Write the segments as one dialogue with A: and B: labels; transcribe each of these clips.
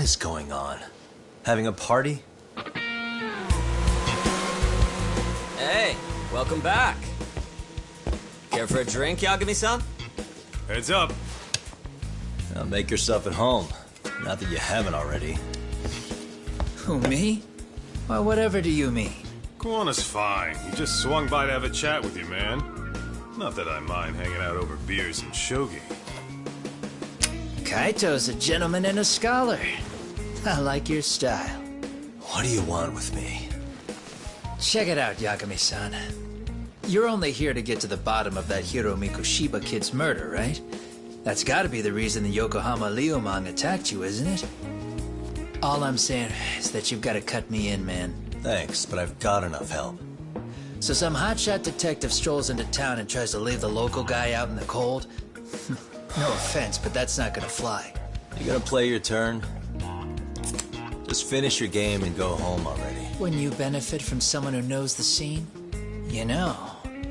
A: is going on? Having a party?
B: Hey, welcome back. Care for a drink, Yagami-san?
C: Heads up.
A: Now make yourself at home. Not that you haven't already.
D: Who, me? Well, whatever do you mean?
C: Kuwana's fine. He just swung by to have a chat with you, man. Not that I mind hanging out over beers and shogi.
D: Kaito's a gentleman and a scholar. I like your style.
A: What do you want with me?
D: Check it out, Yagami-san. You're only here to get to the bottom of that Hiro Mikoshiba kid's murder, right? That's gotta be the reason the Yokohama Leomang attacked you, isn't it? All I'm saying is that you've gotta cut me in, man.
A: Thanks, but I've got enough help.
D: So some hotshot detective strolls into town and tries to leave the local guy out in the cold? No offense, but that's not gonna fly.
A: You gonna play your turn? Just finish your game and go home already.
D: When you benefit from someone who knows the scene? You know,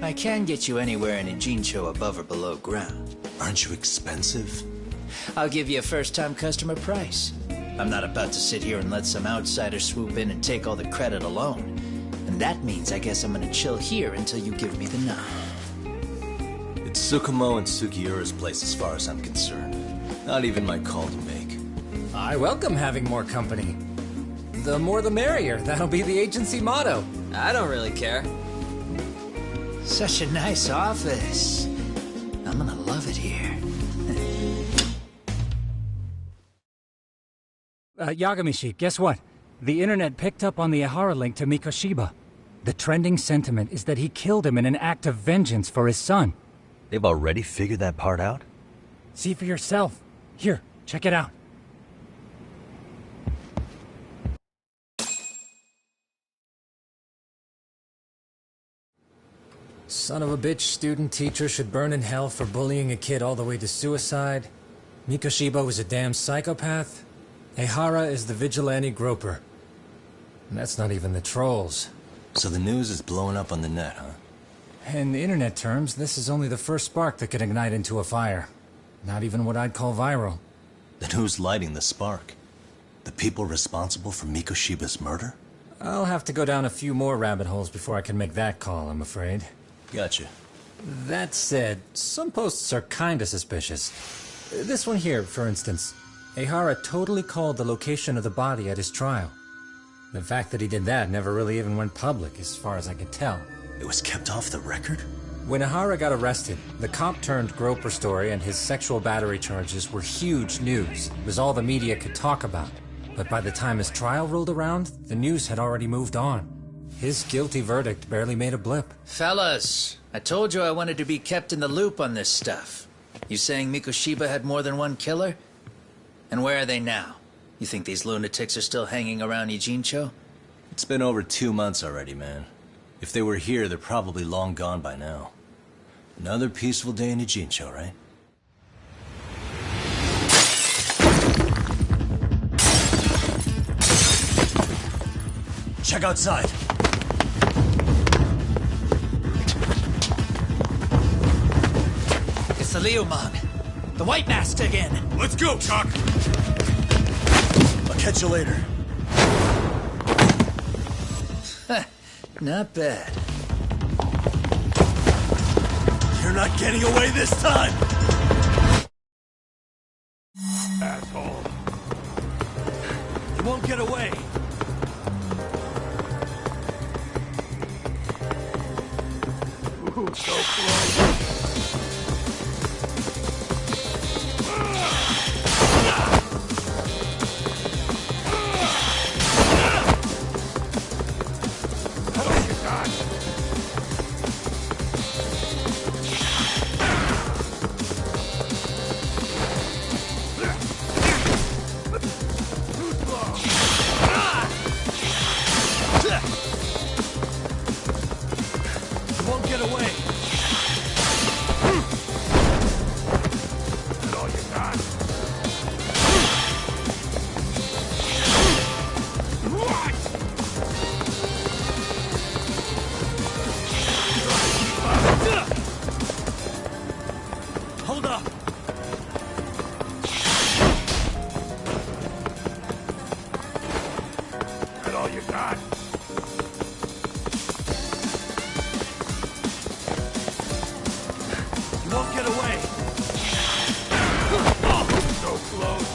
D: I can get you anywhere in Ijincho above or below ground.
A: Aren't you expensive?
D: I'll give you a first-time customer price. I'm not about to sit here and let some outsider swoop in and take all the credit alone. And that means I guess I'm gonna chill here until you give me the nod.
A: It's Tsukumo and Sugiura's place as far as I'm concerned. Not even my call to make.
E: I welcome having more company. The more the merrier. That'll be the agency motto.
B: I don't really care.
D: Such a nice office. I'm gonna love it here.
E: Yagamishi, guess what? The internet picked up on the Ihara link to Mikoshiba. The trending sentiment is that he killed him in an act of vengeance for his son.
A: They've already figured that part out?
E: See for yourself. Here, check it out. Son of a bitch student teacher should burn in hell for bullying a kid all the way to suicide. Mikoshiba was a damn psychopath. Ehara is the vigilante groper. And that's not even the trolls.
A: So the news is blowing up on the net, huh?
E: In internet terms, this is only the first spark that could ignite into a fire. Not even what I'd call viral.
A: Then who's lighting the spark? The people responsible for Mikoshiba's murder?
E: I'll have to go down a few more rabbit holes before I can make that call, I'm afraid.
A: Gotcha.
E: That said, some posts are kinda suspicious. This one here, for instance. Ehara totally called the location of the body at his trial. The fact that he did that never really even went public, as far as I can tell.
A: It was kept off the record?
E: When Ehara got arrested, the cop-turned-groper story and his sexual battery charges were huge news. It was all the media could talk about. But by the time his trial rolled around, the news had already moved on. His guilty verdict barely made a blip.
D: Fellas, I told you I wanted to be kept in the loop on this stuff. You saying Mikoshiba had more than one killer? And where are they now? You think these lunatics are still hanging around Ijincho?
A: It's been over 2 months already, man. If they were here, they're probably long gone by now. Another peaceful day in Ijincho, right? Check outside!
D: It's the Leomang. The White Mask again.
C: Let's go, Chuck!
A: I'll catch you later.
D: Not bad.
A: You're not getting away this time!
C: Asshole.
A: You won't get away!
C: Ooh, so close.
A: You won't get away!
C: all you got?
F: You won't get away.
C: So close.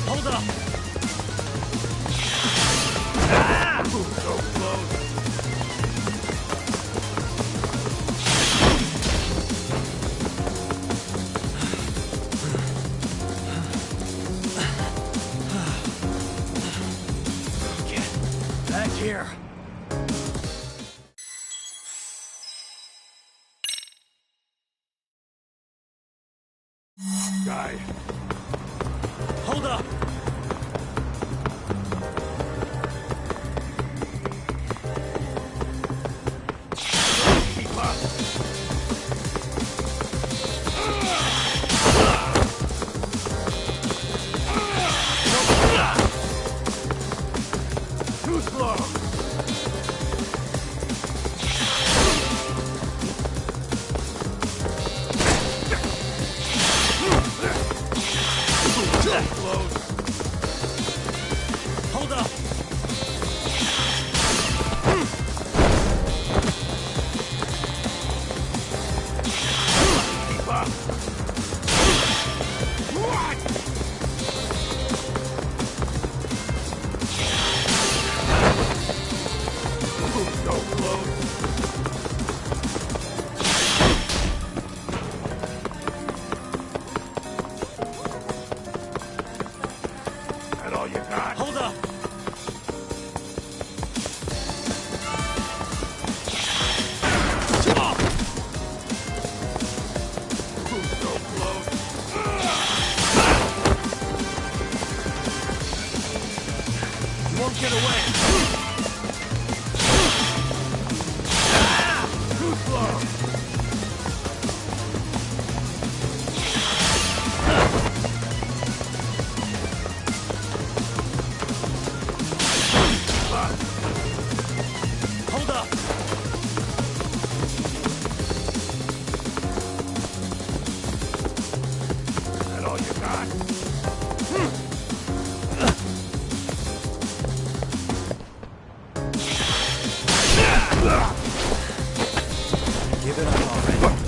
F: Hold up.
C: So close.
F: Back here.
C: Guy.
F: Hold up.
C: Keep up. Too slow. Close.
F: Hold up.
C: Keep up. What? So close. That all you got?
F: Hold up.
C: So close.
F: You won't get away.
C: Too slow.
F: Hold up.
C: That all you got?
F: Give it up already.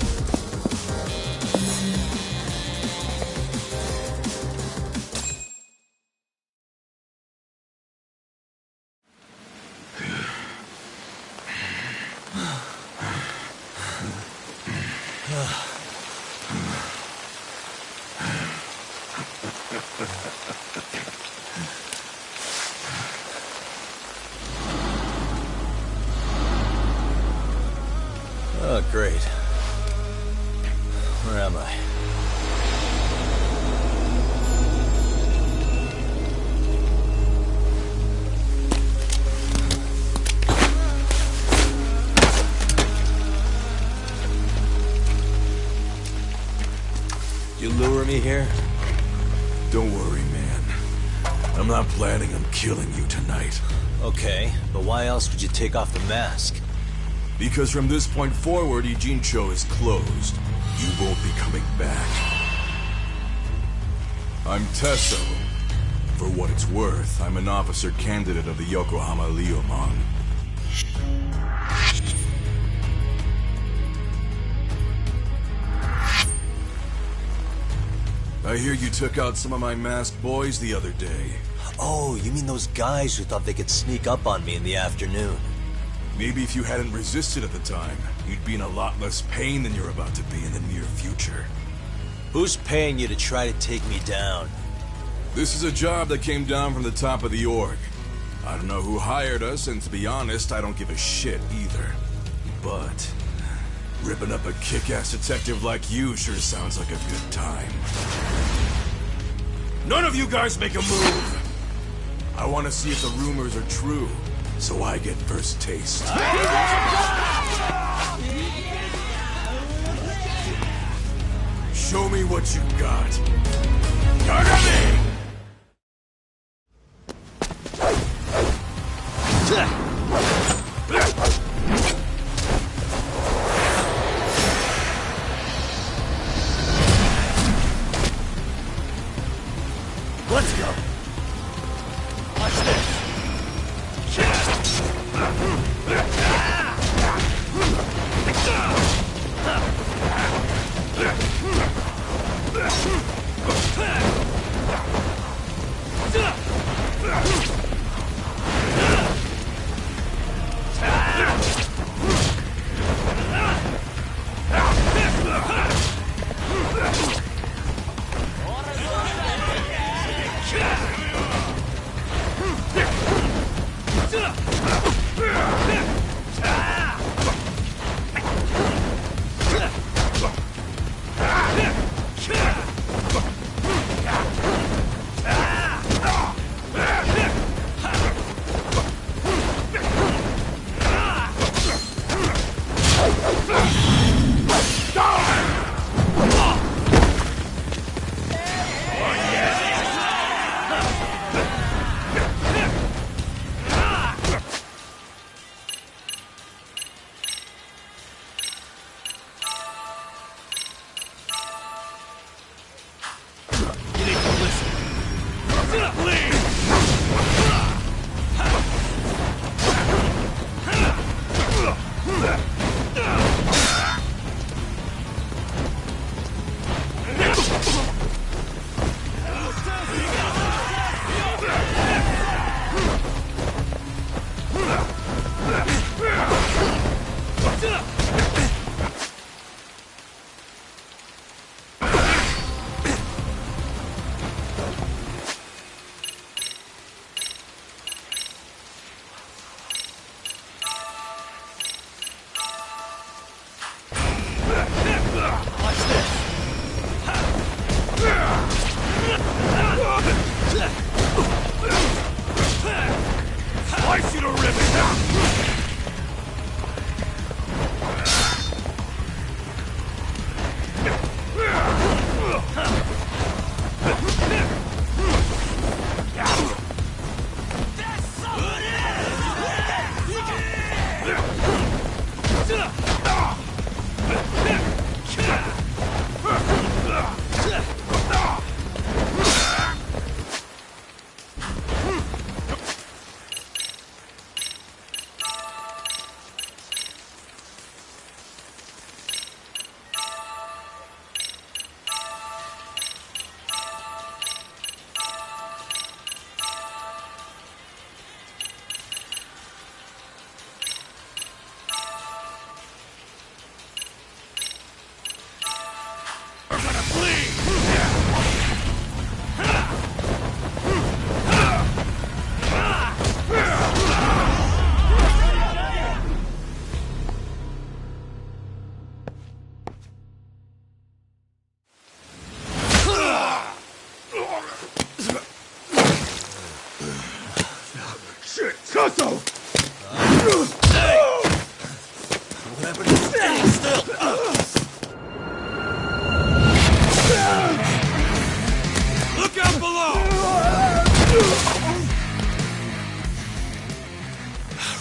A: Oh, great. Where am I? You lure me here?
G: Don't worry, man. I'm not planning on killing you tonight.
A: Okay, but why else would you take off the mask?
G: Because from this point forward, Ijincho is closed. You won't be coming back. I'm Tesso. For what it's worth, I'm an officer candidate of the Yokohama Leomon. I hear you took out some of my masked boys the other day.
A: Oh, you mean those guys who thought they could sneak up on me in the afternoon?
G: Maybe if you hadn't resisted at the time, you'd be in a lot less pain than you're about to be in the near future.
A: Who's paying you to try to take me down?
G: This is a job that came down from the top of the org. I don't know who hired us, and to be honest, I don't give a shit either. But ripping up a kick-ass detective like you sure sounds like a good time. None of you guys make a move! I want to see if the rumors are true, so I get first taste. Show me what you got. Target me!
F: Let's go. Watch this.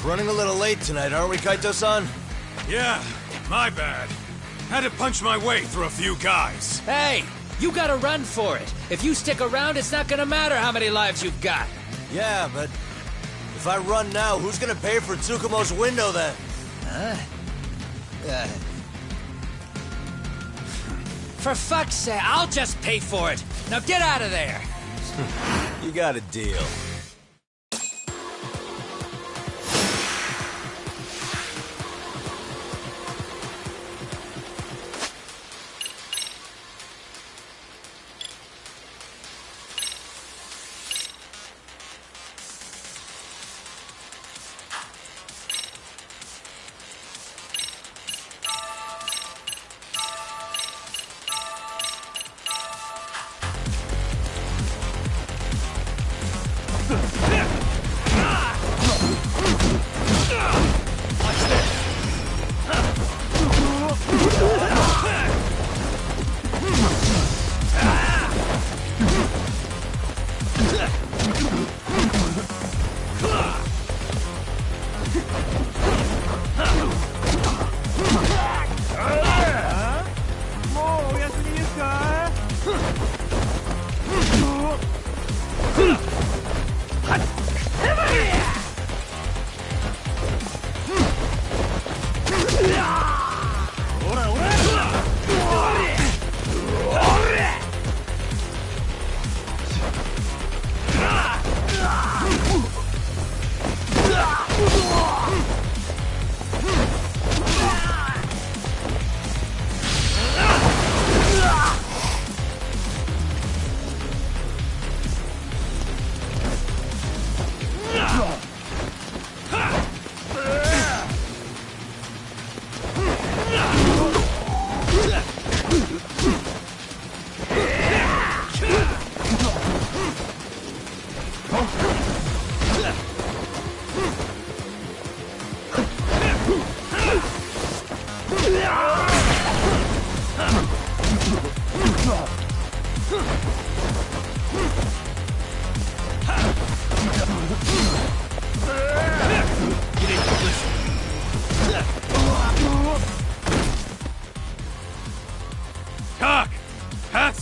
A: Running a little late tonight, aren't we, Kaito-san?
C: Yeah, my bad. Had to punch my way through a few guys.
D: Hey, you gotta run for it. If you stick around, it's not gonna matter how many lives you've got.
A: Yeah, but if I run now, who's gonna pay for Tsukumo's window then?
D: For fuck's sake, I'll just pay for it. Now get out of there.
A: You got a deal.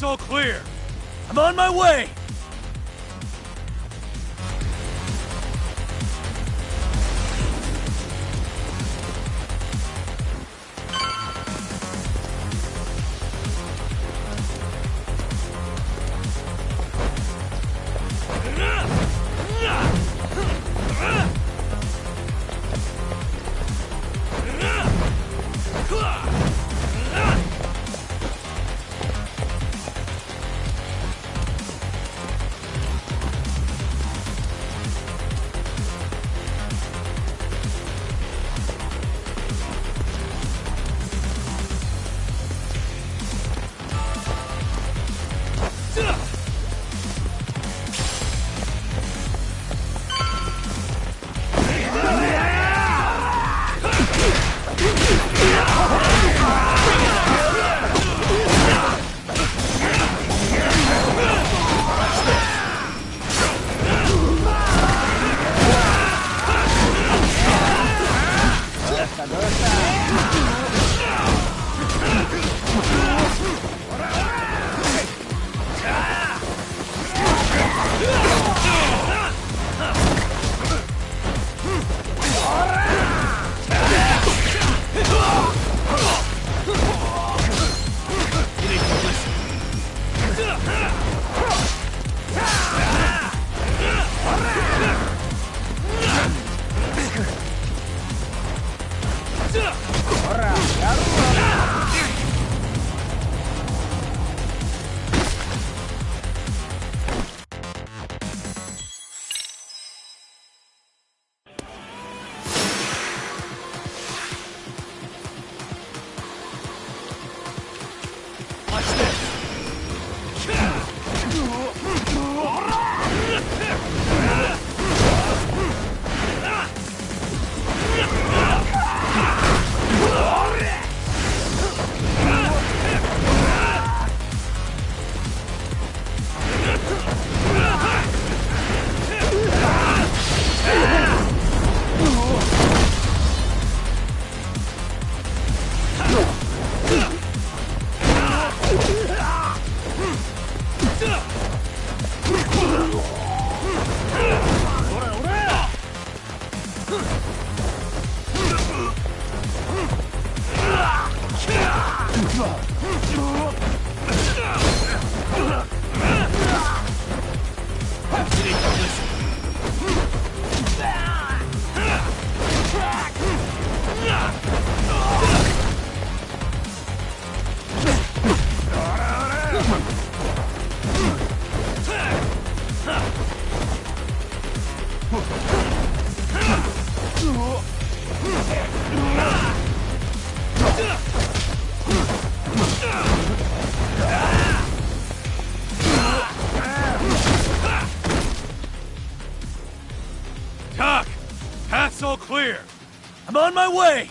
F: Path's all clear. I'm on my way! Doc! Path's all clear! I'm on my way!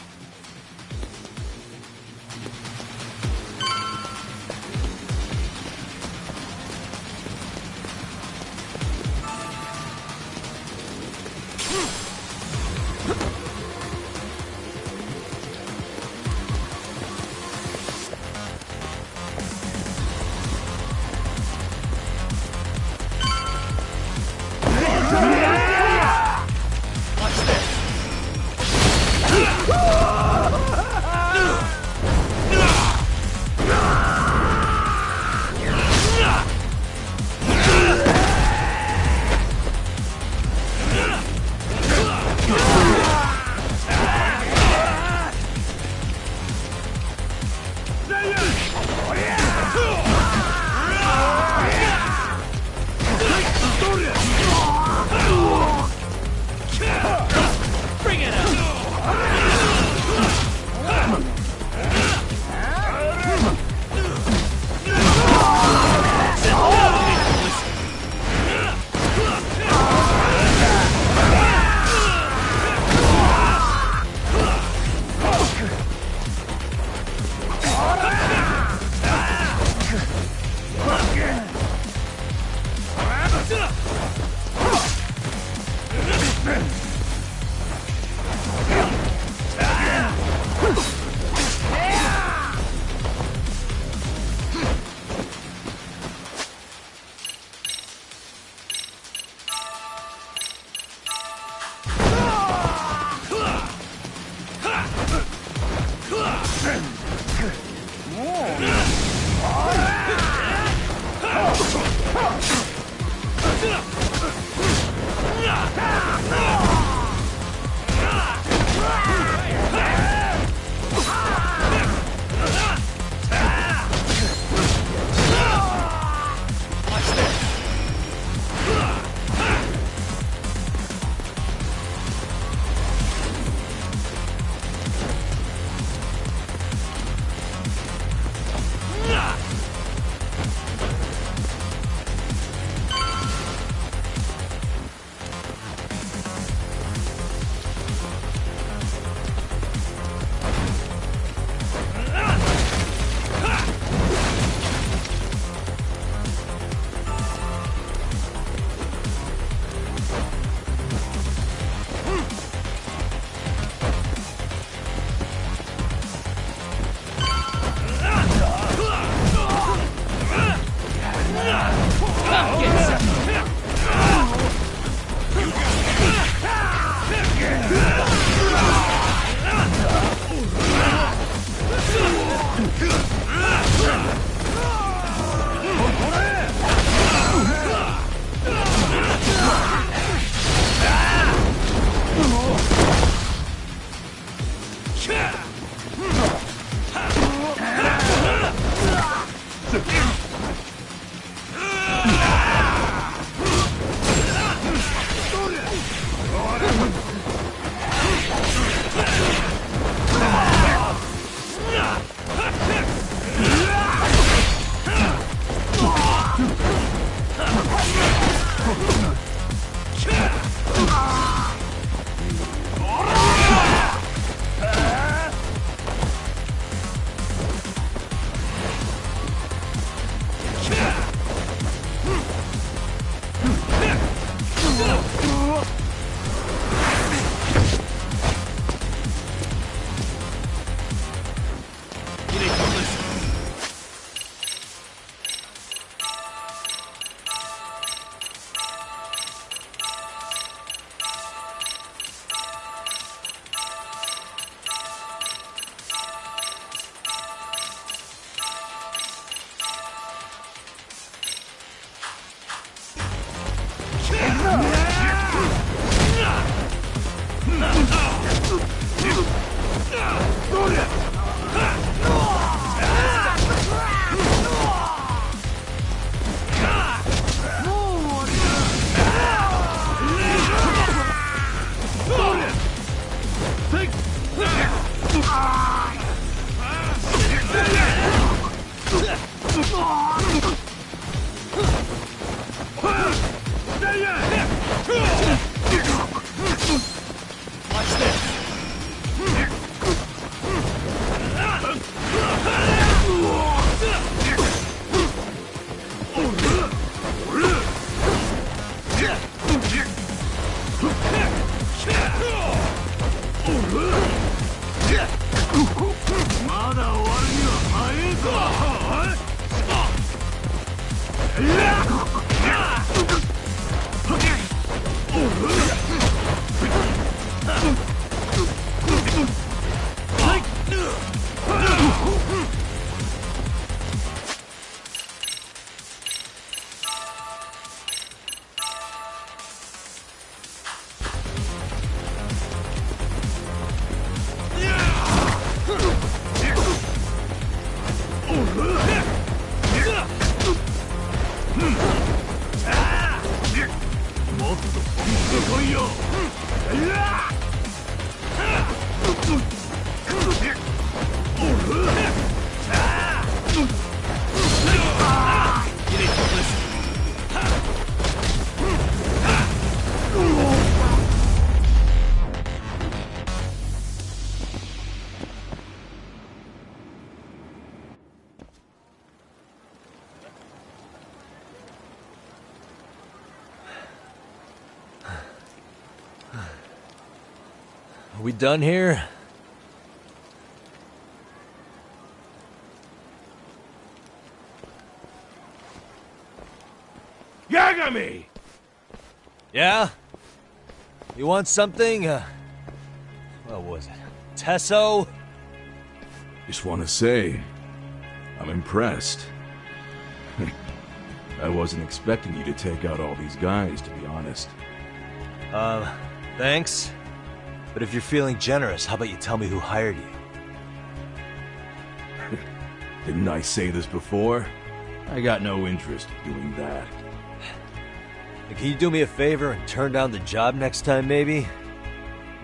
F: Watch this! Are we done here? Yagami! Yeah? You want something? What was it? Tesso?
G: Just want to say, I'm impressed. I wasn't expecting you to take out all these guys, to be honest.
A: Thanks. But if you're feeling generous, how about you tell me who hired you?
G: Didn't I say this before? I got no interest in doing that.
A: Hey, can you do me a favor and turn down the job next time, maybe?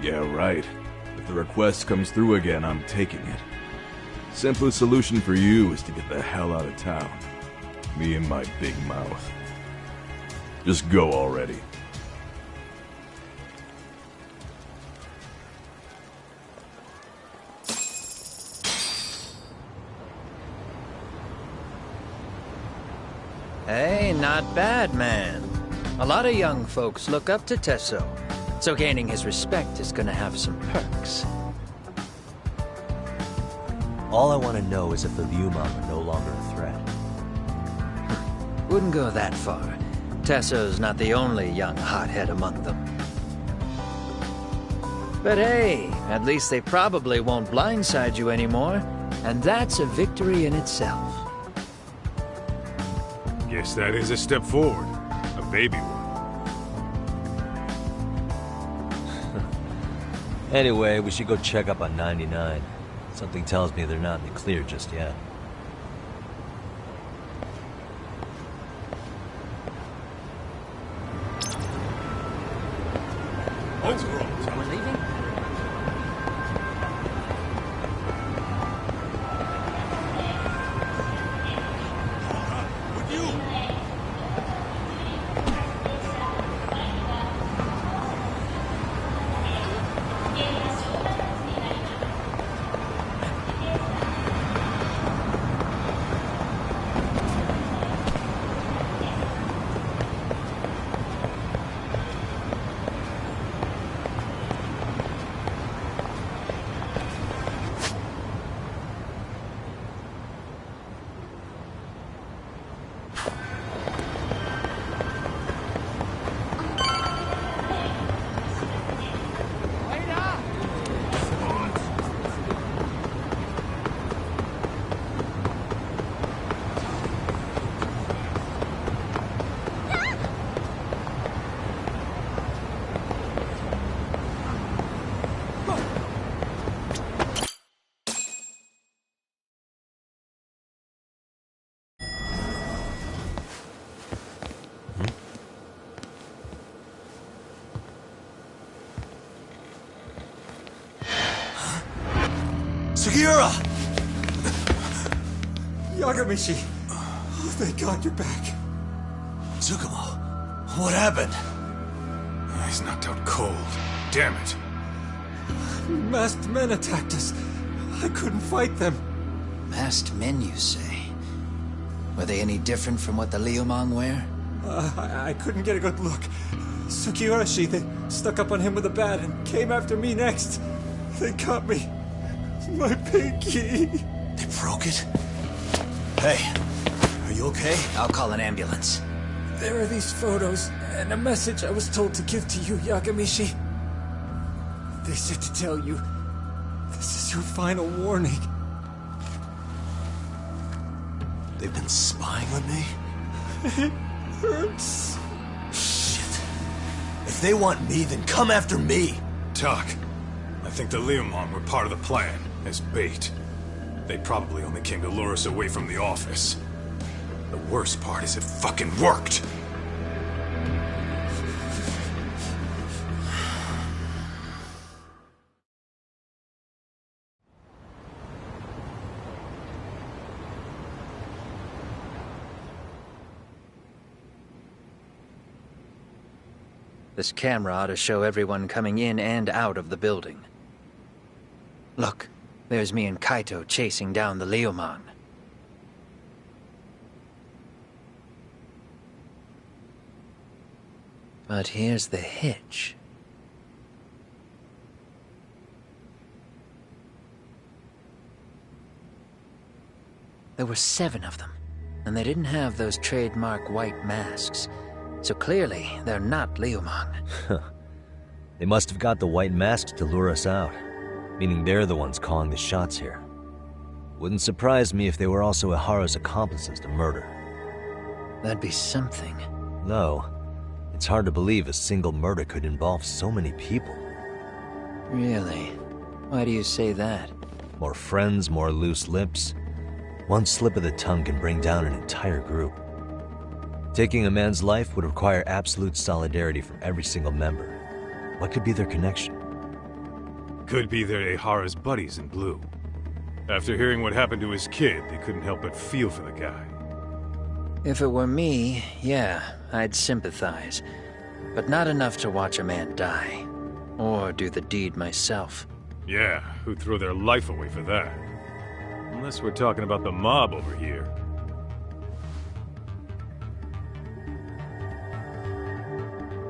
G: Yeah, right. If the request comes through again, I'm taking it. Simplest solution for you is to get the hell out of town. Me and my big mouth. Just go already.
D: Hey, not bad, man. A lot of young folks look up to Tesso, so gaining his respect is gonna have some perks.
A: All I want to know is if the Liumang are no longer a threat.
D: Wouldn't go that far. Tesso's not the only young hothead among them. But hey, at least they probably won't blindside you anymore, and that's a victory in itself.
C: Guess that is a step forward. A baby one.
A: Anyway, we should go check up on 99. Something tells me they're not in the clear just yet.
B: Someone leaving?
A: Sugiura!
F: Yagamishi! Oh, thank God you're back.
A: Tsukumo, what happened?
C: He's knocked out cold. Damn it.
F: Masked men attacked us. I couldn't fight them.
D: Masked men, you say? Were they any different from what the Liumang wear?
F: I couldn't get a good look. Sugiurashi, they stuck up on him with a bat and came after me next. They got me. My pinky.
A: They broke it? Hey, are you okay?
D: I'll call an ambulance.
F: There are these photos and a message I was told to give to you, Yagamishi. They said to tell you, this is your final warning.
A: They've been spying on me?
F: It hurts.
A: Shit. If they want me, then come after me.
C: Talk. I think the Liumang were part of the plan, as bait. They probably only came to lure us away from the office. The worst part is it fucking worked!
D: This camera ought to show everyone coming in and out of the building. Look, there's me and Kaito chasing down the Liumang. But here's the hitch. There were 7 of them, and they didn't have those trademark white masks. So clearly, they're not Liumang.
A: They must have got the white masks to lure us out, meaning they're the ones calling the shots here. Wouldn't surprise me if they were also Ihara's accomplices to murder.
D: That'd be something.
A: No. It's hard to believe a single murder could involve so many people.
D: Really? Why do you say that?
A: More friends, more loose lips. One slip of the tongue can bring down an entire group. Taking a man's life would require absolute solidarity from every single member. What could be their connection?
C: Could be they're Ehara's buddies in blue. After hearing what happened to his kid, they couldn't help but feel for the guy.
D: If it were me, yeah, I'd sympathize. But not enough to watch a man die. Or do the deed myself.
C: Yeah, who'd throw their life away for that? Unless we're talking about the mob over here.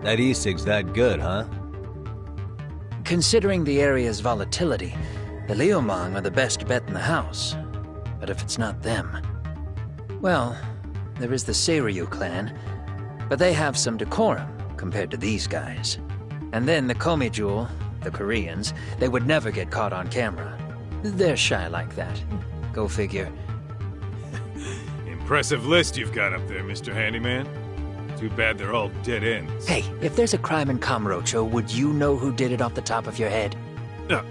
A: That e-cig's that good, huh?
D: Considering the area's volatility, the Liumang are the best bet in the house. But if it's not them... Well, there is the Seiryu clan, but they have some decorum compared to these guys. And then the Komijul, the Koreans, they would never get caught on camera. They're shy like that. Go figure.
C: Impressive list you've got up there, Mr. Handyman. Too bad they're all dead ends.
D: Hey, if there's a crime in Kamurocho, would you know who did it off the top of your head?
C: No.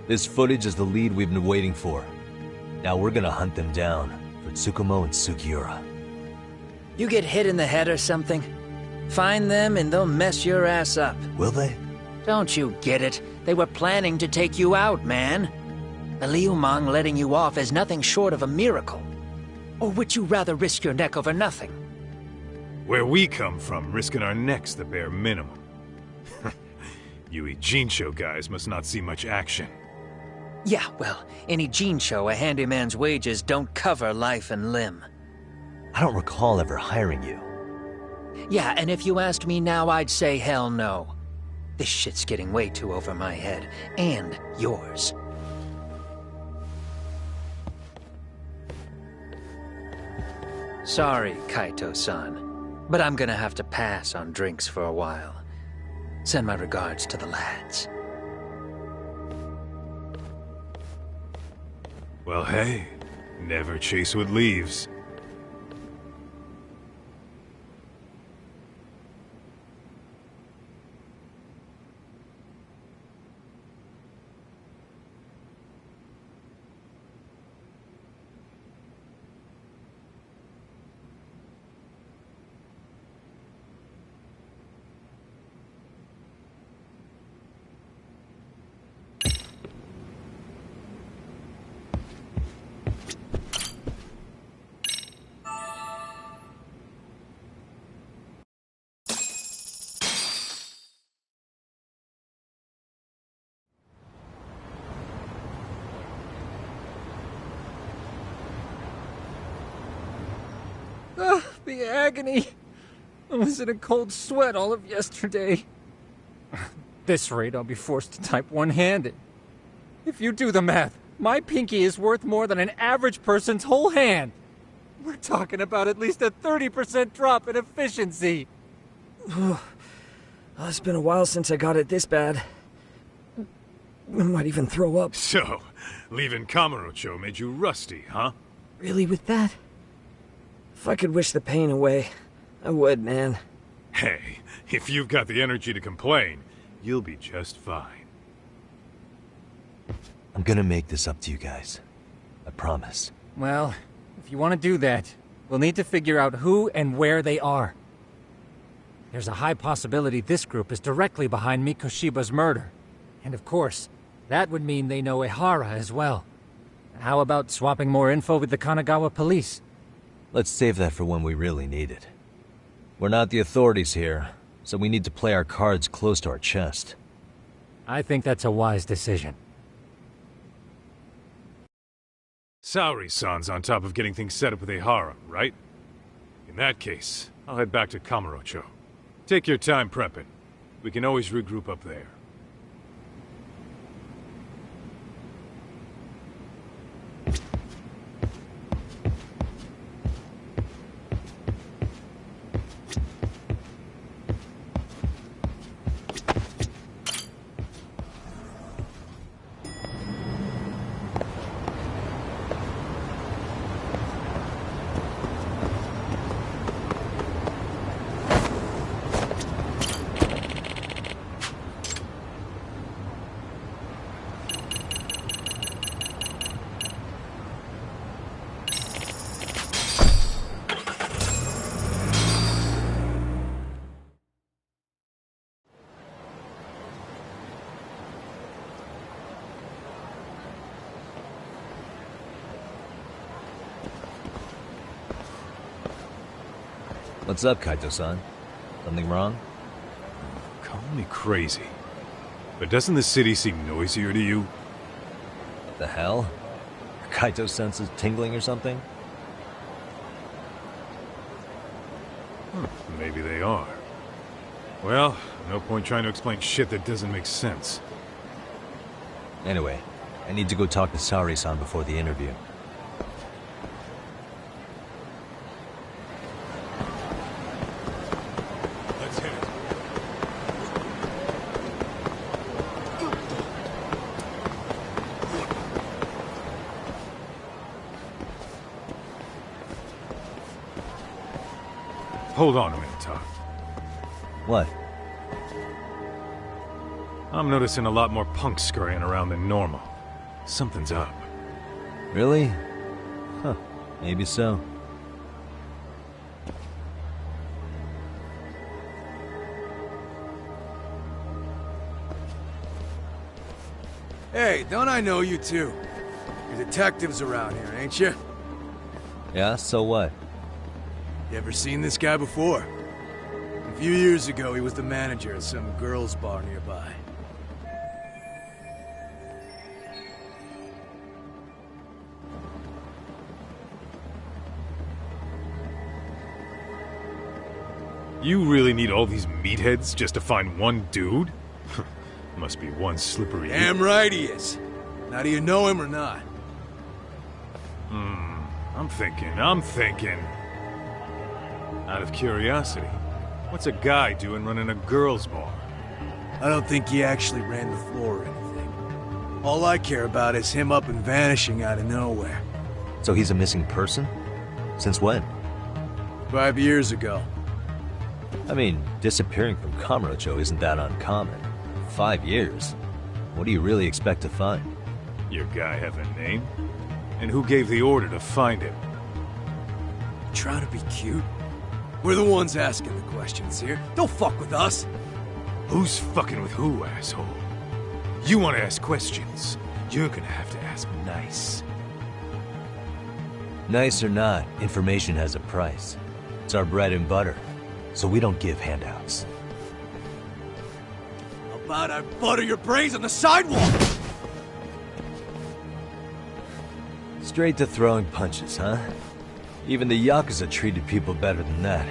A: This footage is the lead we've been waiting for. Now we're gonna hunt them down for Tsukumo and Sugiura.
D: You get hit in the head or something? Find them and they'll mess your ass up.
A: Will they?
D: Don't you get it? They were planning to take you out, man. The Liumang letting you off is nothing short of a miracle. Or would you rather risk your neck over nothing?
C: Where we come from, risking our necks the bare minimum. You Ijincho guys must not see much action.
D: Yeah, well, in Ijincho, a handyman's wages don't cover life and limb.
A: I don't recall ever hiring you.
D: Yeah, and if you asked me now, I'd say hell no. This shit's getting way too over my head. And yours. Sorry, Kaito-san, but I'm gonna have to pass on drinks for a while. Send my regards to the lads.
C: Well, hey, never chase what leaves.
F: The agony! I was in a cold sweat all of yesterday. At this rate, I'll be forced to type one-handed. If you do the math, my pinky is worth more than an average person's whole hand. We're talking about at least a 30% drop in efficiency.
B: Well, it's been a while since I got it this bad. I might even throw up.
C: So, leaving Kamurocho made you rusty, huh?
B: Really with that? If I could wish the pain away, I would, man.
C: Hey, if you've got the energy to complain, you'll be just fine.
A: I'm gonna make this up to you guys. I promise.
E: Well, if you want to do that, we'll need to figure out who and where they are. There's a high possibility this group is directly behind Mikoshiba's murder. And of course, that would mean they know Ehara as well. How about swapping more info with the Kanagawa police?
A: Let's save that for when we really need it. We're not the authorities here, so we need to play our cards close to our chest.
E: I think that's a wise decision.
C: Saori-san's on top of getting things set up with Ehara, right? In that case, I'll head back to Kamurocho. Take your time prepping. We can always regroup up there.
A: What's up, Kaito-san? Something wrong?
C: Call me crazy, but doesn't the city seem noisier to you?
A: What the hell? Are Kaito's senses tingling or something?
C: Maybe they are. Well, no point trying to explain shit that doesn't make sense.
A: Anyway, I need to go talk to Saori-san before the interview.
C: Let's hit it. Hold on a minute, Todd.
A: What?
C: I'm noticing a lot more punks scurrying around than normal. Something's up.
A: Really? Huh, maybe so.
H: Hey, don't I know you two? You're detectives around here, ain't you?
A: Yeah, so what?
H: You ever seen this guy before? A few years ago, he was the manager at some girls' bar nearby.
C: You really need all these meatheads just to find one dude? Must be one slippery...
H: Damn right he is. Now, do you know him or not?
C: I'm thinking. Out of curiosity, what's a guy doing running a girls' bar?
H: I don't think he actually ran the floor or anything. All I care about is him up and vanishing out of nowhere.
A: So he's a missing person? Since when?
H: 5 years ago.
A: I mean, disappearing from Kamurocho isn't that uncommon. 5 years? What do you really expect to find?
C: Your guy have a name? And who gave the order to find him?
H: Trying to be cute? We're the ones asking the questions here. Don't fuck with us.
C: Who's fucking with who, asshole? You want to ask questions, you're gonna have to ask nice.
A: Nice or not, information has a price. It's our bread and butter, so we don't give handouts.
H: How about I butter your brains on the sidewalk?
A: Straight to throwing punches, huh? Even the Yakuza treated people better than that.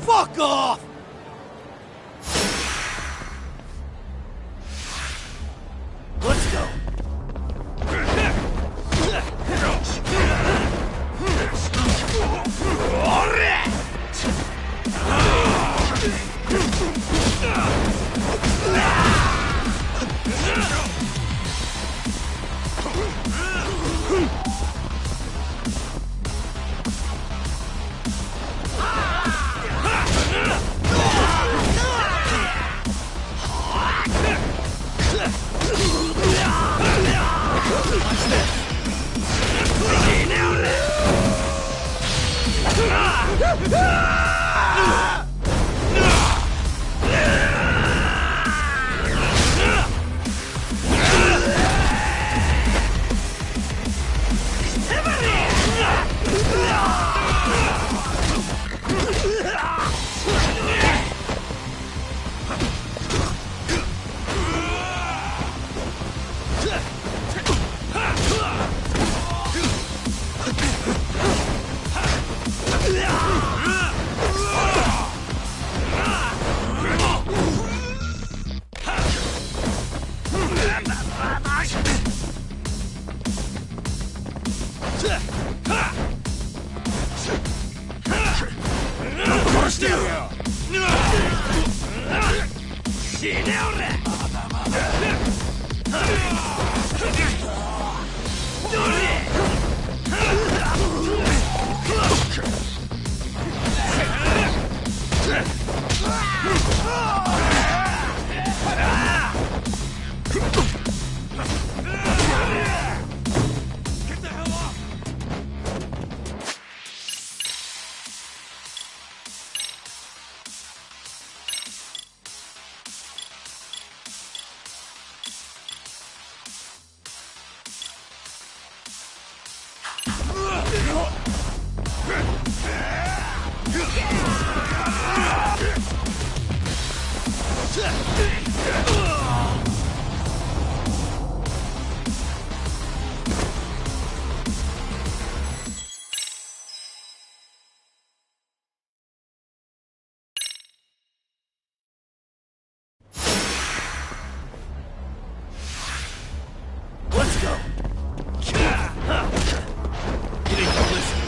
H: Fuck off! Let's go. Let's go. You need to listen.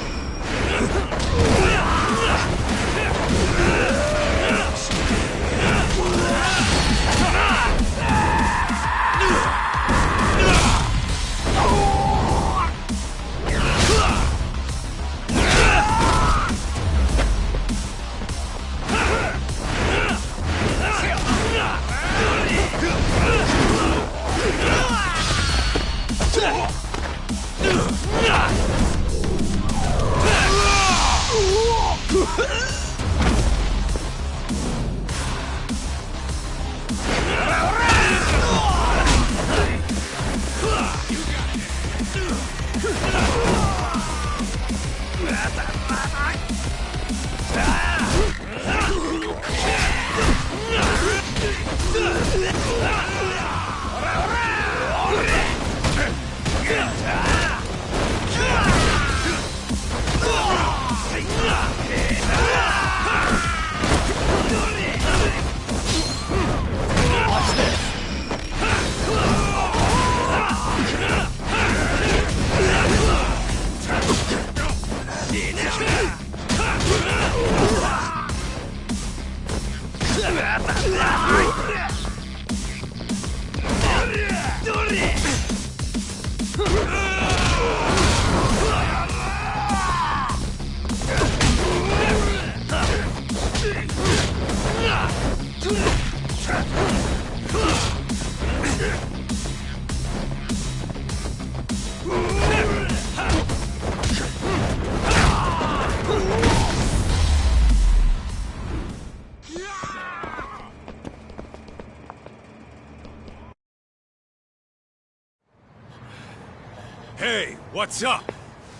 C: Hey, what's up?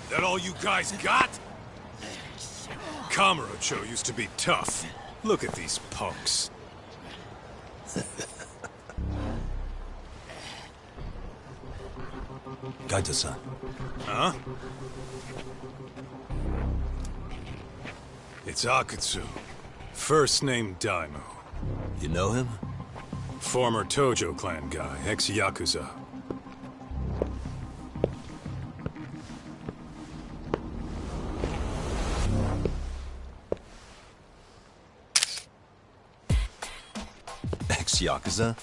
C: That all you guys got? Kamurocho used to be tough. Look at these punks.
A: Kaito-san.
C: Huh? It's Akutsu. First name Daimyo.
A: You know him?
C: Former Tojo clan guy, ex-Yakuza.
A: Ex-Yakuza?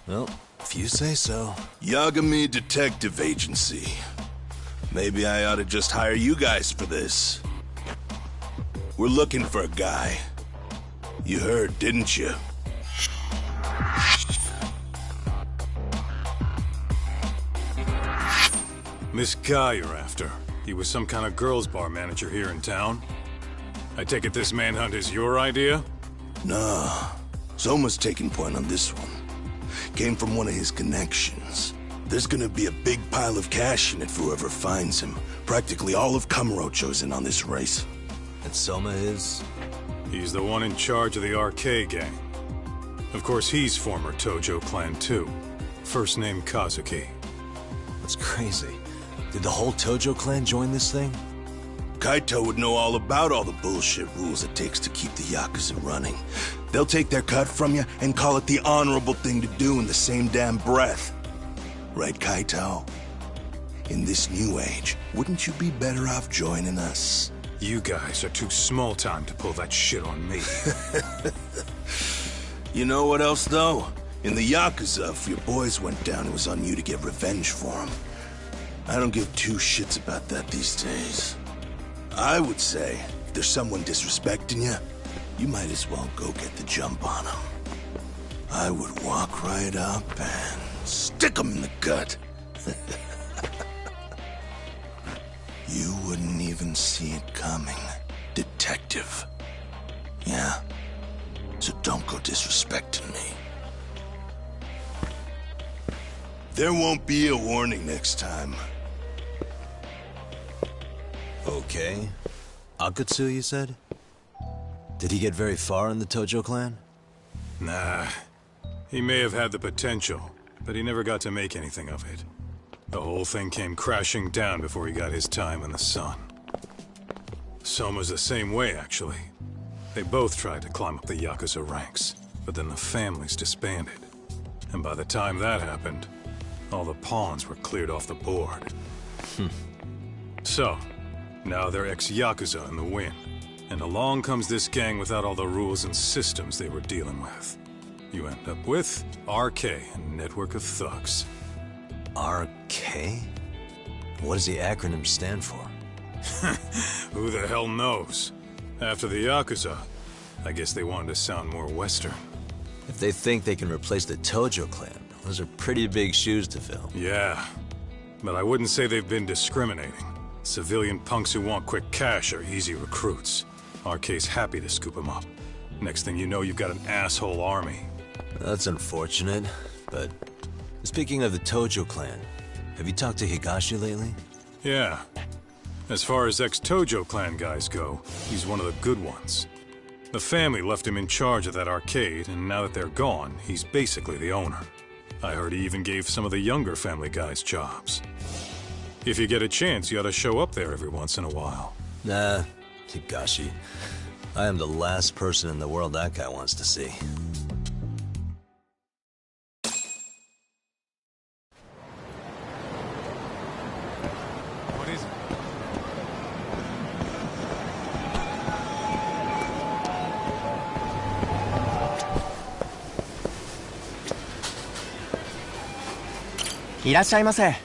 A: Well, if you say so.
G: Yagami Detective Agency. Maybe I ought to just hire you guys for this. We're looking for a guy. You heard, didn't you?
C: This guy you're after, he was some kind of girls' bar manager here in town? I take it this manhunt is your idea?
G: Nah. Soma's taking point on this one. Came from one of his connections. There's gonna be a big pile of cash in it for whoever finds him. Practically all of Kamurocho's in on this race.
A: And Soma is?
C: He's the one in charge of the RK gang. Of course, he's former Tojo clan too. First name Kazuki.
A: That's crazy. Did the whole Tojo clan join this thing?
G: Kaito would know all about all the bullshit rules it takes to keep the Yakuza running. They'll take their cut from you and call it the honorable thing to do in the same damn breath. Right, Kaito? In this new age, wouldn't you be better off joining us?
C: You guys are too small time to pull that shit on me.
G: You know what else, though? In the Yakuza, if your boys went down, it was on you to get revenge for them. I don't give two shits about that these days. I would say, if there's someone disrespecting you, you might as well go get the jump on them. I would walk right up and stick them in the gut. You wouldn't even see it coming, detective. Yeah? So don't go disrespecting me. There won't be a warning next time.
A: Okay. Akutsu, you said? Did he get very far in the Tojo clan?
C: Nah, He may have had the potential, but he never got to make anything of it. The whole thing came crashing down before he got his time in the sun. Soma's the same way, actually. They both tried to climb up the Yakuza ranks, but then the families disbanded. And by the time that happened, all the pawns were cleared off the board. So, now they're ex-Yakuza in the wind. And along comes this gang without all the rules and systems they were dealing with. You end up with RK, a network of thugs.
A: RK? What does the acronym stand for?
C: Who the hell knows? After the Yakuza, I guess they wanted to sound more Western.
A: If they think they can replace the Tojo clan, those are pretty big shoes to fill.
C: Yeah, but I wouldn't say they've been discriminating. Civilian punks who want quick cash are easy recruits. RK's happy to scoop them up. Next thing you know, you've got an asshole army.
A: That's unfortunate, but speaking of the Tojo clan, have you talked to Higashi lately?
C: Yeah. As far as ex-Tojo clan guys go, he's one of the good ones. The family left him in charge of that arcade, and now that they're gone, he's basically the owner. I heard he even gave some of the younger family guys jobs. If you get a chance, you ought to show up there every once in a while.
A: Nah, Higashi. I am the last person in the world that guy wants to see.
C: What is it?
I: いらっしゃいませ。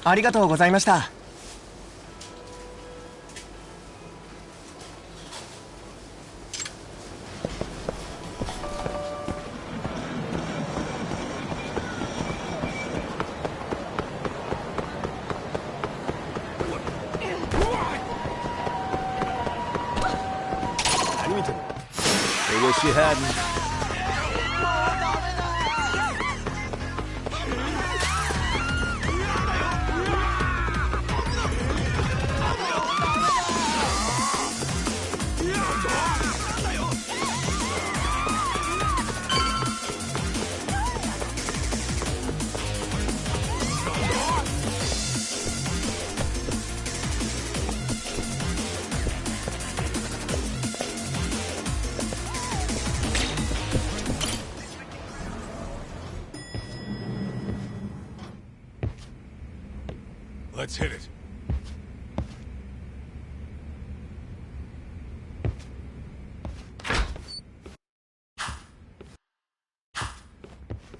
I: ありがとうございました。
H: 何見てるの? They wish you hadn't.
C: Let's hit it.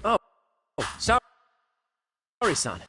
B: Oh, sorry, son.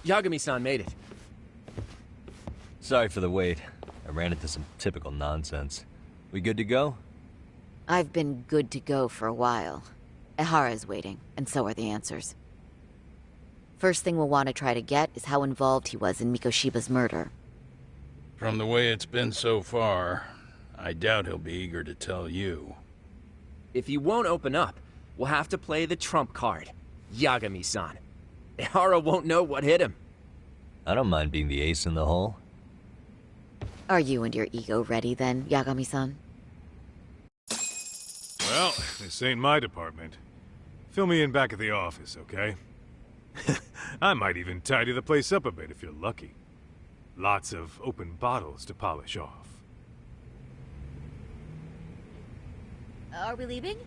B: Yagami-san made it.
A: Sorry for the wait. I ran into some typical nonsense. We good to go?
J: I've been good to go for a while. Ehara's waiting, and so are the answers. First thing we'll want to try to get is how involved he was in Mikoshiba's murder.
K: From the way it's been so far, I doubt he'll be eager to tell you.
B: If he won't open up, we'll have to play the trump card. Yagami-san. Ehara won't know what hit him.
A: I don't mind being the ace in the hole.
J: Are you and your ego ready then, Yagami-san?
C: Well, this ain't my department. Fill me in back at the office, okay? I might even tidy the place up a bit if you're lucky. Lots of open bottles to polish off.
J: Are we leaving?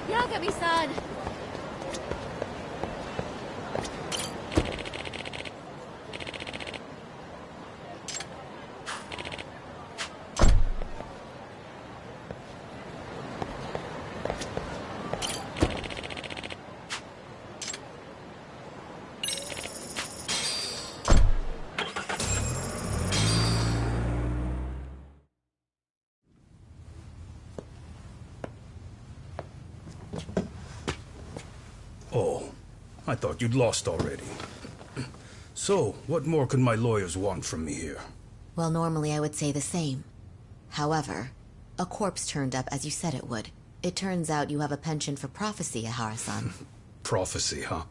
J: Yagami-san!
G: Oh, I thought you'd lost already. So, what more could my lawyers want from me here?
J: Well, normally I would say the same. However, a corpse turned up as you said it would. It turns out you have a penchant for prophecy, Ehara-san.
G: Prophecy, huh?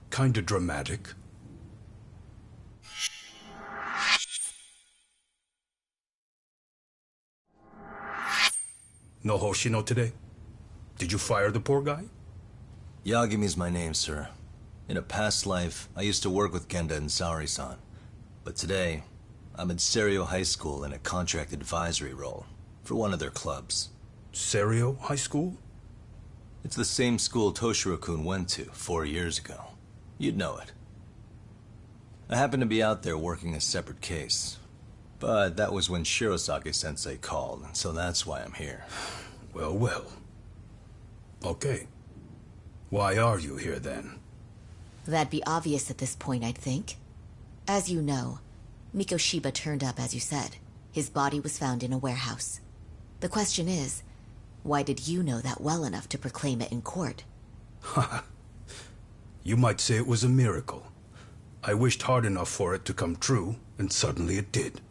G: Kinda dramatic. No Hoshino today? Did you fire the poor guy?
A: Yagami's my name, sir. In a past life, I used to work with Genda and Saori-san. But today, I'm at Serio High School in a contract advisory role for one of their clubs.
G: Serio High School?
A: It's the same school Toshiro-kun went to 4 years ago. You'd know it. I happened to be out there working a separate case. But that was when Shirosake-sensei called, so that's why I'm here.
G: Well, well. Okay. Why are you here, then?
J: That'd be obvious at this point, I'd think. As you know, Mikoshiba turned up as you said. His body was found in a warehouse. The question is, why did you know that well enough to proclaim it in court?
G: You might say it was a miracle. I wished hard enough for it to come true, and suddenly it did.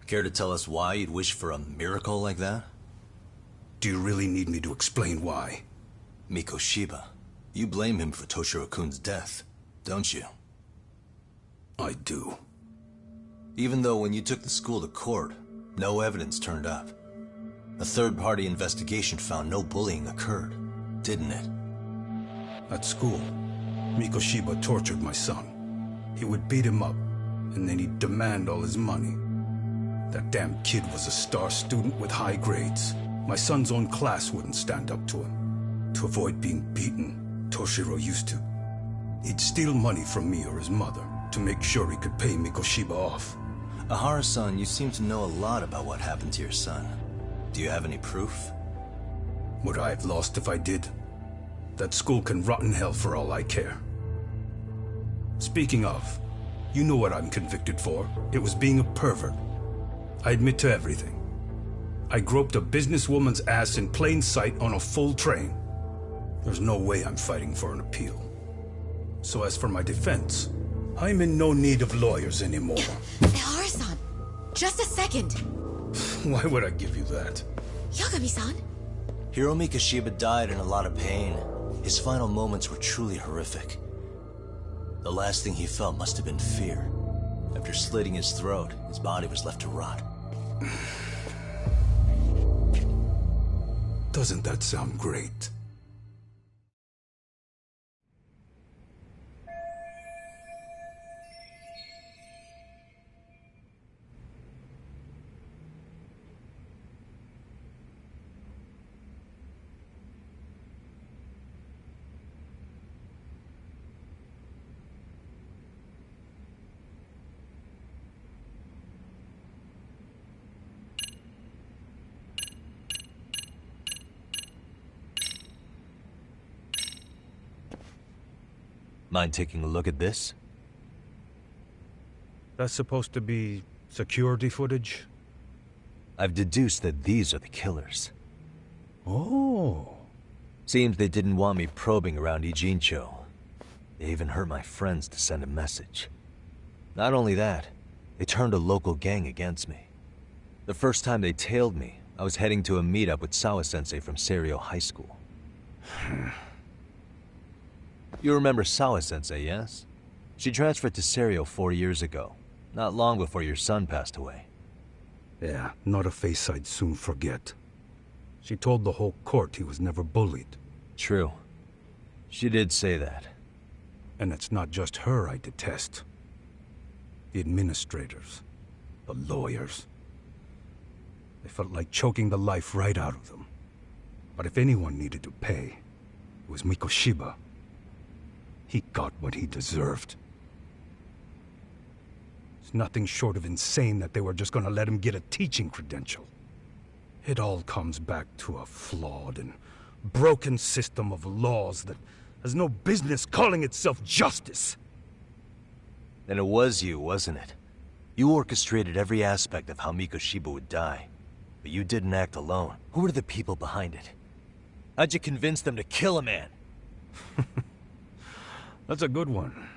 A: Care to tell us why you'd wish for a miracle like that?
G: Do you really need me to explain why?
A: Mikoshiba. You blame him for Toshiro-kun's death, don't you?
G: I do.
A: Even though when you took the school to court, no evidence turned up. A third-party investigation found no bullying occurred, didn't it?
G: At school, Mikoshiba tortured my son. He would beat him up, and then he'd demand all his money. That damn kid was a star student with high grades. My son's own class wouldn't stand up to him. To avoid being beaten, Toshiro used to. He'd steal money from me or his mother to make sure he could pay Mikoshiba off.
A: Ehara-san, you seem to know a lot about what happened to your son. Do you have any proof?
G: Would I have lost if I did? That school can rot in hell for all I care. Speaking of, you know what I'm convicted for. It was being a pervert. I admit to everything. I groped a businesswoman's ass in plain sight on a full train. There's no way I'm fighting for an appeal. So as for my defense, I'm in no need of lawyers anymore.
J: Ehara-san, just a second.
G: Why would I give you that?
J: Yagami-san?
A: Hiro Mikoshiba died in a lot of pain. His final moments were truly horrific. The last thing he felt must have been fear. After slitting his throat, his body was left to rot.
G: Doesn't that sound great?
A: Mind taking a look at this?
H: That's supposed to be security footage?
A: I've deduced that these are the killers.
H: Oh.
A: Seems they didn't want me probing around Ijincho. They even hurt my friends to send a message. Not only that, they turned a local gang against me. The first time they tailed me, I was heading to a meetup with Sawa-sensei from Seiryo High School. You remember Sawa-sensei, yes? She transferred to Seiryo 4 years ago, not long before your son passed away.
H: Yeah, not a face I'd soon forget. She told the whole court he was never bullied.
A: True. She did say that.
H: And it's not just her I detest. The administrators, the lawyers. They felt like choking the life right out of them. But if anyone needed to pay, it was Mikoshiba. He got what he deserved. It's nothing short of insane that they were just gonna let him get a teaching credential. It all comes back to a flawed and broken system of laws that has no business calling itself justice.
A: Then it was you, wasn't it? You orchestrated every aspect of how Mikoshiba would die. But you didn't act alone. Who were the people behind it? How'd you convince them to kill a man?
H: That's a good one.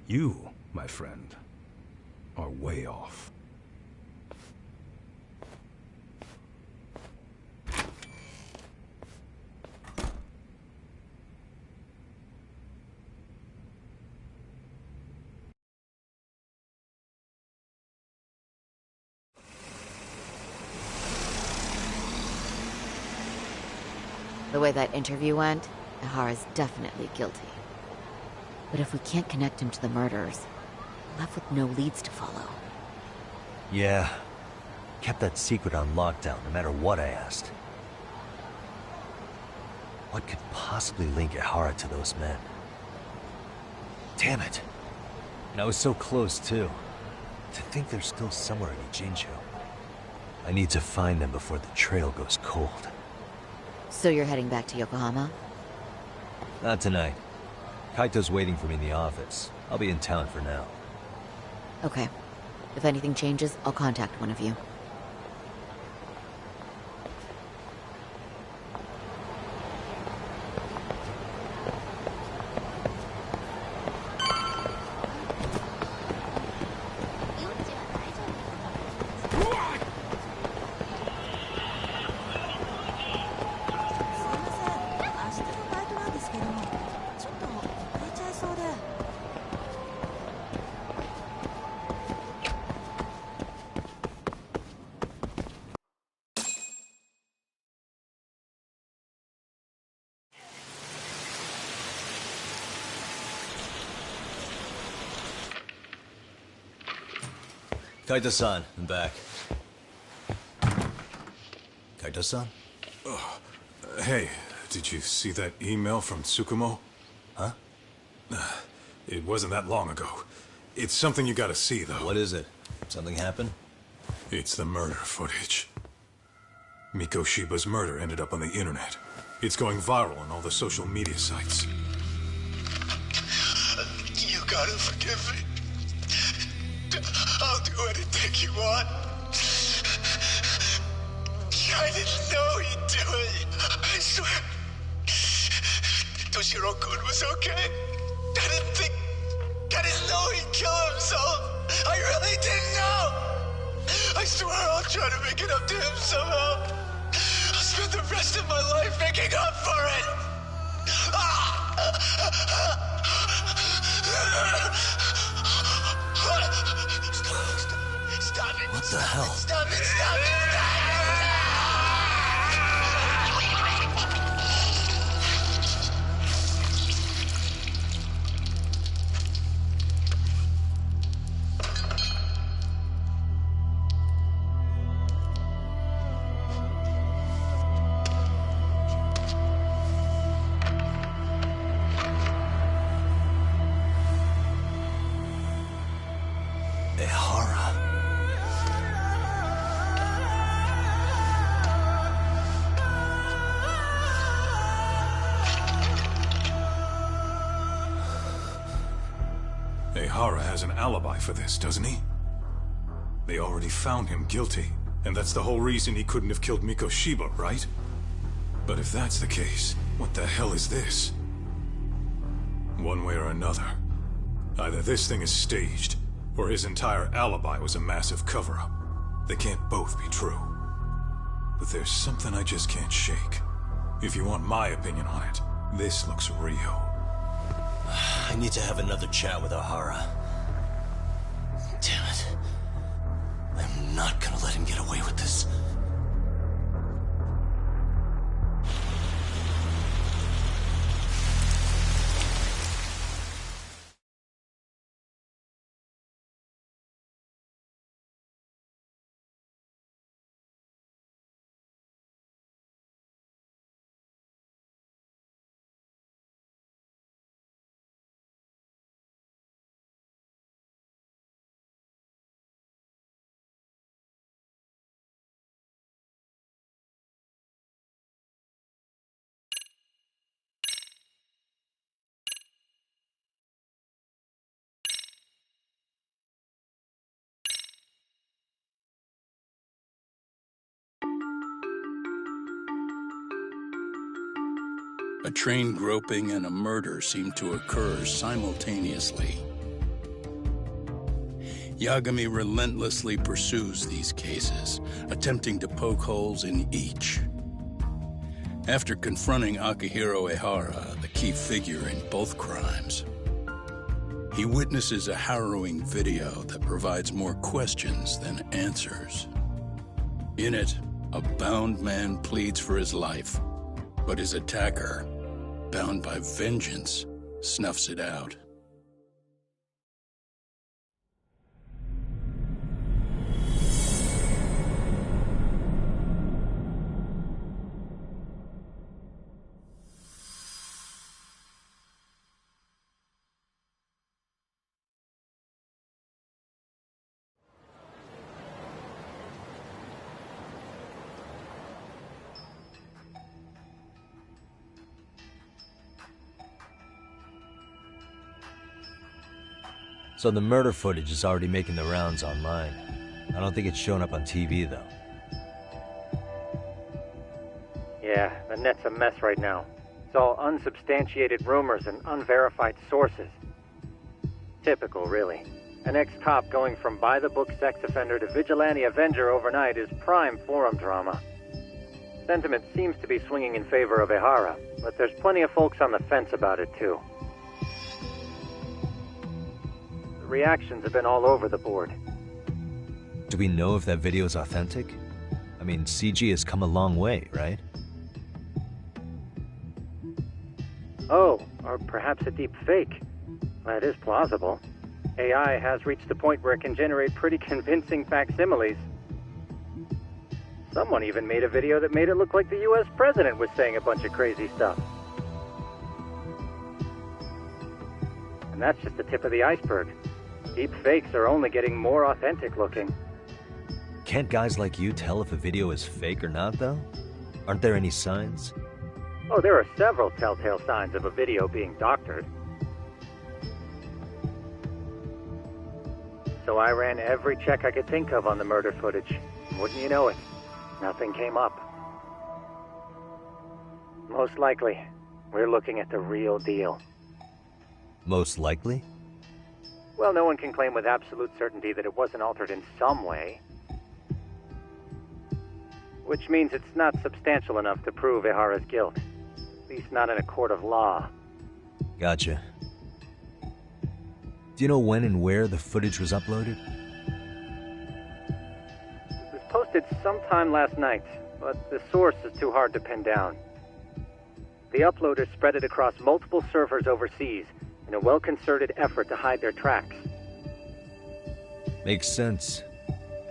H: You, my friend, are way off.
J: The way that interview went, Ihara's definitely guilty. But if we can't connect him to the murderers, we're left with no leads to follow.
A: Yeah. Kept that secret on lockdown, no matter what I asked. What could possibly link Ihara to those men? Damn it. And I was so close, too. To think they're still somewhere in Ijincho. I need to find them before the trail goes cold.
J: So you're heading back to Yokohama?
A: Not tonight. Kaito's waiting for me in the office. I'll be in town for now.
J: Okay. If anything changes, I'll contact one of you.
A: Kaito-san, I'm back. Kaito-san?
C: Hey, did you see that email from Tsukumo?
A: Huh?
C: It wasn't that long ago. It's something you gotta see, though.
A: What is it? Something happened?
C: It's the murder footage. Mikoshiba's murder ended up on the internet. It's going viral on all the social media sites.
L: You gotta forgive me. I'll do anything you want. I didn't know he'd do it. I swear. Toshiro-kun was okay. I didn't know he'd kill himself. I really didn't know. I swear I'll try to make it up to him somehow. I'll spend the rest of my life making up for it. Stop it.
A: What the hell?
L: Stop it! Stop it!
C: Ehara has an alibi for this, doesn't he? They already found him guilty, and that's the whole reason he couldn't have killed Mikoshiba, right? But if that's the case, what the hell is this? One way or another, either this thing is staged, or his entire alibi was a massive cover-up. They can't both be true. But there's something I just can't shake. If you want my opinion on it, this looks real.
A: I need to have another chat with Ehara. Damn it. I'm not gonna let him get away with this.
K: A train groping and a murder seem to occur simultaneously. Yagami relentlessly pursues these cases, attempting to poke holes in each. After confronting Akihiro Ehara, the key figure in both crimes, he witnesses a harrowing video that provides more questions than answers. In it, a bound man pleads for his life, but his attacker, bound by vengeance, snuffs it out.
A: So the murder footage is already making the rounds online. I don't think it's showing up on TV, though.
F: Yeah, the net's a mess right now. It's all unsubstantiated rumors and unverified sources. Typical, really. An ex-cop going from by-the-book sex offender to vigilante avenger overnight is prime forum drama. Sentiment seems to be swinging in favor of Ehara, but there's plenty of folks on the fence about it, too. Reactions have been all over the board.
A: Do we know if that video is authentic? I mean, CG has come a long way, right?
F: Oh, or perhaps a deep fake. That is plausible. AI has reached the point where it can generate pretty convincing facsimiles. Someone even made a video that made it look like the US president was saying a bunch of crazy stuff. And that's just the tip of the iceberg. Deep fakes are only getting more authentic looking.
A: Can't guys like you tell if a video is fake or not, though? Aren't there any signs?
F: Oh, there are several telltale signs of a video being doctored. So I ran every check I could think of on the murder footage. Wouldn't you know it, nothing came up. Most likely, we're looking at the real deal.
A: Most likely?
F: Well, no one can claim with absolute certainty that it wasn't altered in some way. Which means it's not substantial enough to prove Ehara's guilt. At least not in a court of law.
A: Gotcha. Do you know when and where the footage was uploaded?
F: posted sometime last night, but the source is too hard to pin down. The uploaders spread it across multiple servers overseas in a well-concerted effort to hide their tracks.
A: Makes sense.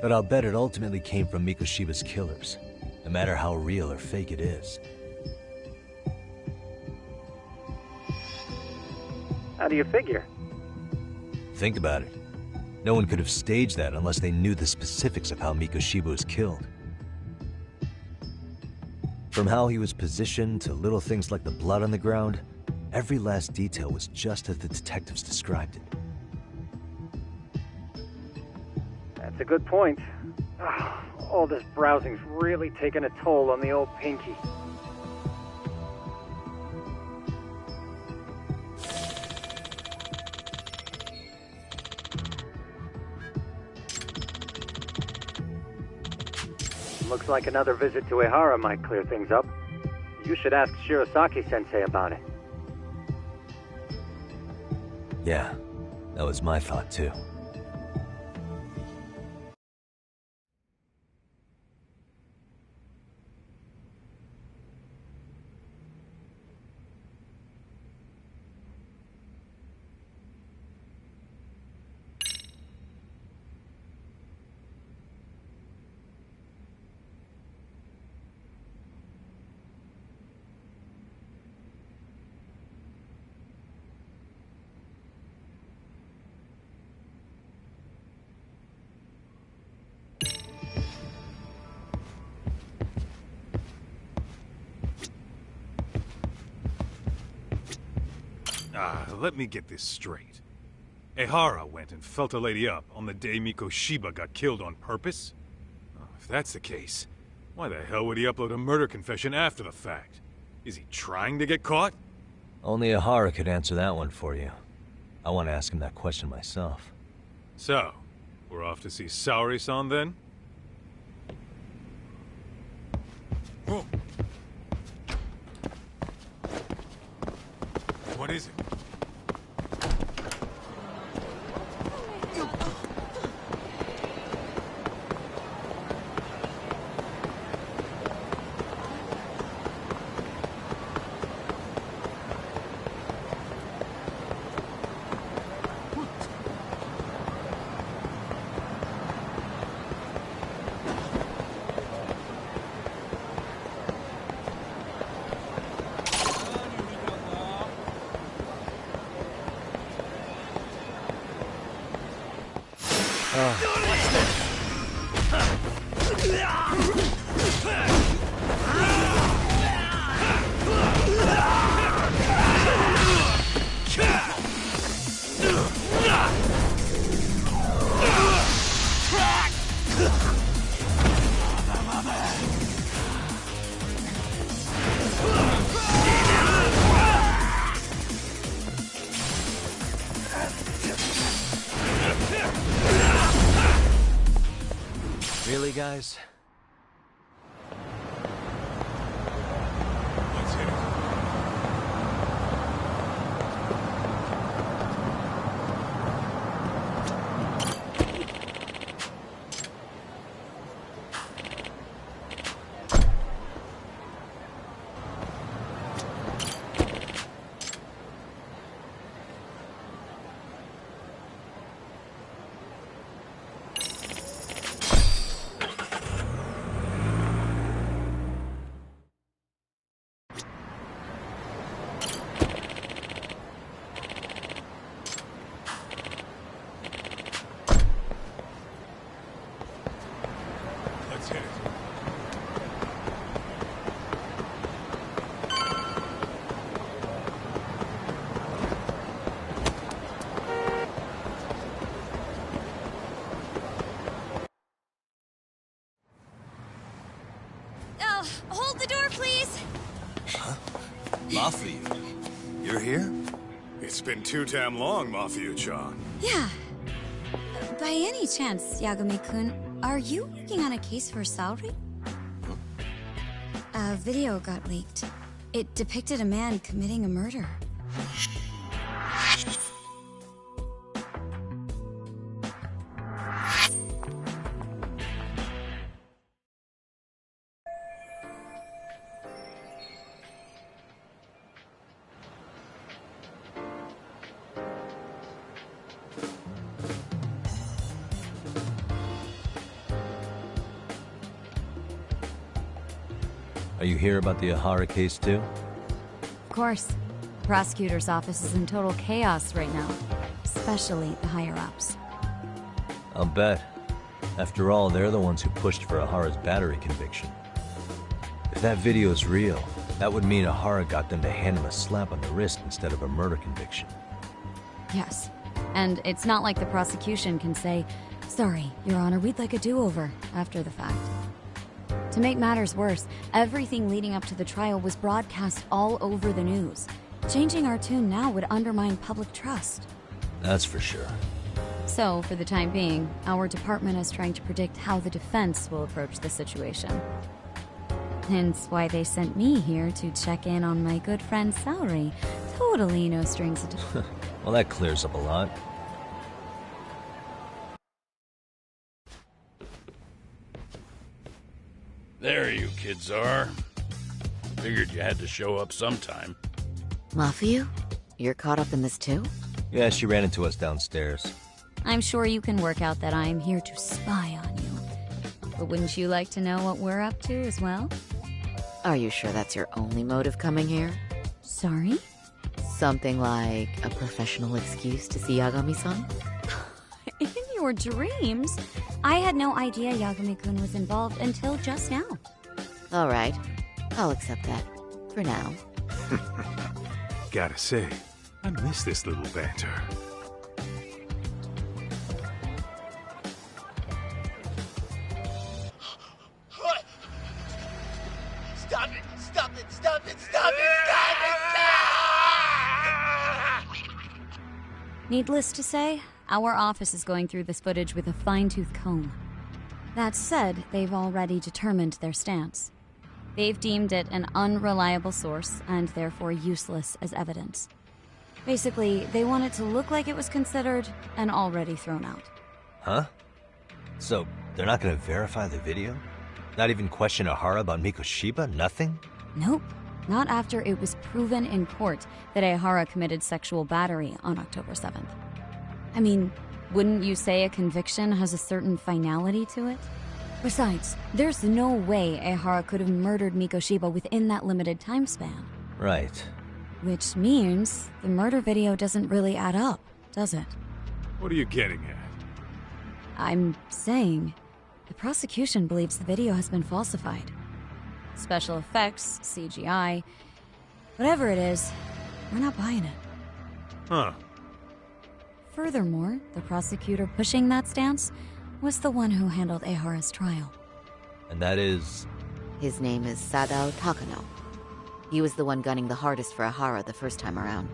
A: But I'll bet it ultimately came from Mikoshiba's killers, no matter how real or fake it is.
F: How do you figure?
A: Think about it. No one could have staged that unless they knew the specifics of how Mikoshiba was killed. From how he was positioned to little things like the blood on the ground, every last detail was just as the detectives described it.
F: That's a good point. All this browsing's really taken a toll on the old pinky. Looks like another visit to Ehara might clear things up. You should ask Shirosaki-sensei about it.
A: Yeah, that was my thought too.
C: Let me get this straight. Ehara went and felt a lady up on the day Mikoshiba got killed on purpose? If that's the case, why the hell would he upload a murder confession after the fact? Is he trying to get caught?
A: Only Ehara could answer that one for you. I want to ask him that question myself.
C: So, we're off to see Saori-san then? Oh. What is it?
A: Really, guys?
C: Let's hit it. Let's hit it.
M: Hold the door, please.
G: Huh? Mafia, you're here?
C: It's been too damn long, Mafia-chan.
M: Yeah. By any chance, Yagami-kun, are you working on a case for Saori? A video got leaked. It depicted a man committing a murder.
A: Are you here about the Ihara case too?
M: Of course. The prosecutor's office is in total chaos right now, especially the higher-ups.
A: I'll bet. After all, they're the ones who pushed for Ihara's battery conviction. If that video is real, that would mean Ihara got them to hand him a slap on the wrist instead of a murder conviction.
M: Yes. And it's not like the prosecution can say, "Sorry, Your Honor, we'd like a do-over," after the fact. To make matters worse, everything leading up to the trial was broadcast all over the news. Changing our tune now would undermine public trust.
A: That's for sure.
M: So, for the time being, our department is trying to predict how the defense will approach the situation. Hence why they sent me here to check in on my good friend Saori. Totally no strings attached.
A: Well, that clears up a lot.
K: There you kids are. Figured you had to show up sometime.
J: Mafiu? You're caught up in this too?
A: Yeah, she ran into us downstairs.
M: I'm sure you can work out that I'm here to spy on you. But wouldn't you like to know what we're up to as well?
J: Are you sure that's your only motive coming here?
M: Sorry?
J: Something like a professional excuse to see Yagami-san?
M: In your dreams? I had no idea Yagami-kun was involved until just now.
J: Alright, I'll accept that. For now.
C: Gotta say, I miss this little banter.
L: What? Stop it! Stop it! Stop it! Stop it! Stop it!
M: Needless to say, our office is going through this footage with a fine-tooth comb. That said, they've already determined their stance. They've deemed it an unreliable source and therefore useless as evidence. Basically, they want it to look like it was considered and already thrown out.
A: Huh? So, they're not gonna verify the video? Not even question Ihara about Mikoshiba? Nothing?
M: Nope. Not after it was proven in court that Ihara committed sexual battery on October 7th. I mean, wouldn't you say a conviction has a certain finality to it? Besides, there's no way Ihara could have murdered Mikoshiba within that limited time span.
A: Right.
M: Which means the murder video doesn't really add up, does it?
C: What are you getting at?
M: I'm saying the prosecution believes the video has been falsified. Special effects, CGI, whatever it is, we're not buying it.
C: Huh.
M: Furthermore, the prosecutor pushing that stance was the one who handled Ihara's trial.
A: And that is?
J: His name is Sadao Takano. He was the one gunning the hardest for Ihara the first time around,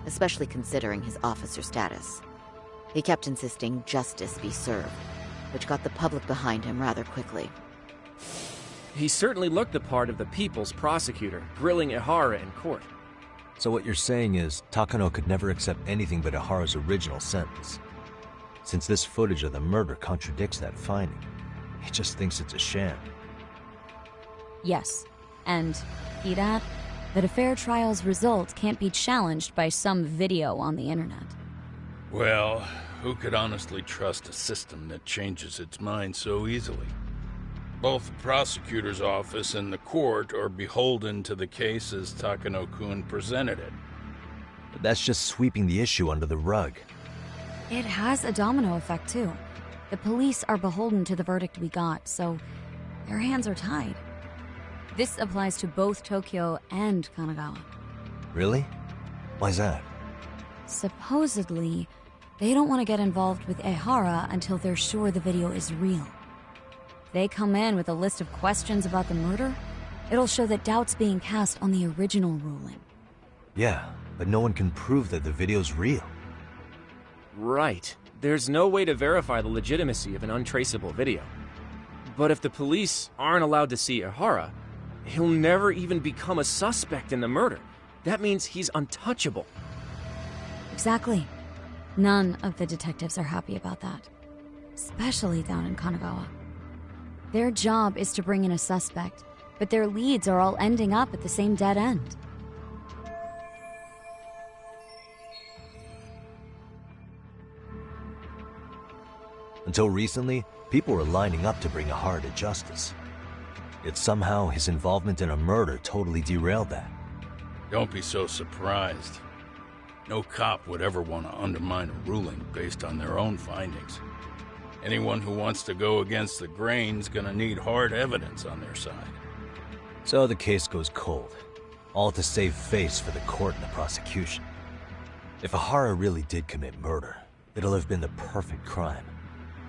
J: especially considering his officer status. He kept insisting justice be served, which got the public behind him rather quickly.
B: He certainly looked the part of the people's prosecutor, grilling Ihara in court.
A: So what you're saying is, Takano could never accept anything but Ihara's original sentence. Since this footage of the murder contradicts that finding, he just thinks it's a sham.
M: Yes, and Hidat, that a fair trial's result can't be challenged by some video on the internet.
K: Well, who could honestly trust a system that changes its mind so easily? Both the prosecutor's office and the court are beholden to the case as Takano-kun presented it.
A: But that's just sweeping the issue under the rug.
M: It has a domino effect, too. The police are beholden to the verdict we got, so their hands are tied. This applies to both Tokyo and Kanagawa.
A: Really? Why's that?
M: Supposedly, they don't want to get involved with Ihara until they're sure the video is real. They come in with a list of questions about the murder, it'll show that doubt's being cast on the original ruling.
A: Yeah, but no one can prove that the video's real.
B: Right. There's no way to verify the legitimacy of an untraceable video. But if the police aren't allowed to see Ihara, he'll never even become a suspect in the murder. That means he's untouchable.
M: Exactly. None of the detectives are happy about that. Especially down in Kanagawa. Their job is to bring in a suspect, but their leads are all ending up at the same dead end.
A: Until recently, people were lining up to bring Ihara to justice. Yet somehow his involvement in a murder totally derailed that.
K: Don't be so surprised. No cop would ever want to undermine a ruling based on their own findings. Anyone who wants to go against the grain's gonna need hard evidence on their side.
A: So the case goes cold, all to save face for the court and the prosecution. If Ihara really did commit murder, it'll have been the perfect crime.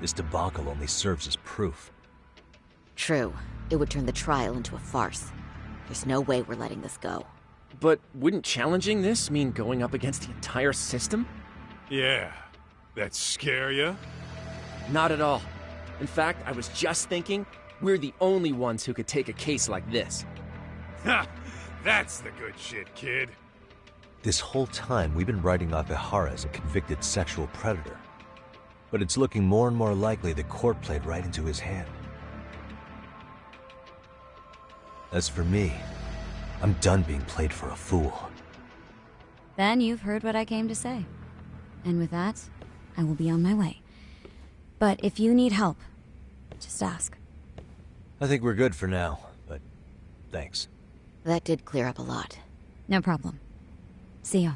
A: This debacle only serves as proof.
J: True. It would turn the trial into a farce. There's no way we're letting this go.
B: But wouldn't challenging this mean going up against the entire system?
C: Yeah. That scare ya?
B: Not at all. In fact, I was just thinking, we're the only ones who could take a case like this.
C: Ha! That's the good shit, kid.
A: This whole time, we've been writing off Ihara as a convicted sexual predator. But it's looking more and more likely the court played right into his hand. As for me, I'm done being played for a fool.
M: Then you've heard what I came to say. And with that, I will be on my way. But if you need help, just ask.
A: I think we're good for now, but thanks.
J: That did clear up a lot.
M: No problem. See ya.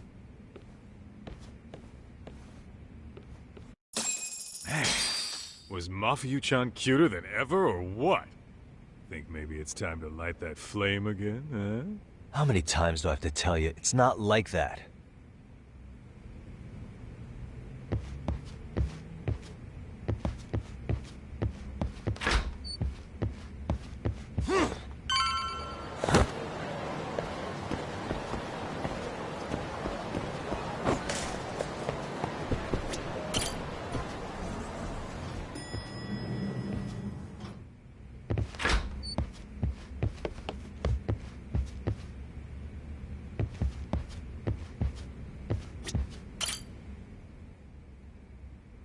C: Was Mafuyu-chan cuter than ever, or what? Think maybe it's time to light that flame again, huh?
A: How many times do I have to tell you, it's not like that?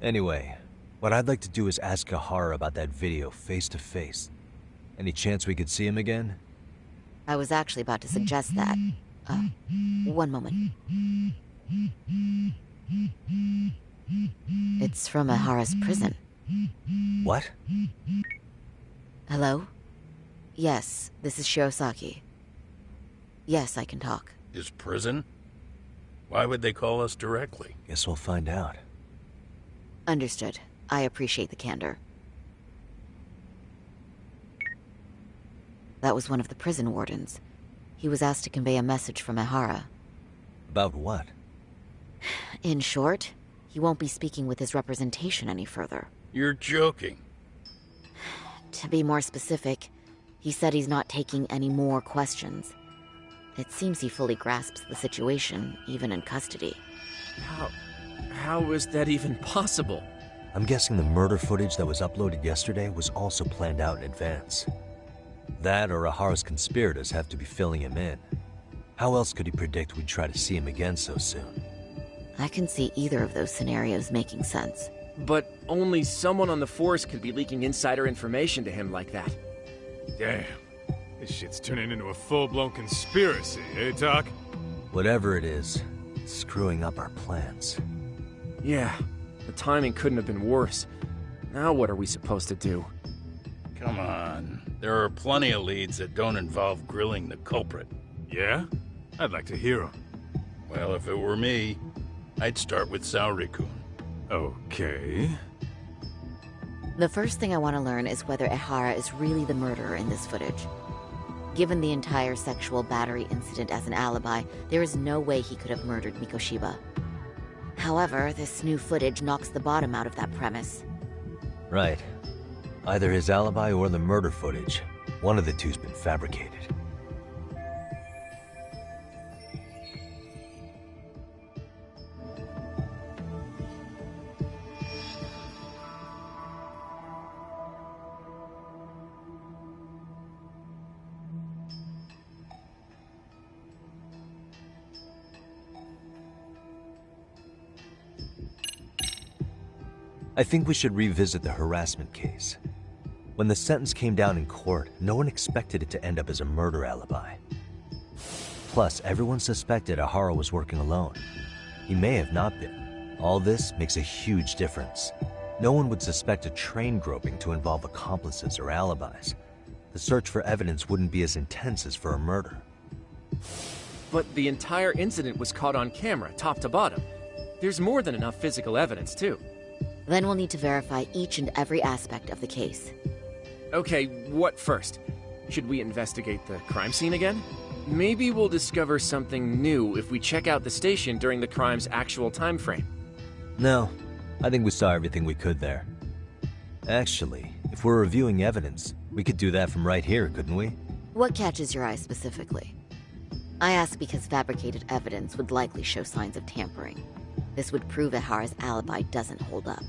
A: Anyway, what I'd like to do is ask Ihara about that video face to face. Any chance we could see him again?
J: I was actually about to suggest that. One moment. It's from Ihara's prison.
A: What?
J: Hello? Yes, this is Shirosaki. Yes, I can talk.
K: His prison? Why would they call us directly?
A: Guess we'll find out.
J: Understood. I appreciate the candor. That was one of the prison wardens. He was asked to convey a message from Ihara.
A: About what?
J: In short, he won't be speaking with his representation any further.
K: You're joking.
J: To be more specific, he said he's not taking any more questions. It seems he fully grasps the situation, even in custody.
B: How is that even possible?
A: I'm guessing the murder footage that was uploaded yesterday was also planned out in advance. That or Ihara's conspirators have to be filling him in. How else could he predict we'd try to see him again so soon?
J: I can see either of those scenarios making sense.
B: But only someone on the force could be leaking insider information to him like that.
C: Damn. This shit's turning into a full-blown conspiracy, eh, Doc?
A: Whatever it is, it's screwing up our plans.
B: Yeah, the timing couldn't have been worse. Now what are we supposed to do?
K: Come on. There are plenty of leads that don't involve grilling the culprit.
C: Yeah? I'd like to hear them.
K: Well, if it were me, I'd start with Saori-kun.
C: Okay.
J: The first thing I want to learn is whether Ihara is really the murderer in this footage. Given the entire sexual battery incident as an alibi, there is no way he could have murdered Mikoshiba. However, this new footage knocks the bottom out of that premise.
A: Right. Either his alibi or the murder footage. One of the two's been fabricated. I think we should revisit the harassment case. When the sentence came down in court, no one expected it to end up as a murder alibi. Plus, everyone suspected Ihara was working alone. He may have not been. All this makes a huge difference. No one would suspect a train groping to involve accomplices or alibis. the search for evidence wouldn't be as intense as for a murder.
B: But the entire incident was caught on camera, top to bottom. There's more than enough physical evidence, too.
J: Then we'll need to verify each and every aspect of the case.
B: Okay, what first? Should we investigate the crime scene again? Maybe we'll discover something new if we check out the station during the crime's actual time frame.
A: No, I think we saw everything we could there. Actually, if we're reviewing evidence, we could do that from right here, couldn't we?
J: What catches your eye specifically? I ask because fabricated evidence would likely show signs of tampering. This would prove Ihara's alibi doesn't hold up.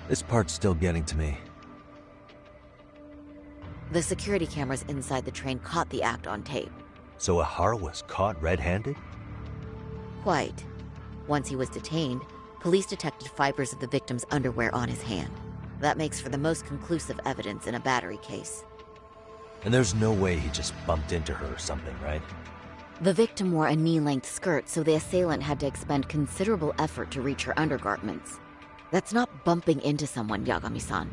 A: This part's still getting to me.
J: The security cameras inside the train caught the act on tape.
A: So Ihara was caught red-handed?
J: Quite. Once he was detained, police detected fibers of the victim's underwear on his hand. That makes for the most conclusive evidence in a battery case.
A: And there's no way he just bumped into her or something, right?
J: The victim wore a knee-length skirt, so the assailant had to expend considerable effort to reach her undergarments. That's not bumping into someone, Yagami-san.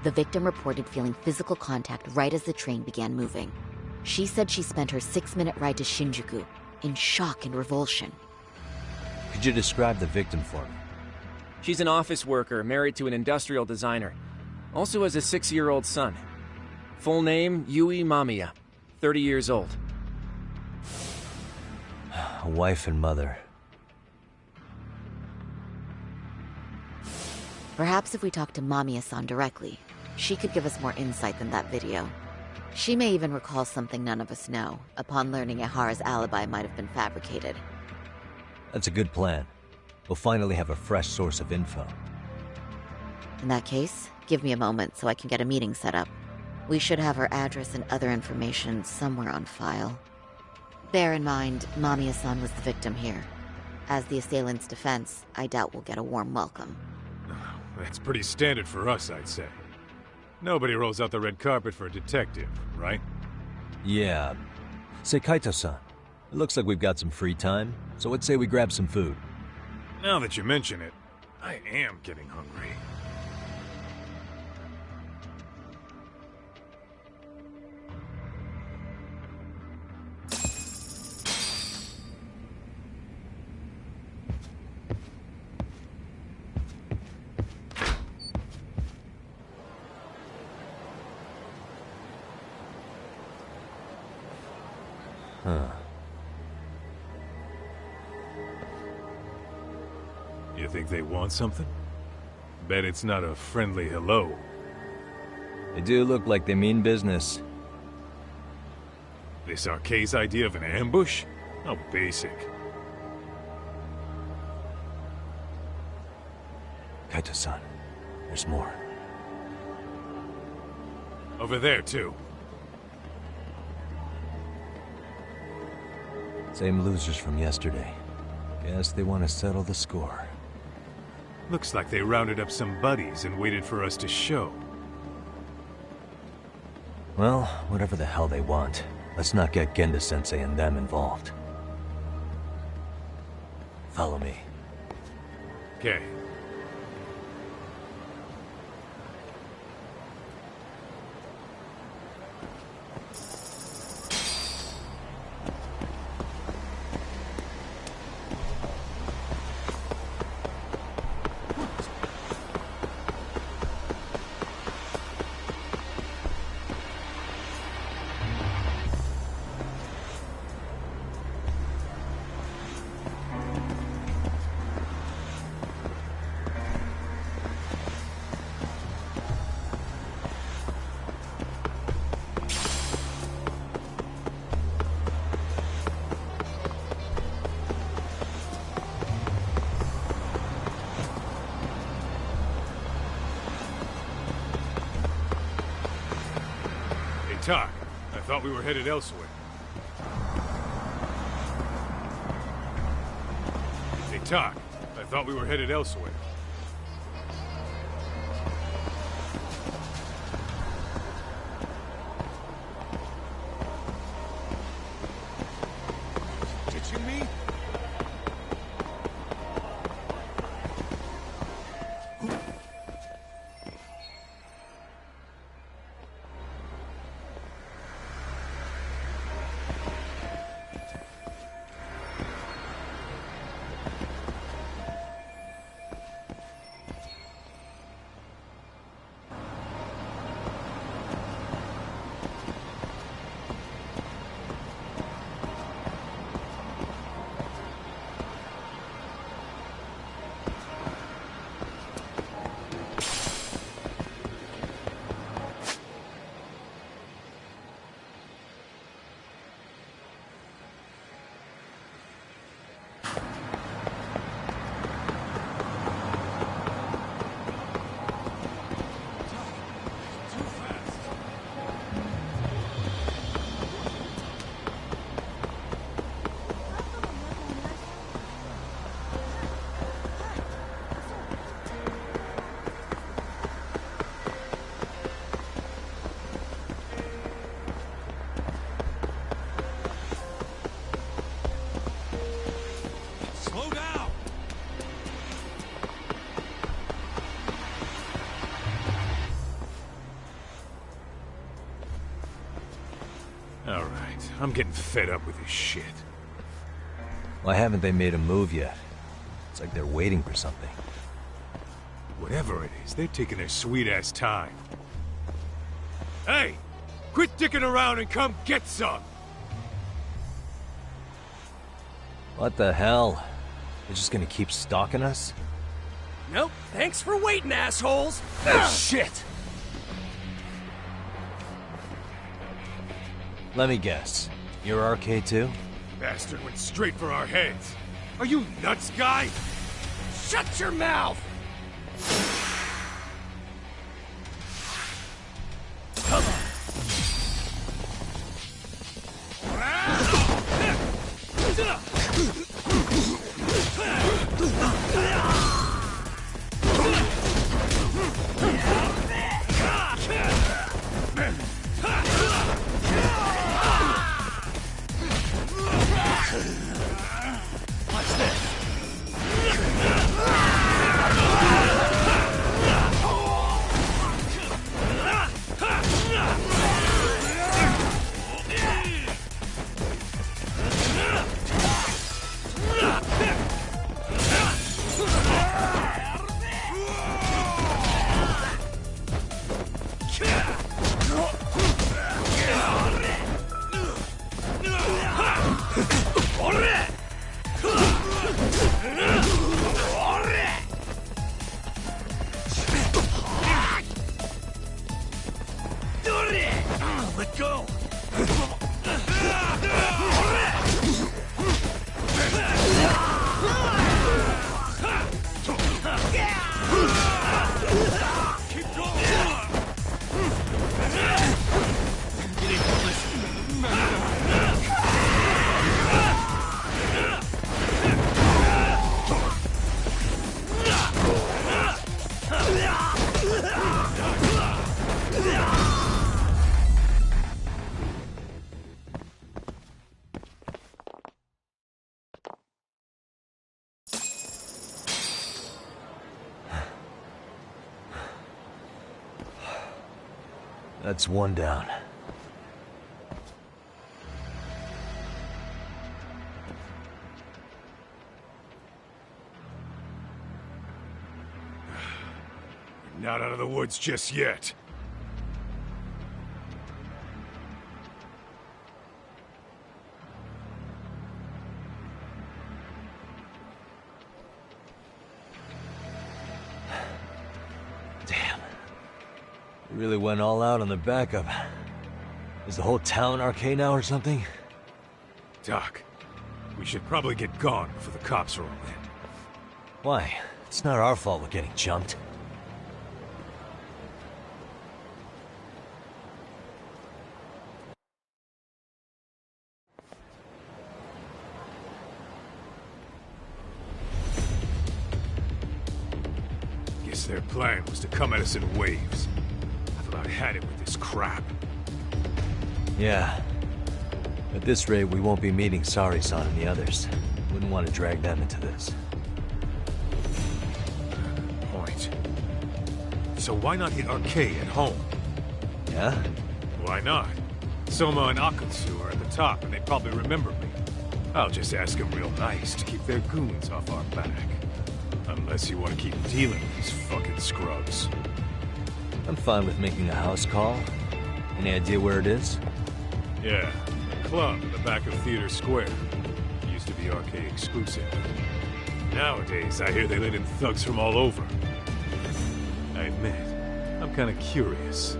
J: The victim reported feeling physical contact right as the train began moving. She said she spent her 6-minute ride to Shinjuku in shock and revulsion.
A: Could you describe the victim for me?
B: She's an office worker, married to an industrial designer. Also has a 6-year-old son. Full name, Yui Mamiya, 30 years old.
A: A wife and mother.
J: Perhaps if we talk to Mamiya-san directly, she could give us more insight than that video. She may even recall something none of us know, upon learning Ihara's alibi might have been fabricated.
A: That's a good plan. We'll finally have a fresh source of info.
J: In that case, give me a moment so I can get a meeting set up. We should have her address and other information somewhere on file. Bear in mind, Mamiya-san was the victim here. As the assailant's defense, I doubt we'll get a warm welcome.
C: That's pretty standard for us, I'd say. Nobody rolls out the red carpet for a detective, right?
A: Yeah. Say, Kaito-san, it looks like we've got some free time, so let's say we grab some food.
C: Now that you mention it, I am getting hungry. You think they want something? Bet it's not a friendly hello.
A: They do look like they mean business.
C: This Arcade's idea of an ambush? How basic.
A: Kaito-san, there's more.
C: Over there, too.
A: Same losers from yesterday. Guess they want to settle the score.
C: Looks like they rounded up some buddies and waited for us to show.
A: Well, whatever the hell they want, let's not get Genda-sensei and them involved. Follow me.
C: Okay. Tak, I thought we were headed elsewhere. Hey, Tak, I thought we were headed elsewhere. Ditching me? Alright, I'm getting fed up with this shit.
A: Why haven't they made a move yet? It's like they're waiting for something.
C: Whatever it is, they're taking their sweet-ass time. Hey! Quit dicking around and come get some!
A: What the hell? They're just gonna keep stalking us?
B: Nope. Thanks for waiting, assholes!
C: Oh, shit!
A: Let me guess. You're RK too?
C: Bastard went straight for our heads. Are you nuts, guy?
B: Shut your mouth!
C: Come on!
L: What's this? Let go! Keep going!
A: That's one down.
C: Not out of the woods just yet.
A: Damn. We really went all out on the backup. Is the whole town RK now or something?
C: Doc, we should probably get gone before the cops are all in.
A: Why? It's not our fault we're getting jumped.
C: Their plan was to come at us in waves. I thought I had it with this crap.
A: Yeah. At this rate, we won't be meeting Sari-san and the others. Wouldn't want to drag them into this.
C: Point. So why not hit Arcade at home?
A: Yeah?
C: Why not? Soma and Akutsu are at the top, and they probably remember me. I'll just ask them real nice to keep their goons off our back. Unless you want to keep dealing with these fucking scrubs.
A: I'm fine with making a house call. Any idea where it is?
C: Yeah, a club in the back of Theater Square. Used to be Arcade exclusive. Nowadays, I hear they let in thugs from all over. I admit, I'm kind of curious.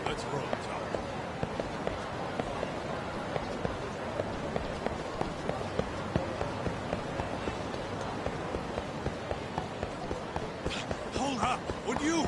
C: Let's roll, Tom.
G: Hold up! Would you?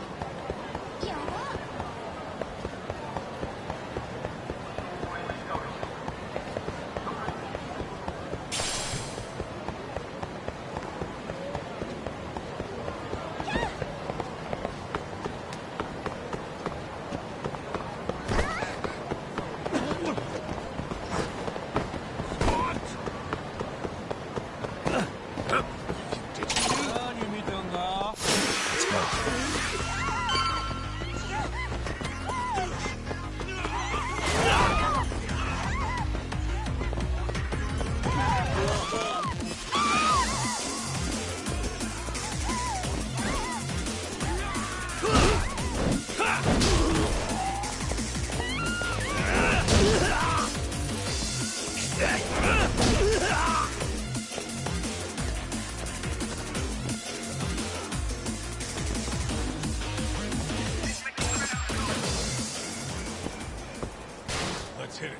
C: Let's hit it.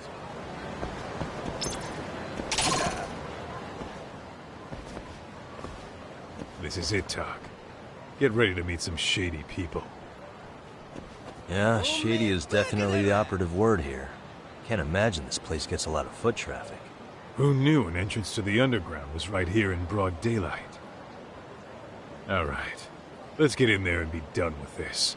C: This is it, Talk. Get ready to meet some shady people.
A: Yeah, shady is definitely the operative word here. Can't imagine this place gets a lot of foot traffic.
C: Who knew an entrance to the underground was right here in broad daylight? All right, let's get in there and be done with this.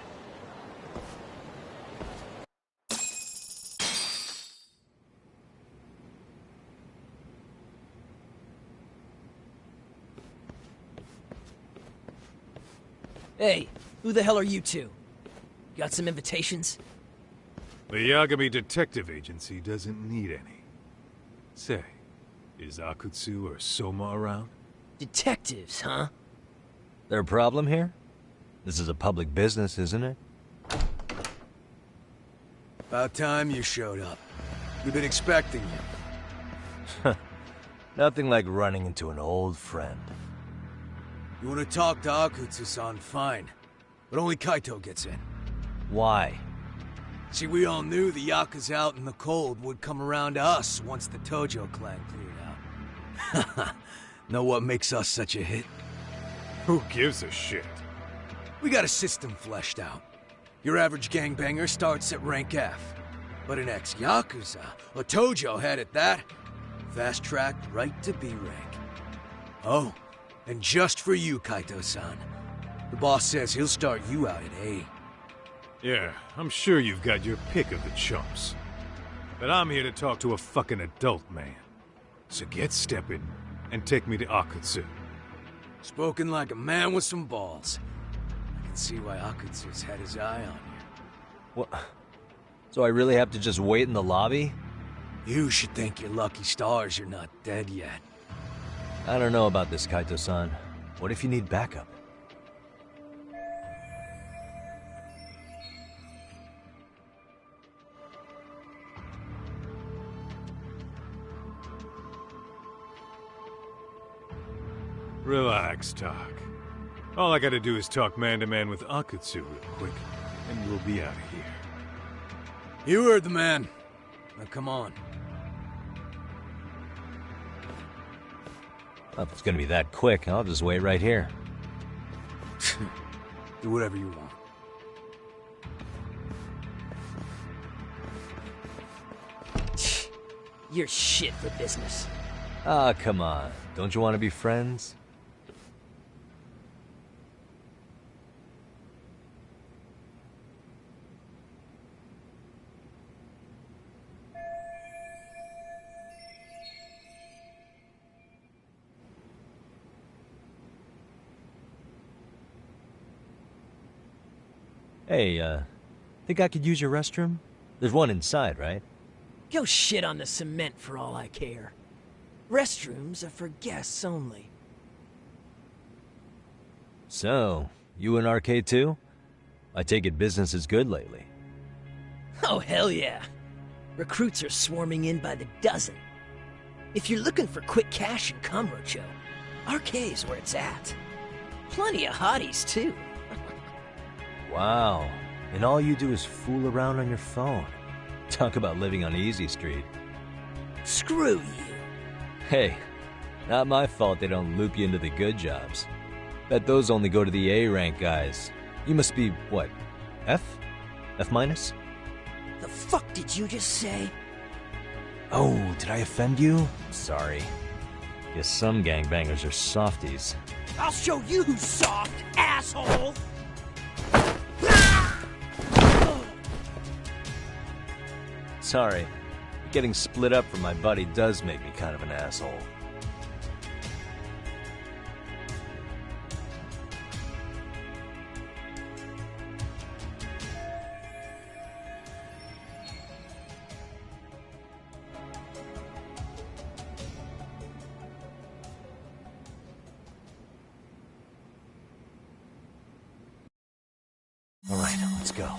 N: Hey, who the hell are you two? Got some invitations?
C: The Yagami Detective Agency doesn't need any. Say, is Akutsu or Soma around?
N: Detectives, huh?
A: There a problem here? This is a public business, isn't it?
O: About time you showed up. We've been expecting you.
A: Nothing like running into an old friend.
O: You want to talk to Akutsu-san, fine. But only Kaito gets in.
A: Why?
O: See, we all knew the Yakuza out in the cold would come around to us once the Tojo clan cleared out. Know what makes us such a hit?
C: Who gives a shit?
O: We got a system fleshed out. Your average gangbanger starts at rank F. But an ex-Yakuza, a Tojo head at that, fast-tracked right to B rank. Oh, and just for you, Kaito-san. The boss says he'll start you out at A.
C: Yeah, I'm sure you've got your pick of the chumps. But I'm here to talk to a fucking adult man. So get stepping and take me to Akutsu.
O: Spoken like a man with some balls. I can see why Akutsu's had his eye on you.
A: What? So I really have to just wait in the lobby?
O: You should thank your lucky stars you're not dead yet.
A: I don't know about this, Kaito-san. What if you need backup?
C: Relax, Talk. All I gotta do is talk man-to-man with Akutsu real quick, and we'll be out of here.
O: You heard the man. Now come on.
A: Well, if it's gonna be that quick, I'll just wait right here.
O: Do whatever you want.
N: You're shit for business.
A: Ah, come on. Don't you want to be friends? Hey, think I could use your restroom? There's one inside, right?
N: Go shit on the cement for all I care. Restrooms are for guests only.
A: So, you in arcade too? I take it business is good lately.
N: Oh, hell yeah. Recruits are swarming in by the dozen. If you're looking for quick cash and Kamurocho, arcade's where it's at. Plenty of hotties, too.
A: Wow. And all you do is fool around on your phone. Talk about living on Easy Street.
N: Screw you.
A: Hey, not my fault they don't loop you into the good jobs. Bet those only go to the A-rank guys. You must be, what, F? F minus?
N: The fuck did you just say?
A: Oh, did I offend you? Sorry. Guess some gangbangers are softies.
N: I'll show you who's soft, asshole!
A: Sorry. Getting split up from my buddy does make me kind of an asshole. All right, let's go.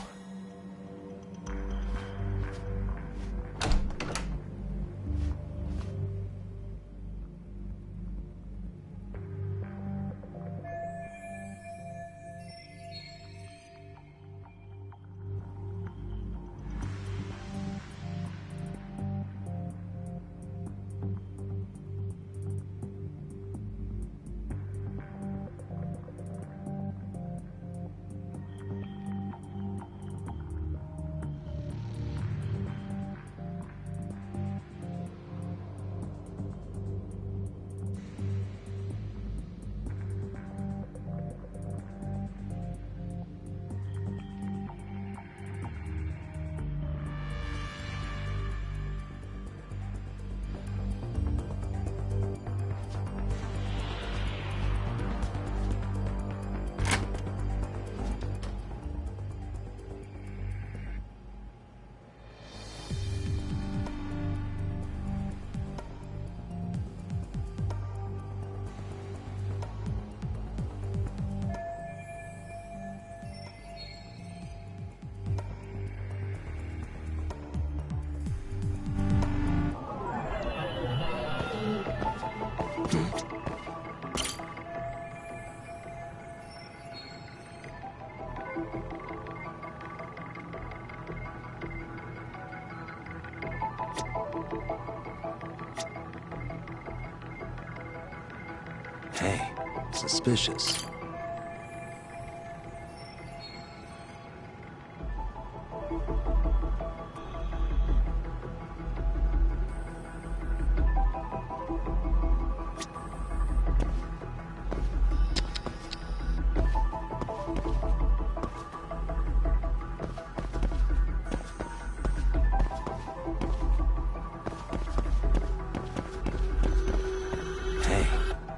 A: Hey, suspicious.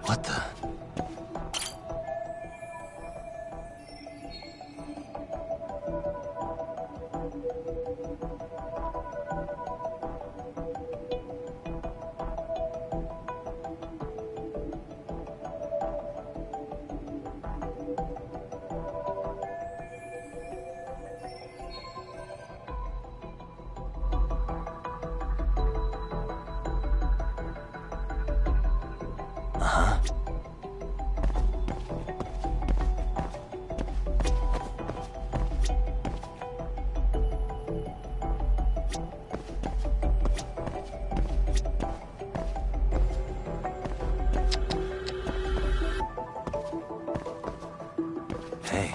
A: What the? Uh-huh. Hey.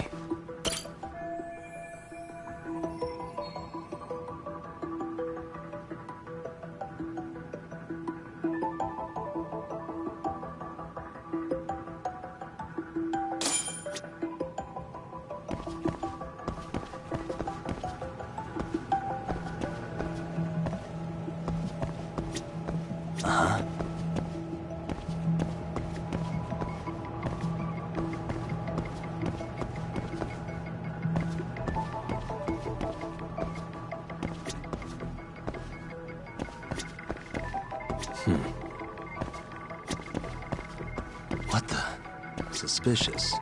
P: suspicious.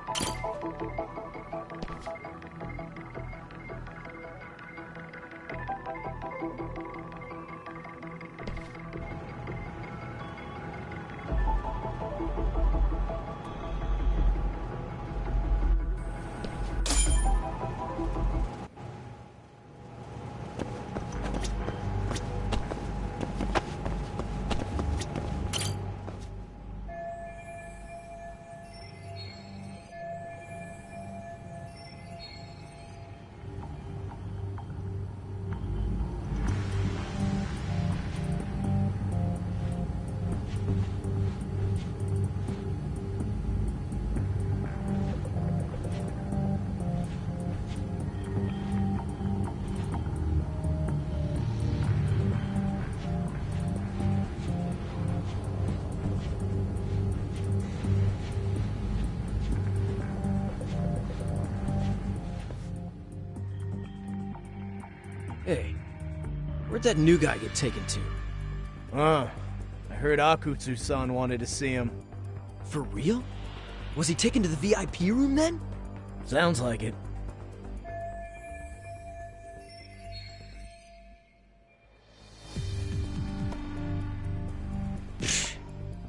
N: Hey, where'd that new guy get taken to?
Q: I heard Akutsu-san wanted to see him.
N: For real? Was he taken to the VIP room then?
Q: Sounds like it.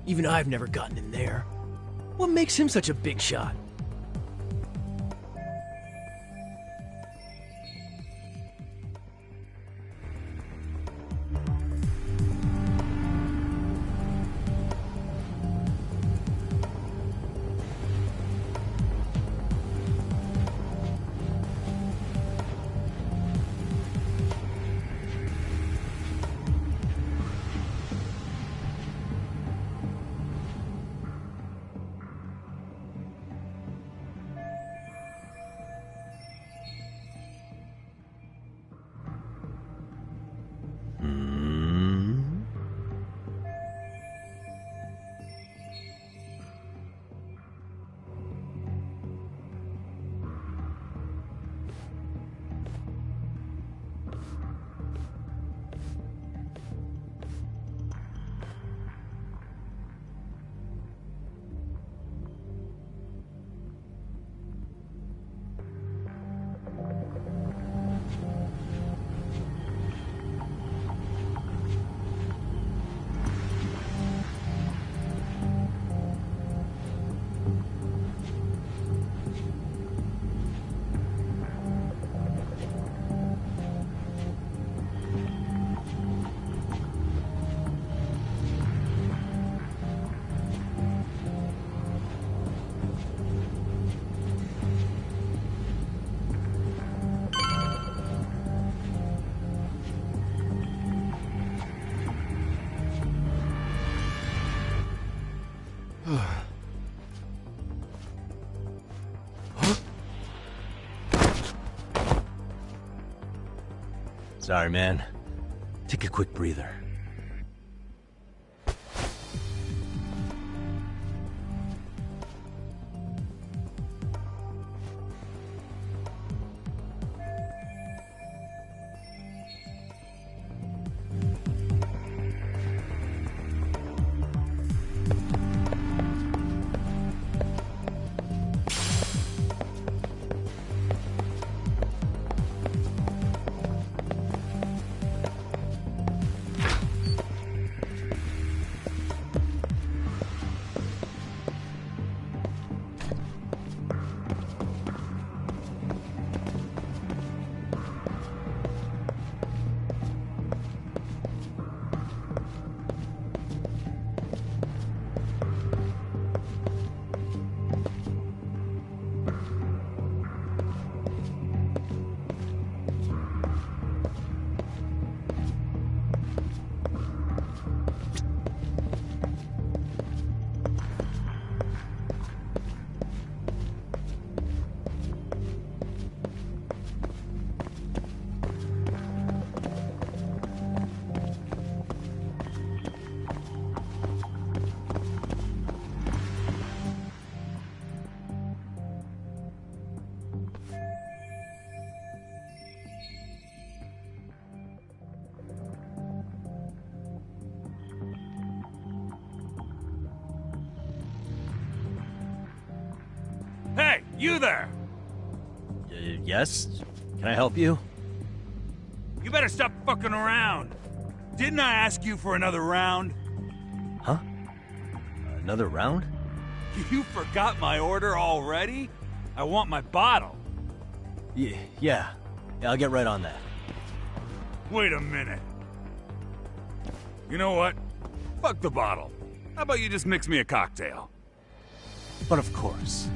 N: Even I've never gotten in there. What makes him such a big shot?
A: Sorry, man. Take a quick breather.
P: You there!
A: Yes? Can I help you?
P: You better stop fucking around! Didn't I ask you for another round?
A: Huh? Another round?
P: You forgot my order already? I want my bottle.
A: Yeah, I'll get right on that.
P: Wait a minute. You know what? Fuck the bottle. How about you just mix me a cocktail?
A: But of course.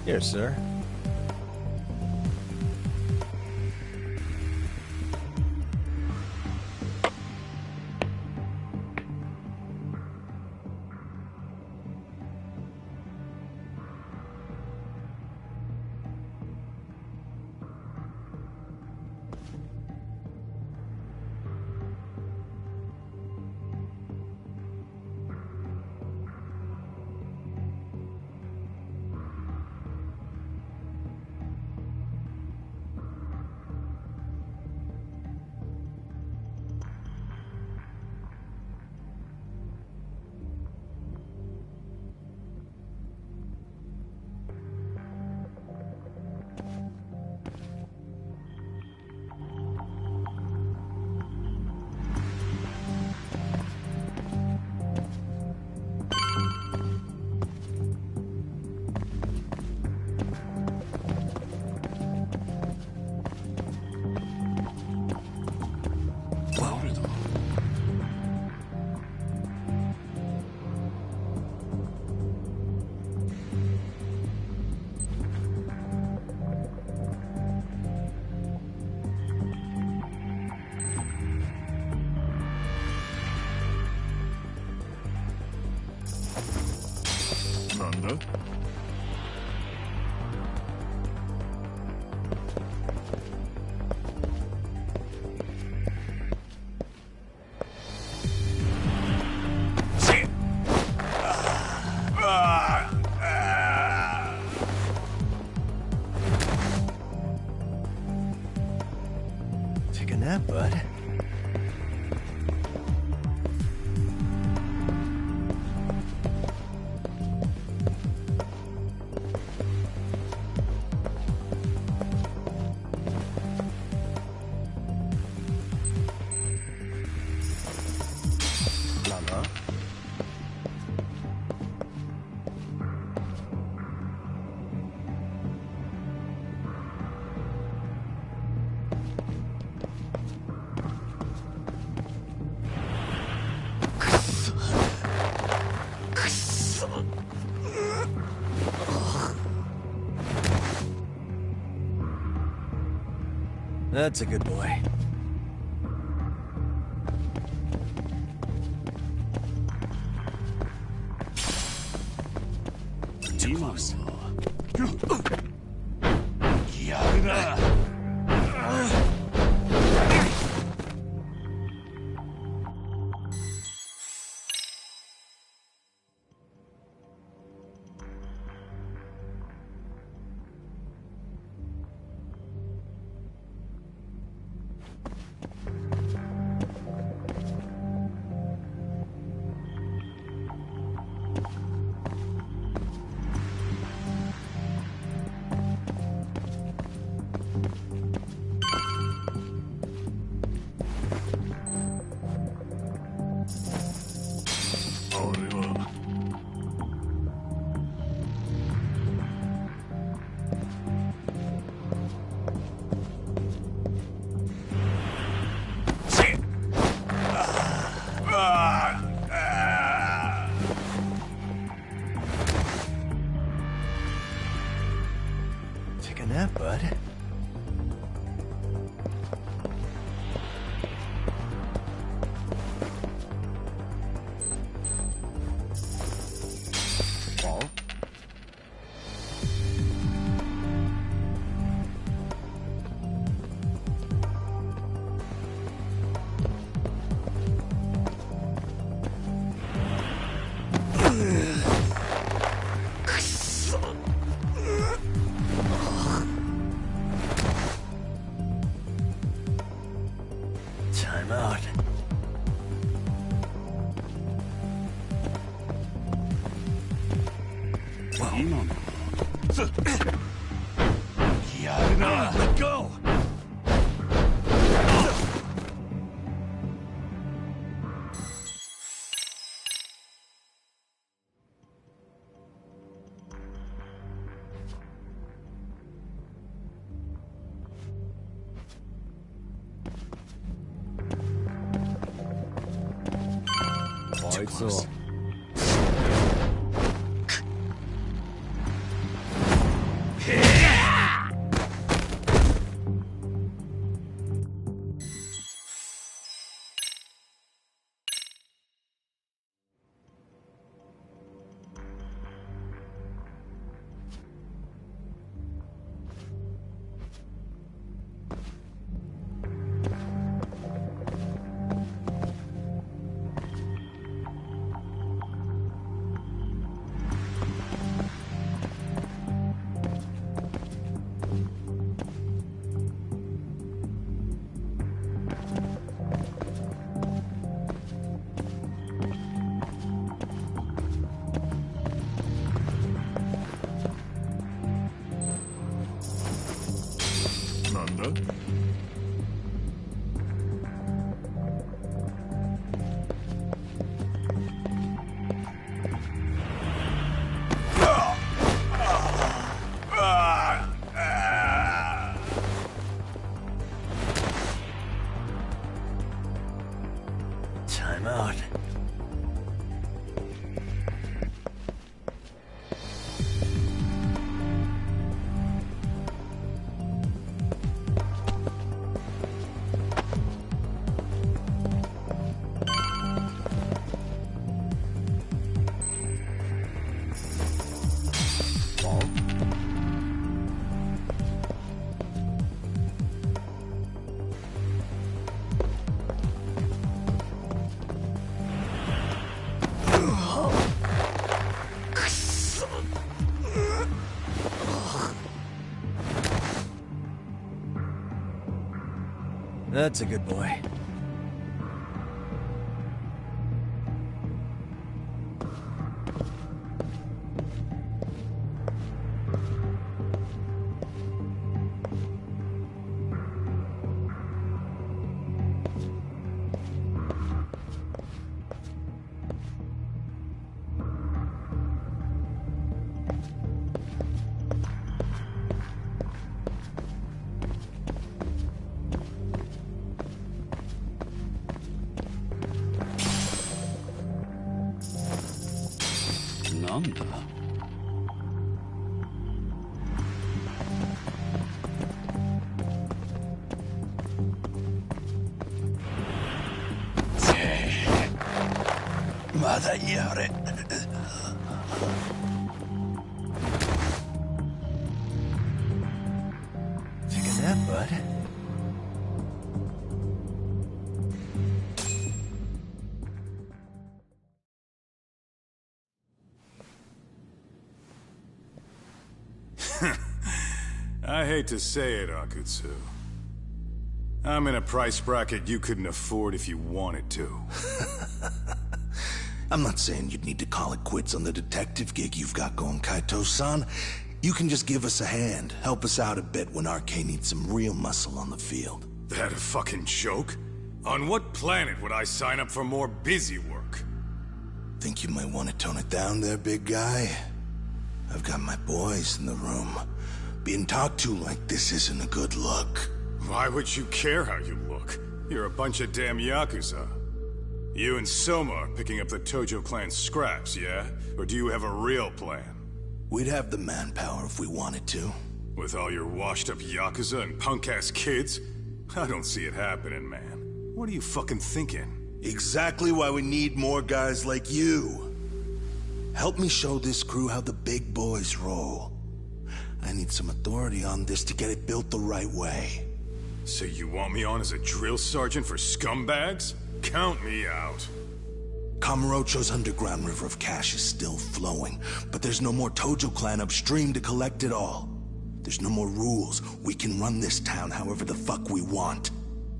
A: Here, sir. Take a nap, bud. That's a good boy.
B: Too close.
A: Take a nap, bud. Paul? Time out.
G: Let go!
B: Too close.
A: Time out. That's a good boy.
K: Mother Yore.
I: Take a nap, bud.
C: I hate to say it, Akutsu. I'm in a price bracket you couldn't afford if you wanted to.
R: I'm not saying you'd need to call it quits on the detective gig you've got going, Kaito-san. You can just give us a hand, help us out a bit when RK needs some real muscle on the field.
C: That a fucking joke? On what planet would I sign up for more busy work?
R: Think you might want to tone it down there, big guy? I've got my boys in the room. Being talked to like this isn't a good look.
C: Why would you care how you look? You're a bunch of damn Yakuza. You and Soma are picking up the Tojo clan scraps, yeah? Or do you have a real plan?
R: We'd have the manpower if we wanted to.
C: With all your washed-up Yakuza and punk-ass kids? I don't see it happening, man. What are you fucking thinking?
R: Exactly why we need more guys like you. Help me show this crew how the big boys roll. I need some authority on this to get it built the right way.
C: So you want me on as a drill sergeant for scumbags? Count me out.
R: Kamurocho's underground river of cash is still flowing, but there's no more Tojo clan upstream to collect it all. There's no more rules. We can run this town however the fuck we want.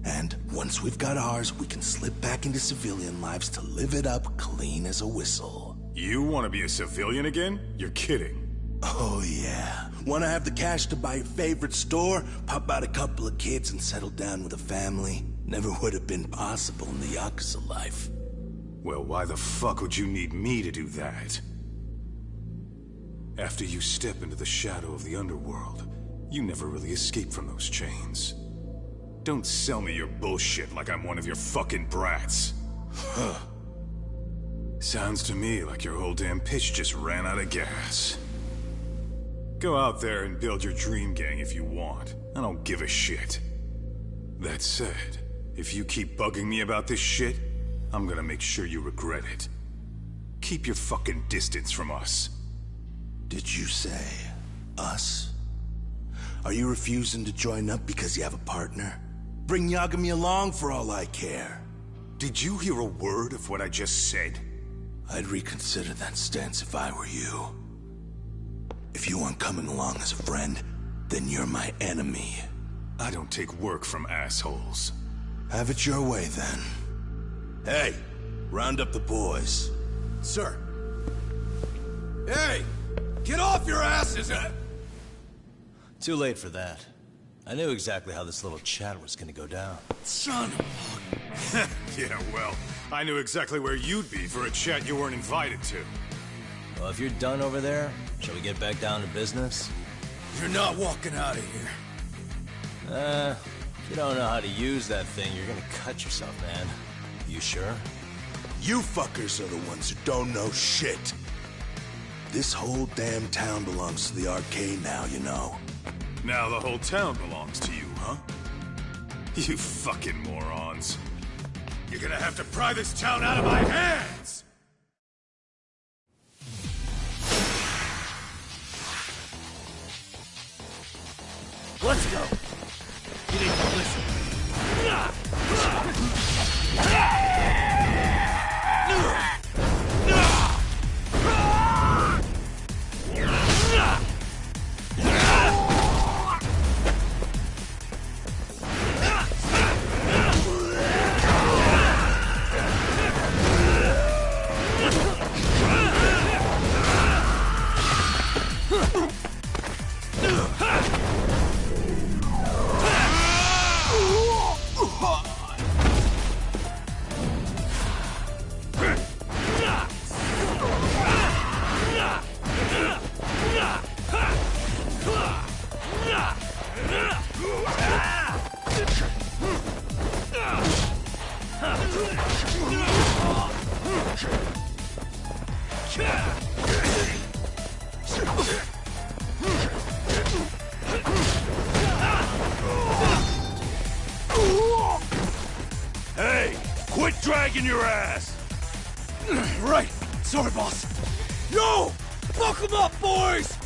R: And once we've got ours, we can slip back into civilian lives to live it up clean as a whistle.
C: You want to be a civilian again? You're kidding.
R: Oh yeah. Want to have the cash to buy your favorite store, pop out a couple of kids and settle down with a family? Never would have been possible in the Yakuza life.
C: Well, why the fuck would you need me to do that? After you step into the shadow of the underworld, you never really escape from those chains. Don't sell me your bullshit like I'm one of your fucking brats. Huh. Sounds to me like your whole damn pitch just ran out of gas. Go out there and build your dream gang if you want. I don't give a shit. That said, if you keep bugging me about this shit, I'm gonna make sure you regret it. Keep your fucking distance from us.
R: Did you say us? Are you refusing to join up because you have a partner? Bring Yagami along for all I care.
C: Did you hear a word of what I just said?
R: I'd reconsider that stance if I were you. If you aren't coming along as a friend, then you're my enemy.
C: I don't take work from assholes.
R: Have it your way, then. Hey, round up the boys.
O: Sir. Hey! Get off your asses!
A: Too late for that. I knew exactly how this little chat was gonna go down.
O: Son of
C: Yeah, well, I knew exactly where you'd be for a chat you weren't invited to.
A: Well, if you're done over there, shall we get back down to business?
O: You're not walking out of here.
A: If you don't know how to use that thing, you're gonna cut yourself, man. You sure?
R: You fuckers are the ones who don't know shit. This whole damn town belongs to the arcade now, you know.
C: Now the whole town belongs to you, huh? You fucking morons. You're gonna have to pry this town out of my hands!
N: Let's go. You need to listen.
P: Hey, quit dragging your ass!
O: Right. Sorry, boss. Yo! Fuck them up, boys!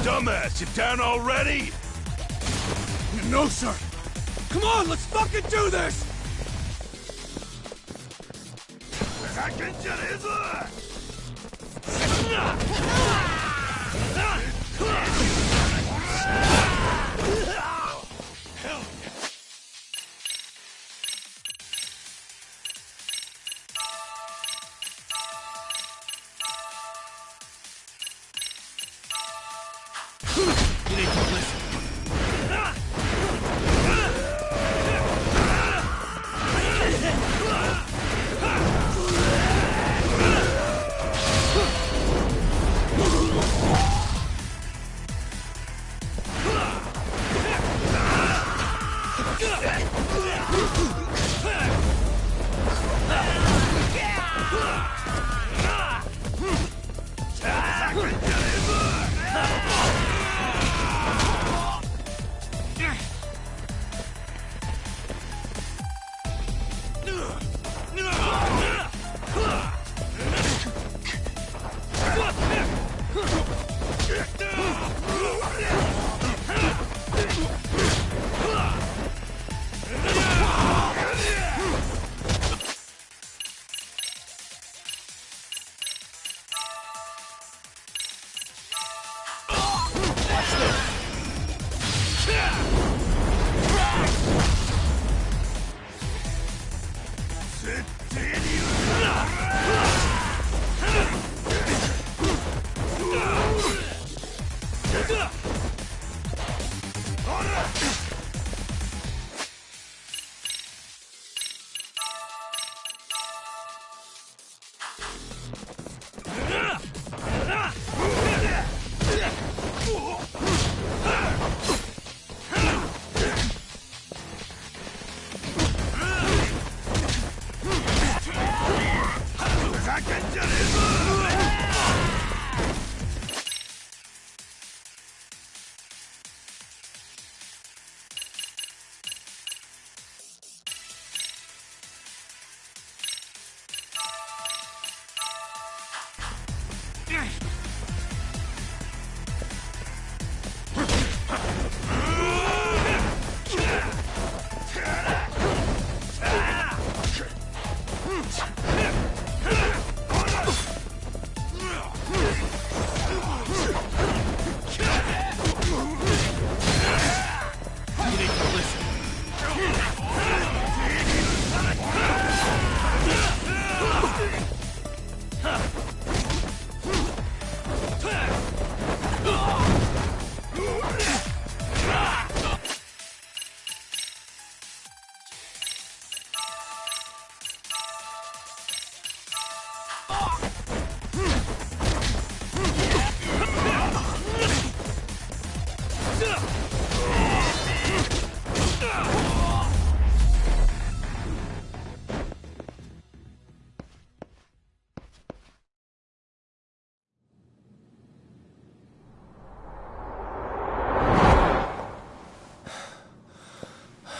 P: Dumbass, you down already?
O: No, sir. Come on, let's fucking do this!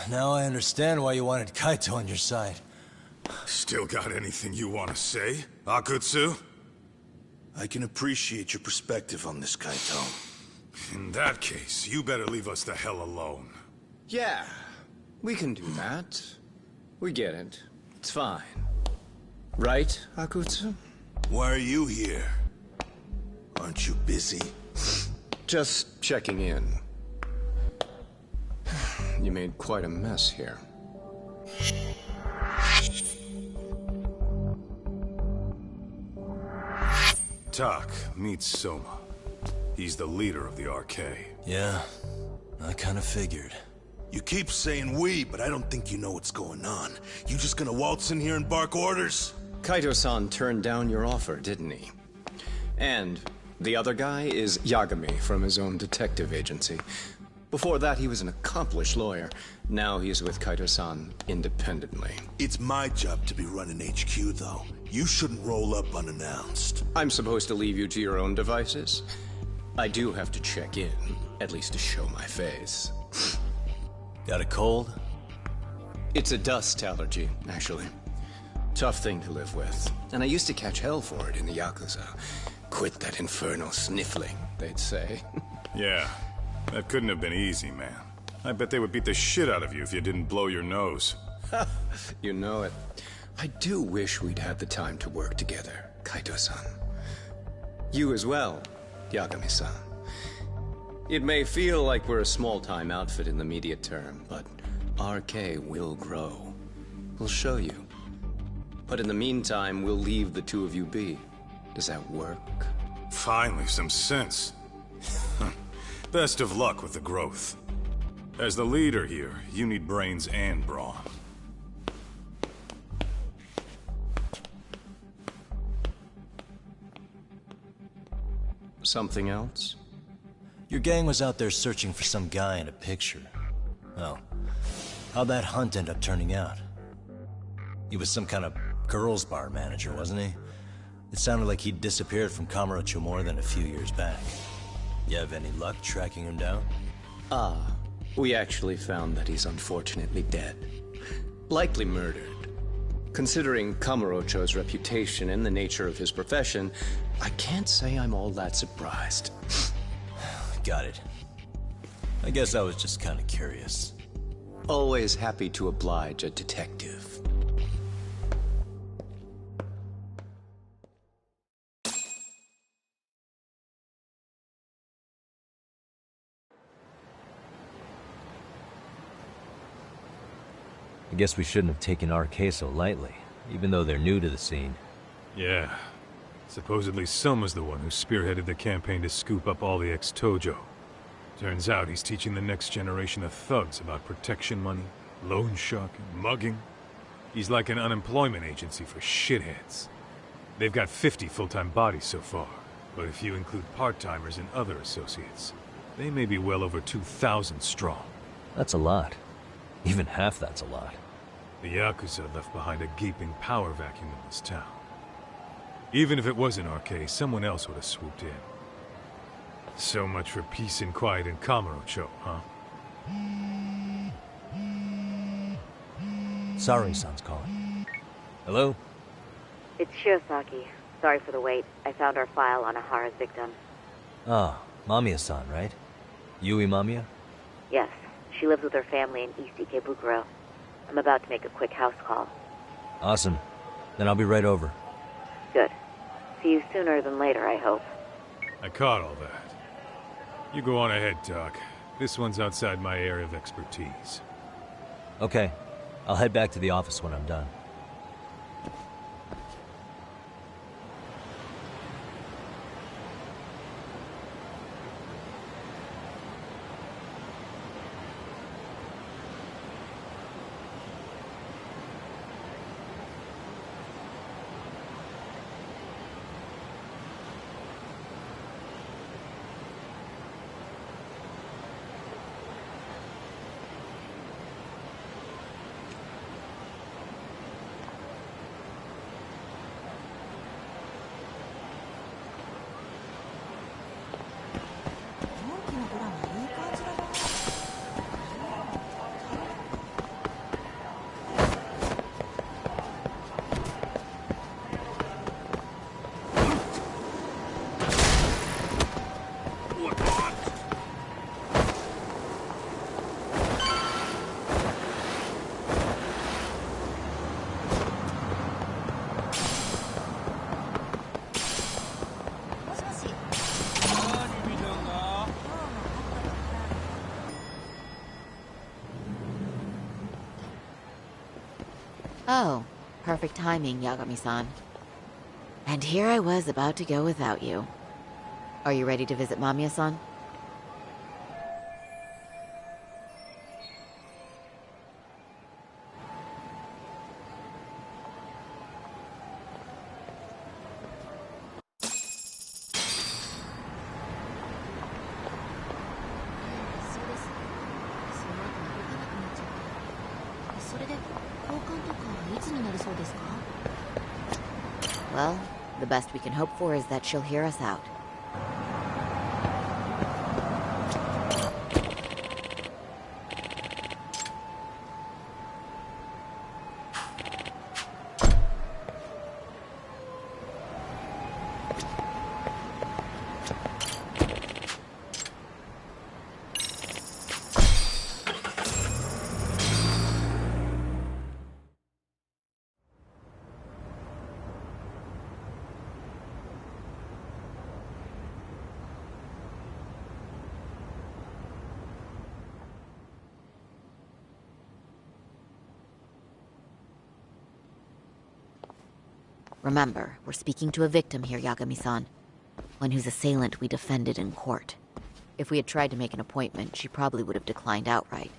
A: Now I understand why you wanted Kaito on your side.
C: Still got anything you want to say, Akutsu?
R: I can appreciate your perspective on this, Kaito.
C: In that case, you better leave us the hell alone.
S: Yeah, we can do that. We get it. It's fine. Right, Akutsu?
R: Why are you here? Aren't you busy?
S: Just checking in. You made quite a mess here.
C: Tak, meet Soma. He's the leader of the RK.
A: Yeah, I kind of figured.
R: You keep saying we, but I don't think you know what's going on. You just gonna waltz in here and bark orders?
S: Kaito-san turned down your offer, didn't he? And the other guy is Yagami from his own detective agency. Before that, he was an accomplished lawyer. Now he's with Kaito-san independently.
R: It's my job to be running HQ, though. You shouldn't roll up unannounced.
S: I'm supposed to leave you to your own devices? I do have to check in, at least to show my face.
A: Got a cold?
S: It's a dust allergy, actually. Tough thing to live with. And I used to catch hell for it in the Yakuza. Quit that infernal sniffling, they'd say.
C: Yeah, that couldn't have been easy, man. I bet they would beat the shit out of you if you didn't blow your nose.
S: You know it. I do wish we'd had the time to work together, Kaito-san. You as well, Yagami-san. It may feel like we're a small-time outfit in the media term, but RK will grow. We'll show you. But in the meantime, we'll leave the two of you be. Does that work?
C: Finally, some sense. Best of luck with the growth. As the leader here, you need brains and brawn.
S: Something else?
A: Your gang was out there searching for some guy in a picture. Oh, how'd that hunt end up turning out? He was some kind of girls' bar manager, wasn't he? It sounded like he'd disappeared from Kamurocho more than a few years back. You have any luck tracking him down?
S: We actually found that he's unfortunately dead. Likely murdered. Considering Kamurocho's reputation and the nature of his profession, I can't say I'm all that surprised.
A: Got it. I guess I was just kind of curious.
S: Always happy to oblige a detective.
A: I guess we shouldn't have taken RK so lightly, even though they're new to the scene.
C: Yeah. Supposedly Soma's the one who spearheaded the campaign to scoop up all the ex-Tojo. Turns out he's teaching the next generation of thugs about protection money, loan sharking, mugging. He's like an unemployment agency for shitheads. They've got 50 full-time bodies so far, but if you include part-timers and other associates, they may be well over 2,000 strong.
A: That's a lot. Even half that's a lot.
C: The Yakuza left behind a gaping power vacuum in this town. Even if it wasn't RK, someone else would have swooped in. So much for peace and quiet in Kamurocho, huh?
A: Sari-san's calling. Hello?
T: It's Shirosaki. Sorry for the wait. I found our file on Ahara's victim.
A: Ah, Mamiya-san, right? Yui Mamiya?
T: Yes. She lives with her family in East Ikebukuro. I'm about to make a quick house call.
A: Awesome. Then I'll be right over.
T: Good. See you sooner than later, I hope.
C: I caught all that. You go on ahead, Doc. This one's outside my area of expertise.
A: Okay. I'll head back to the office when I'm done.
J: Oh, perfect timing, Yagami-san. And here I was about to go without you. Are you ready to visit Mamiya-san? Well, the best we can hope for is that she'll hear us out. Remember, we're speaking to a victim here, Yagami-san. One whose assailant we defended in court. If we had tried to make an appointment, she probably would have declined outright.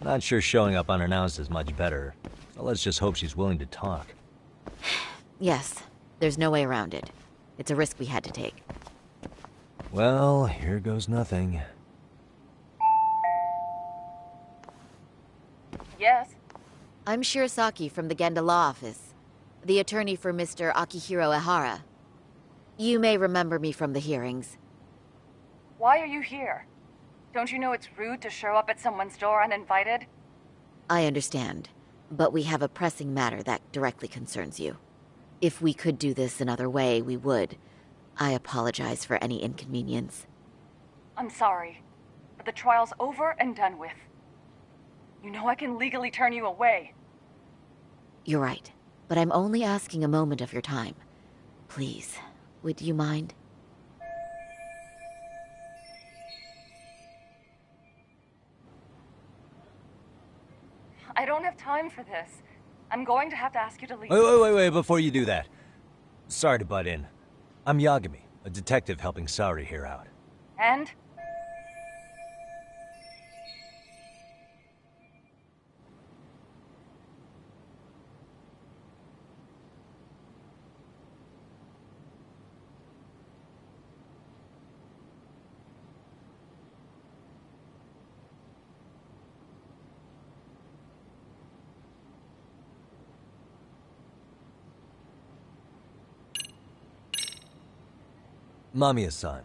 A: Not sure showing up unannounced is much better. So let's just hope she's willing to talk.
J: Yes, there's no way around it. It's a risk we had to take.
A: Well, here goes nothing.
J: Yes? I'm Shirasaki from the Genda Law Office, the attorney for Mr. Akihiro Ehara. You may remember me from the hearings.
U: Why are you here? Don't you know it's rude to show up at someone's door uninvited?
J: I understand, but we have a pressing matter that directly concerns you. If we could do this another way, we would. I apologize for any inconvenience.
U: I'm sorry, but the trial's over and done with. You know I can legally turn you away.
J: You're right, but I'm only asking a moment of your time. Please, would you mind?
U: I don't have time for this. I'm going to have to ask you to leave.
A: Wait, before you do that. Sorry to butt in. I'm Yagami, a detective helping Saori here out.
U: And?
A: Mamiya-san.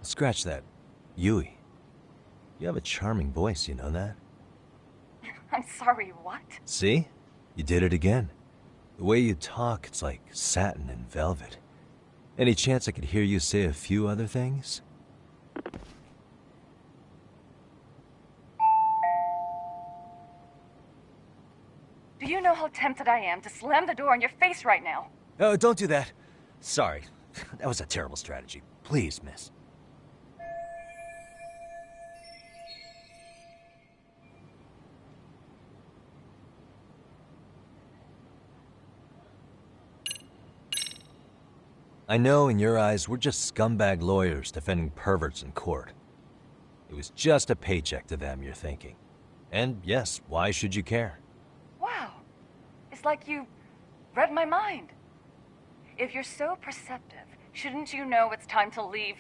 A: Scratch that. Yui. You have a charming voice, you know that?
U: I'm sorry, what?
A: See? You did it again. The way you talk, it's like satin and velvet. Any chance I could hear you say a few other things?
U: Do you know how tempted I am to slam the door in your face right now?
A: Oh, don't do that. Sorry. That was a terrible strategy. Please, miss. I know in your eyes we're just scumbag lawyers defending perverts in court. It was just a paycheck to them, you're thinking. And yes, why should you care?
U: Wow. It's like you read my mind. If you're so perceptive, shouldn't you know it's time to leave?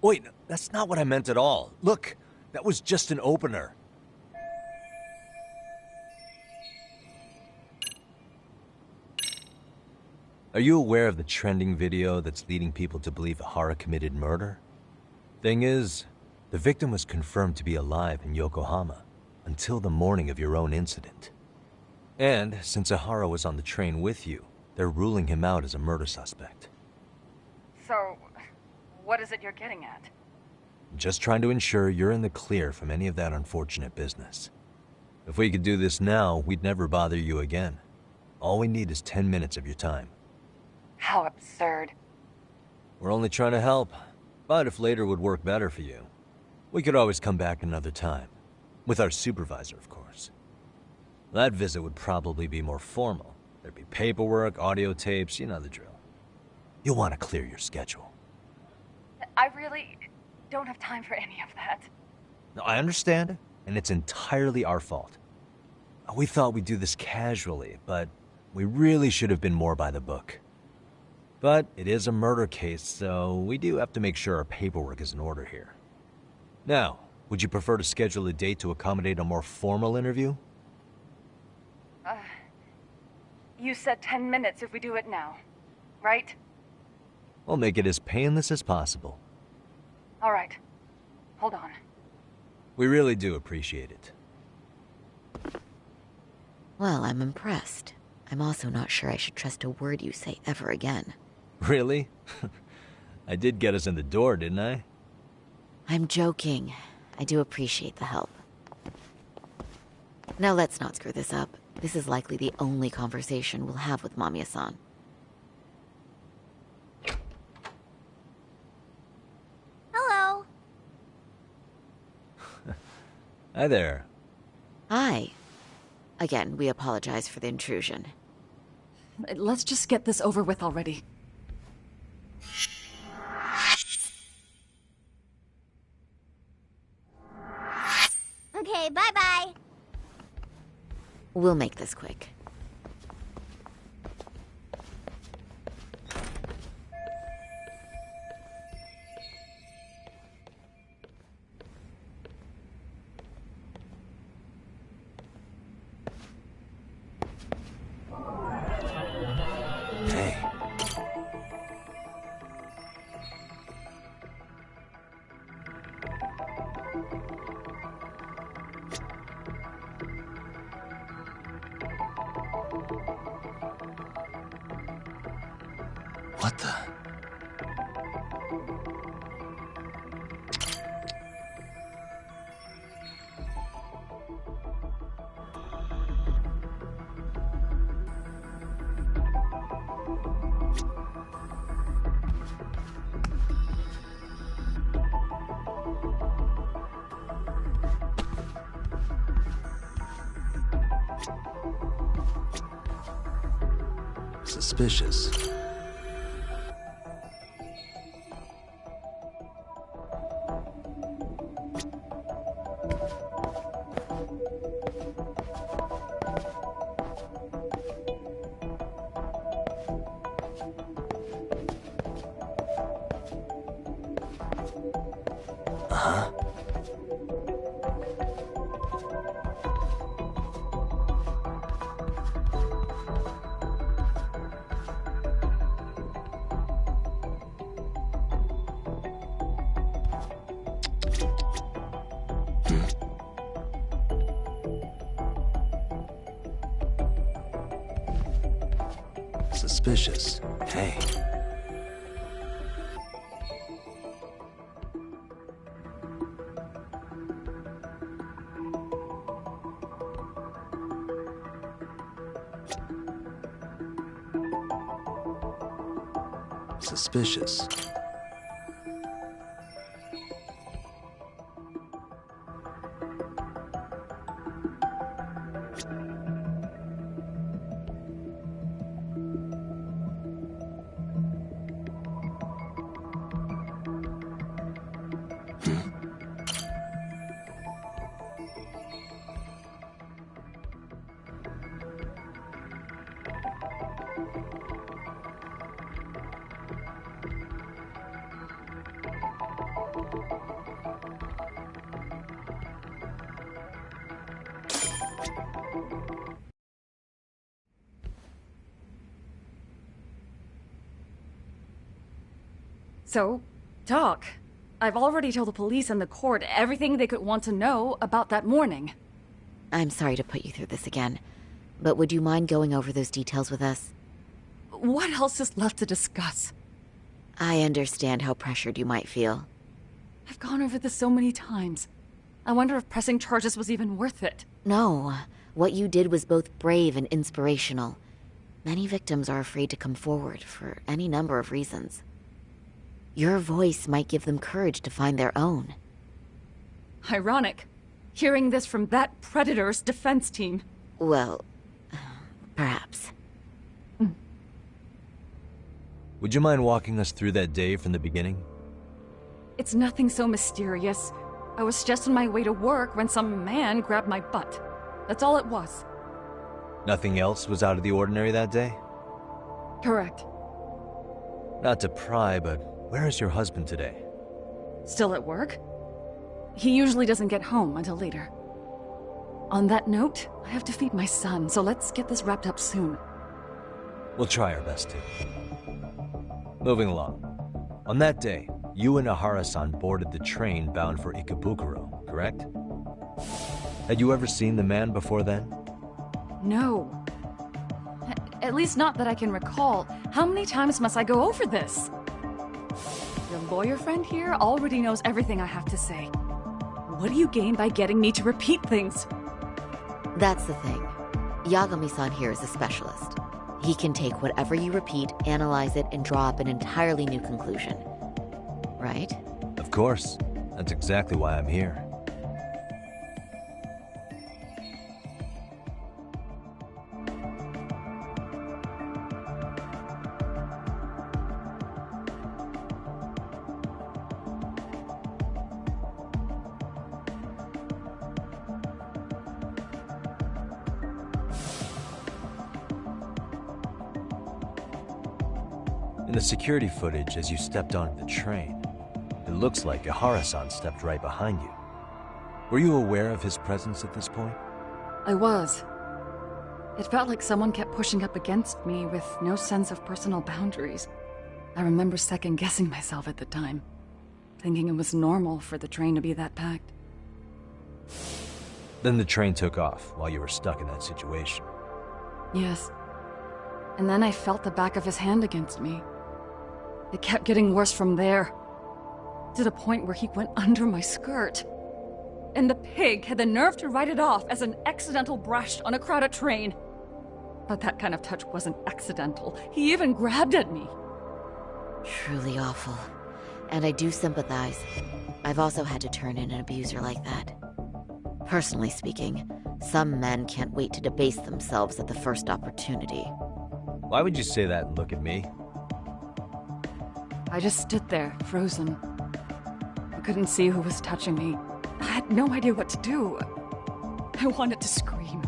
A: Wait, that's not what I meant at all. Look, that was just an opener. Are you aware of the trending video that's leading people to believe Ehara committed murder? Thing is, the victim was confirmed to be alive in Yokohama until the morning of your own incident. And since Ehara was on the train with you, they're ruling him out as a murder suspect.
U: So, what is it you're getting at?
A: Just trying to ensure you're in the clear from any of that unfortunate business. If we could do this now, we'd never bother you again. All we need is 10 minutes of your time.
U: How absurd.
A: We're only trying to help, but if later would work better for you, we could always come back another time. With our supervisor, of course. That visit would probably be more formal. There'd be paperwork, audio tapes, you know the drill. You'll want to clear your schedule.
U: I really don't have time for any of that.
A: No, I understand, and it's entirely our fault. We thought we'd do this casually, but we really should have been more by the book. But it is a murder case, so we do have to make sure our paperwork is in order here. Now, would you prefer to schedule a date to accommodate a more formal interview?
U: You said 10 minutes if we do it now, right?
A: We'll make it as painless as possible.
U: All right. Hold on.
A: We really do appreciate it.
J: Well, I'm impressed. I'm also not sure I should trust a word you say ever again.
A: Really? I did get us in the door, didn't I?
J: I'm joking. I do appreciate the help. Now let's not screw this up. This is likely the only conversation we'll have with Mamiya-san.
D: Hello.
A: Hi there.
J: Hi. Again, we apologize for the intrusion.
U: Let's just get this over with already.
D: Okay, bye-bye.
J: We'll make this quick.
A: Hey. What the? Suspicious. Uh-huh. Suspicious. Hey. Suspicious.
U: So, Doc, I've already told the police and the court everything they could want to know about that morning.
J: I'm sorry to put you through this again, but would you mind going over those details with us?
U: What else is left to discuss?
J: I understand how pressured you might feel.
U: I've gone over this so many times. I wonder if pressing charges was even worth it.
J: No, what you did was both brave and inspirational. Many victims are afraid to come forward for any number of reasons. Your voice might give them courage to find their own.
U: Ironic. Hearing this from that Predator's defense team.
T: Well, perhaps.
A: Would you mind walking us through that day from the beginning?
U: It's nothing so mysterious. I was just on my way to work when some man grabbed my butt. That's all it was.
A: Nothing else was out of the ordinary that day?
U: Correct.
A: Not to pry, but where is your husband today?
U: Still at work? He usually doesn't get home until later. On that note, I have to feed my son, so let's get this wrapped up soon.
A: We'll try our best to. Moving along. On that day, you and Ahara-san boarded the train bound for Ikebukuro, correct? Had you ever seen the man before then?
U: No. At least not that I can recall. How many times must I go over this? Your lawyer friend here already knows everything I have to say. What do you gain by getting me to repeat things?
T: That's the thing. Yagami-san here is a specialist. He can take whatever you repeat, analyze it, and draw up an entirely new conclusion. Right?
A: Of course. That's exactly why I'm here. In the security footage as you stepped onto the train, it looks like Ahara-san stepped right behind you. Were you aware of his presence at this point?
U: I was. It felt like someone kept pushing up against me with no sense of personal boundaries. I remember second-guessing myself at the time, thinking it was normal for the train to be that packed.
A: Then the train took off while you were stuck in that situation.
U: Yes. And then I felt the back of his hand against me. It kept getting worse from there, to the point where he went under my skirt. And the pig had the nerve to write it off as an accidental brush on a crowded train. But that kind of touch wasn't accidental. He even grabbed at me.
T: Truly awful. And I do sympathize. I've also had to turn in an abuser like that. Personally speaking, some men can't wait to debase themselves at the first opportunity.
A: Why would you say that and look at me?
U: I just stood there, frozen. I couldn't see who was touching me. I had no idea what to do. I wanted to scream.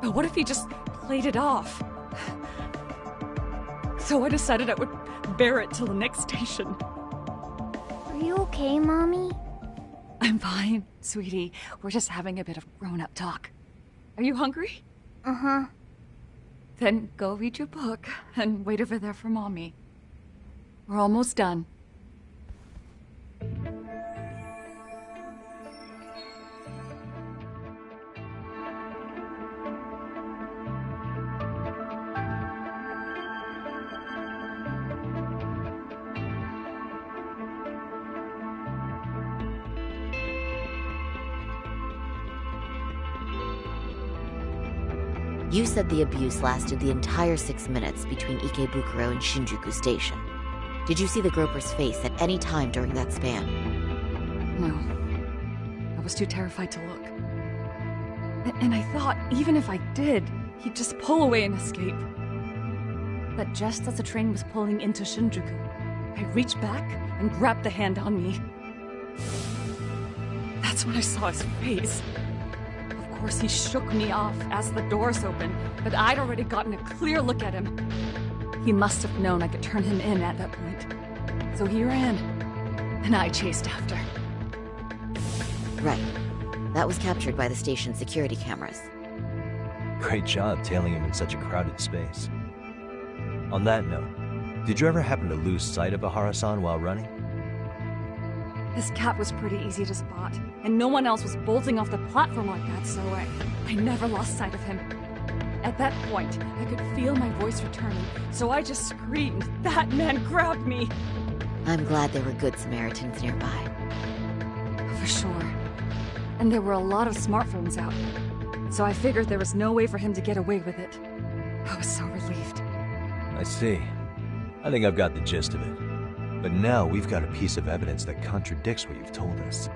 U: But what if he just played it off? So I decided I would bear it till the next station.
D: Are you okay, Mommy?
U: I'm fine, sweetie. We're just having a bit of grown-up talk. Are you hungry?
D: Uh-huh.
U: Then go read your book and wait over there for Mommy. We're almost done.
T: You said the abuse lasted the entire 6 minutes between Ikebukuro and Shinjuku Station. Did you see the groper's face at any time during that span?
U: No. I was too terrified to look. And I thought, even if I did, he'd just pull away and escape. But just as the train was pulling into Shinjuku, I reached back and grabbed the hand on me. That's when I saw his face. Of course, he shook me off as the doors opened, but I'd already gotten a clear look at him. He must have known I could turn him in at that point. So he ran, and I chased after.
T: Right. That was captured by the station's security cameras.
A: Great job tailing him in such a crowded space. On that note, did you ever happen to lose sight of Ahara-san while running?
U: His cap was pretty easy to spot, and no one else was bolting off the platform like that, so I never lost sight of him. At that point, I could feel my voice returning, so I just screamed, "That man grabbed me!"
T: I'm glad there were good Samaritans nearby.
U: For sure. And there were a lot of smartphones out, so I figured there was no way for him to get away with it. I was so relieved.
A: I see. I think I've got the gist of it. But now we've got a piece of evidence that contradicts what you've told us.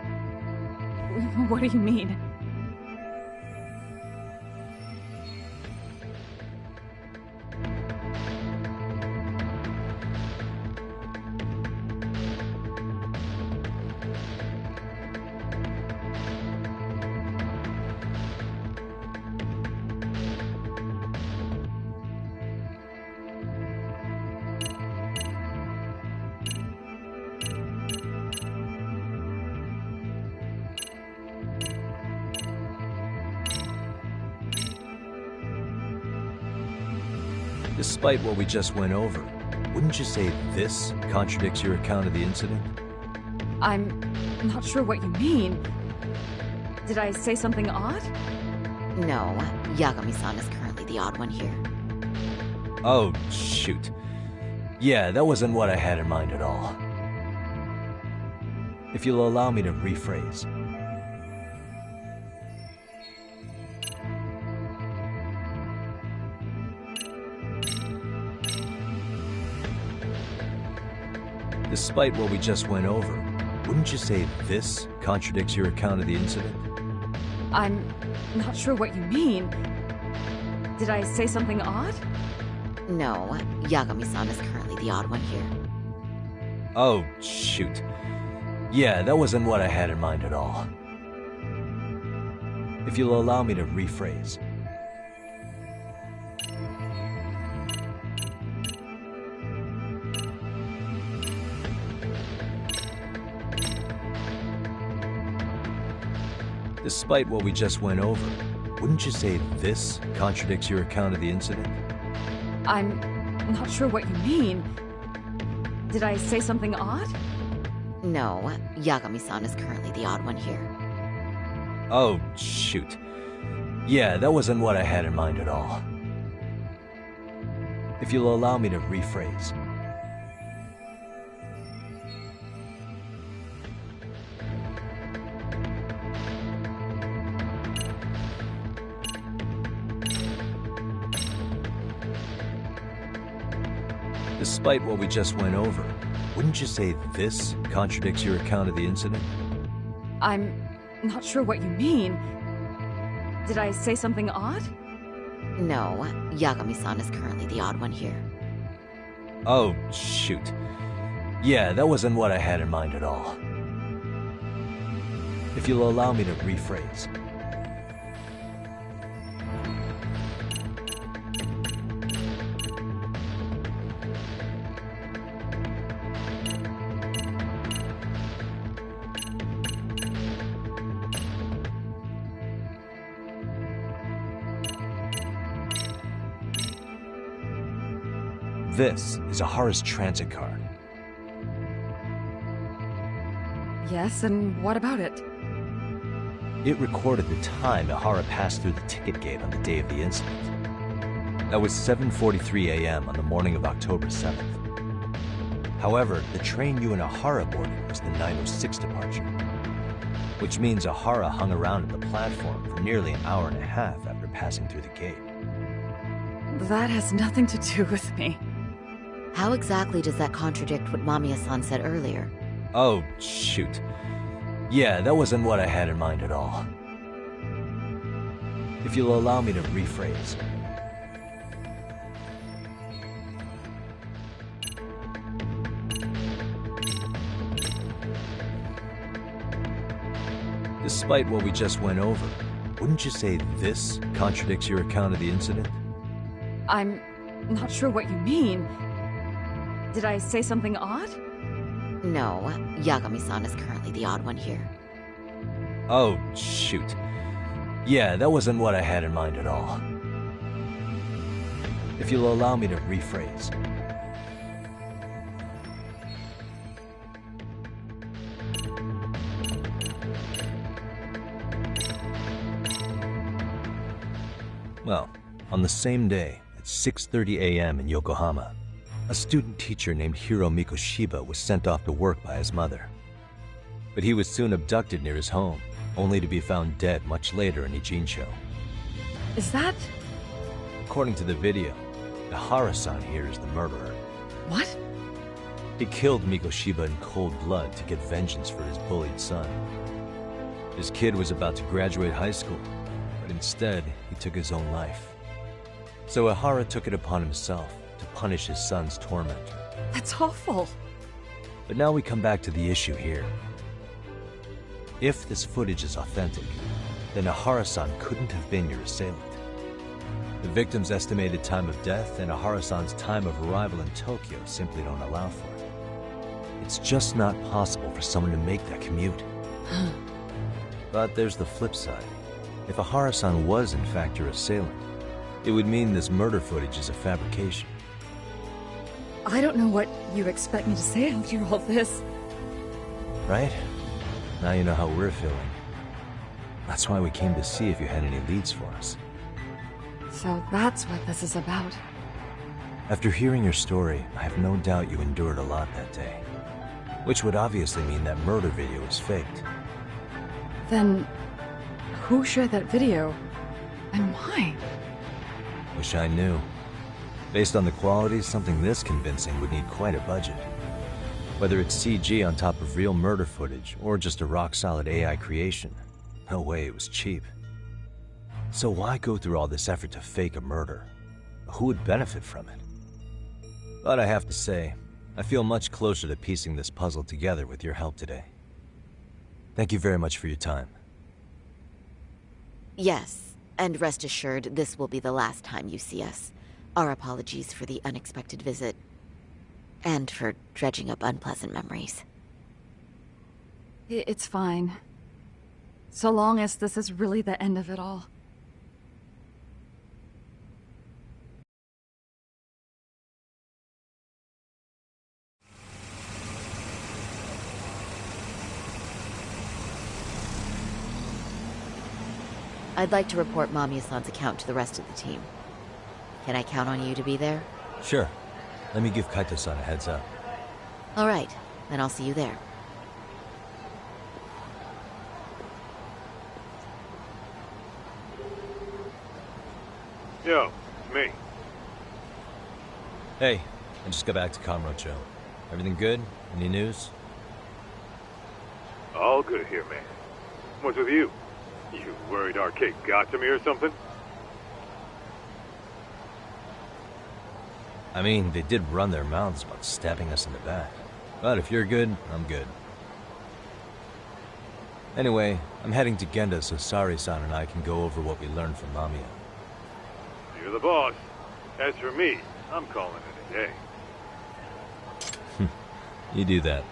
U: What do you mean?
A: Despite what we just went over, wouldn't you say this contradicts your account of the incident?
U: I'm not sure what you mean. Did I say something odd?
T: No, Yagami-san is currently the odd one here.
A: Oh, shoot. Yeah, that wasn't what I had in mind at all. If you'll allow me to rephrase. Despite what we just went over, wouldn't you say this contradicts your account of the incident?
U: I'm not sure what you mean. Did I say something odd?
T: No, Yagami-san is currently the odd one here.
A: Oh, shoot. Yeah, that wasn't what I had in mind at all. If you'll allow me to rephrase. Despite what we just went over, wouldn't you say this contradicts your account of the incident?
U: I'm not sure what you mean. Did I say something odd?
T: No, Yagami-san is currently the odd one here.
A: Oh, shoot. Yeah, that wasn't what I had in mind at all. If you'll allow me to rephrase. Despite what we just went over, wouldn't you say this contradicts your account of the incident?
U: I'm not sure what you mean. Did I say something odd?
T: No, Yagami-san is currently the odd one here.
A: Oh, shoot. Yeah, that wasn't what I had in mind at all. If you'll allow me to rephrase. This is Ahara's transit card.
U: Yes, and what about it?
A: It recorded the time Ahara passed through the ticket gate on the day of the incident. That was 7:43 a.m. on the morning of October 7th. However, the train you and Ahara boarded was the 9:06 departure, which means Ahara hung around at the platform for nearly an hour and a half after passing through the gate.
U: That has nothing to do with me.
T: How exactly does that contradict what Mamiya-san said earlier?
A: Oh, shoot. Yeah, that wasn't what I had in mind at all. If you'll allow me to rephrase. Despite what we just went over, wouldn't you say this contradicts your account of the incident?
U: I'm not sure what you mean. Did I say something odd?
T: No, Yagami-san is currently the odd one here.
A: Oh, shoot. Yeah, that wasn't what I had in mind at all. If you'll allow me to rephrase. Well, on the same day, at 6:30 a.m. in Yokohama, a student teacher named Hiro Mikoshiba was sent off to work by his mother. But he was soon abducted near his home, only to be found dead much later in Ijincho.
U: Is that...
A: According to the video, Ahara-san here is the murderer.
U: What?
A: He killed Mikoshiba in cold blood to get vengeance for his bullied son. His kid was about to graduate high school, but instead, he took his own life. So Ahara took it upon himself to punish his son's tormentor.
U: That's awful.
A: But now we come back to the issue here. If this footage is authentic, then Ahara-san couldn't have been your assailant. The victim's estimated time of death and Ahara-san's time of arrival in Tokyo simply don't allow for it. It's just not possible for someone to make that commute. But there's the flip side. If Ahara-san was in fact your assailant, it would mean this murder footage is a fabrication.
U: I don't know what you expect me to say after all this.
A: Right? Now you know how we're feeling. That's why we came to see if you had any leads for us.
U: So that's what this is about.
A: After hearing your story, I have no doubt you endured a lot that day. Which would obviously mean that murder video is faked.
U: Then, who shared that video? And why?
A: Wish I knew. Based on the quality, something this convincing would need quite a budget. Whether it's CG on top of real murder footage, or just a rock-solid AI creation, no way it was cheap. So why go through all this effort to fake a murder? Who would benefit from it? But I have to say, I feel much closer to piecing this puzzle together with your help today. Thank you very much for your time.
T: Yes, and rest assured, this will be the last time you see us. Our apologies for the unexpected visit. And for dredging up unpleasant memories.
U: It's fine. So long as this is really the end of it all.
T: I'd like to report Mamiya-san's account to the rest of the team. Can I count on you to be there?
A: Sure. Let me give Kaito-san a heads up.
T: All right, then I'll see you there.
C: Yo, it's me.
A: Hey, I just got back to Kamurocho. Everything good? Any news?
C: All good here, man. What's with you? You worried Arcade got to me or something?
A: I mean, they did run their mouths about stabbing us in the back. But if you're good, I'm good. Anyway, I'm heading to Genda so Sari-san and I can go over what we learned from Mamiya.
C: You're the boss. As for me, I'm calling it a day.
A: You do that.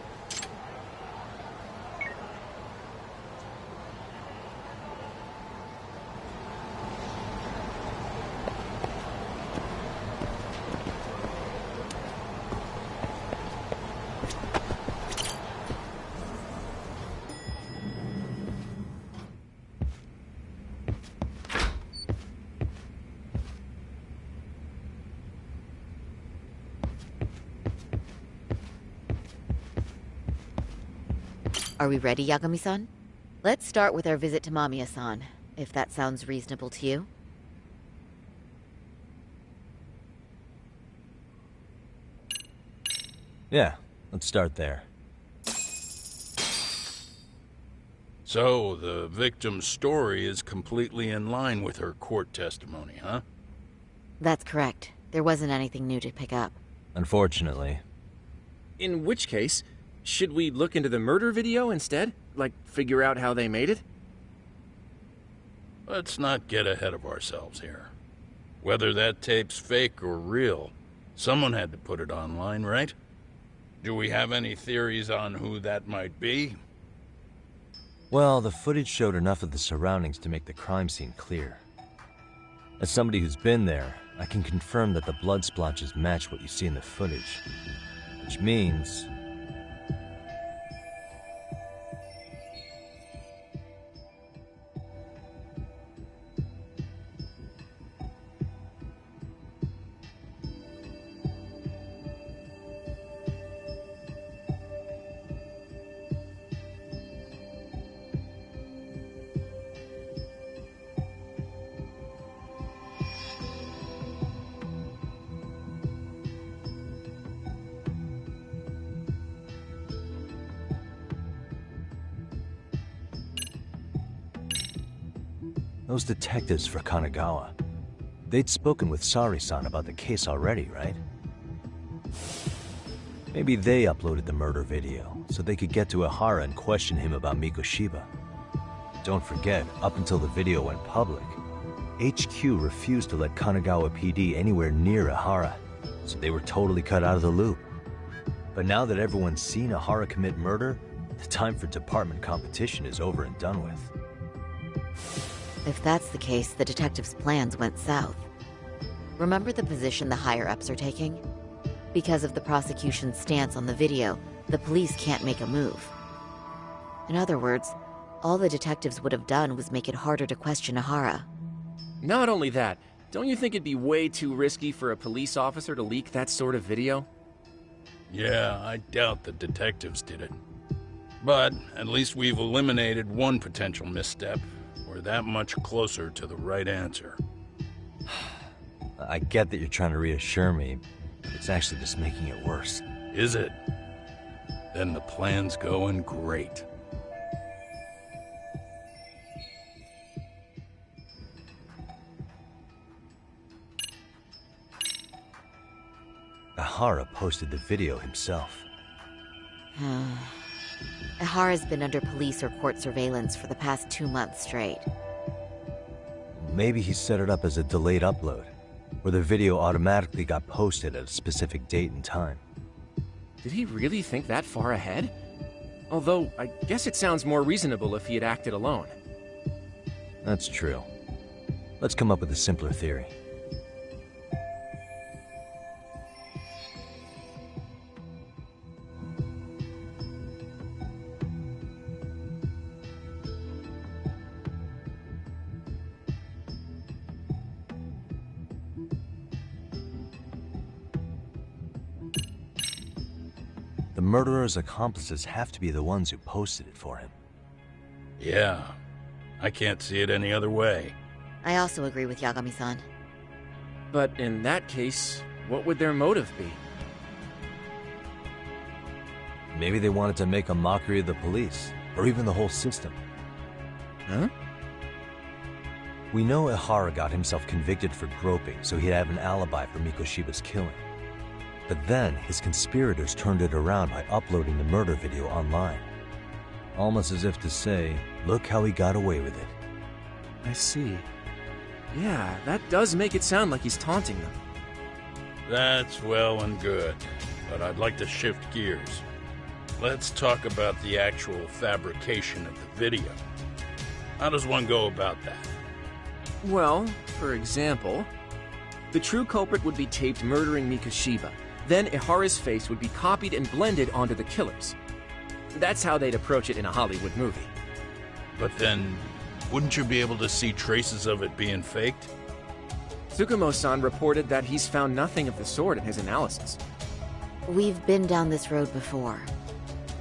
T: Are we ready, Yagami-san? Let's start with our visit to Mamiya-san, if that sounds reasonable to you.
A: Yeah, let's start there.
K: So, the victim's story is completely in line with her court testimony, huh?
T: That's correct. There wasn't anything new to pick up.
A: Unfortunately.
B: In which case, should we look into the murder video instead? Like, figure out how they made it?
K: Let's not get ahead of ourselves here. Whether that tape's fake or real, someone had to put it online, right? Do we have any theories on who that might be?
A: Well, the footage showed enough of the surroundings to make the crime scene clear. As somebody who's been there, I can confirm that the blood splotches match what you see in the footage. Which means... those detectives for Kanagawa. They'd spoken with Sari-san about the case already, right? Maybe they uploaded the murder video, so they could get to Ihara and question him about Mikoshiba. Don't forget, up until the video went public, HQ refused to let Kanagawa PD anywhere near Ihara, so they were totally cut out of the loop. But now that everyone's seen Ihara commit murder, the time for department competition is over and done with.
T: If that's the case, the detectives' plans went south. Remember the position the higher-ups are taking? Because of the prosecution's stance on the video, the police can't make a move. In other words, all the detectives would have done was make it harder to question Ihara.
B: Not only that, don't you think it'd be way too risky for a police officer to leak that sort of video?
K: Yeah, I doubt the detectives did it. But at least we've eliminated one potential misstep. We're that much closer to the right answer.
A: I get that you're trying to reassure me, but it's actually just making it worse.
K: Is it? Then the plan's going great.
A: Ihara posted the video himself.
T: Ihara's been under police or court surveillance for the past 2 months straight.
A: Maybe he set it up as a delayed upload, where the video automatically got posted at a specific date and time.
B: Did he really think that far ahead? Although, I guess it sounds more reasonable if he had acted alone.
A: That's true. Let's come up with a simpler theory. The murderer's accomplices have to be the ones who posted it for him.
K: Yeah, I can't see it any other way.
T: I also agree with Yagami-san.
B: But in that case, what would their motive be?
A: Maybe they wanted to make a mockery of the police, or even the whole system.
B: Huh?
A: We know Ihara got himself convicted for groping, so he'd have an alibi for Mikoshiba's killing. But then, his conspirators turned it around by uploading the murder video online. Almost as if to say, look how he got away with it.
B: I see. Yeah, that does make it sound like he's taunting them.
K: That's well and good, but I'd like to shift gears. Let's talk about the actual fabrication of the video. How does one go about that?
B: Well, for example, the true culprit would be taped murdering Mikoshiba. Then Ihara's face would be copied and blended onto the killers. That's how they'd approach it in a Hollywood movie.
K: But then, wouldn't you be able to see traces of it being faked?
B: Tsukumo-san reported that he's found nothing of the sort in his analysis.
T: We've been down this road before.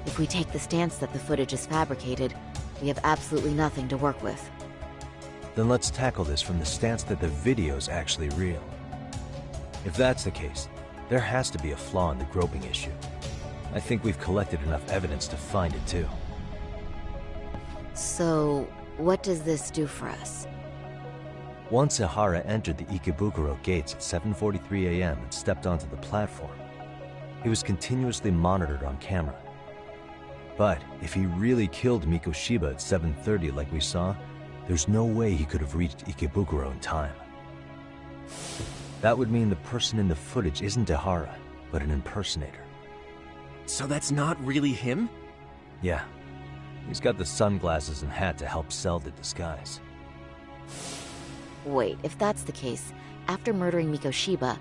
T: If we take the stance that the footage is fabricated, we have absolutely nothing to work with.
A: Then let's tackle this from the stance that the video's actually real. If that's the case, there has to be a flaw in the groping issue. I think we've collected enough evidence to find it too.
T: So, what does this do for us?
A: Once Ihara entered the Ikebukuro gates at 7:43 a.m. and stepped onto the platform, he was continuously monitored on camera. But if he really killed Mikoshiba at 7:30 like we saw, there's no way he could have reached Ikebukuro in time. That would mean the person in the footage isn't Ihara, but an impersonator.
B: So that's not really him?
A: Yeah. He's got the sunglasses and hat to help sell the disguise.
T: Wait, if that's the case, after murdering Mikoshiba,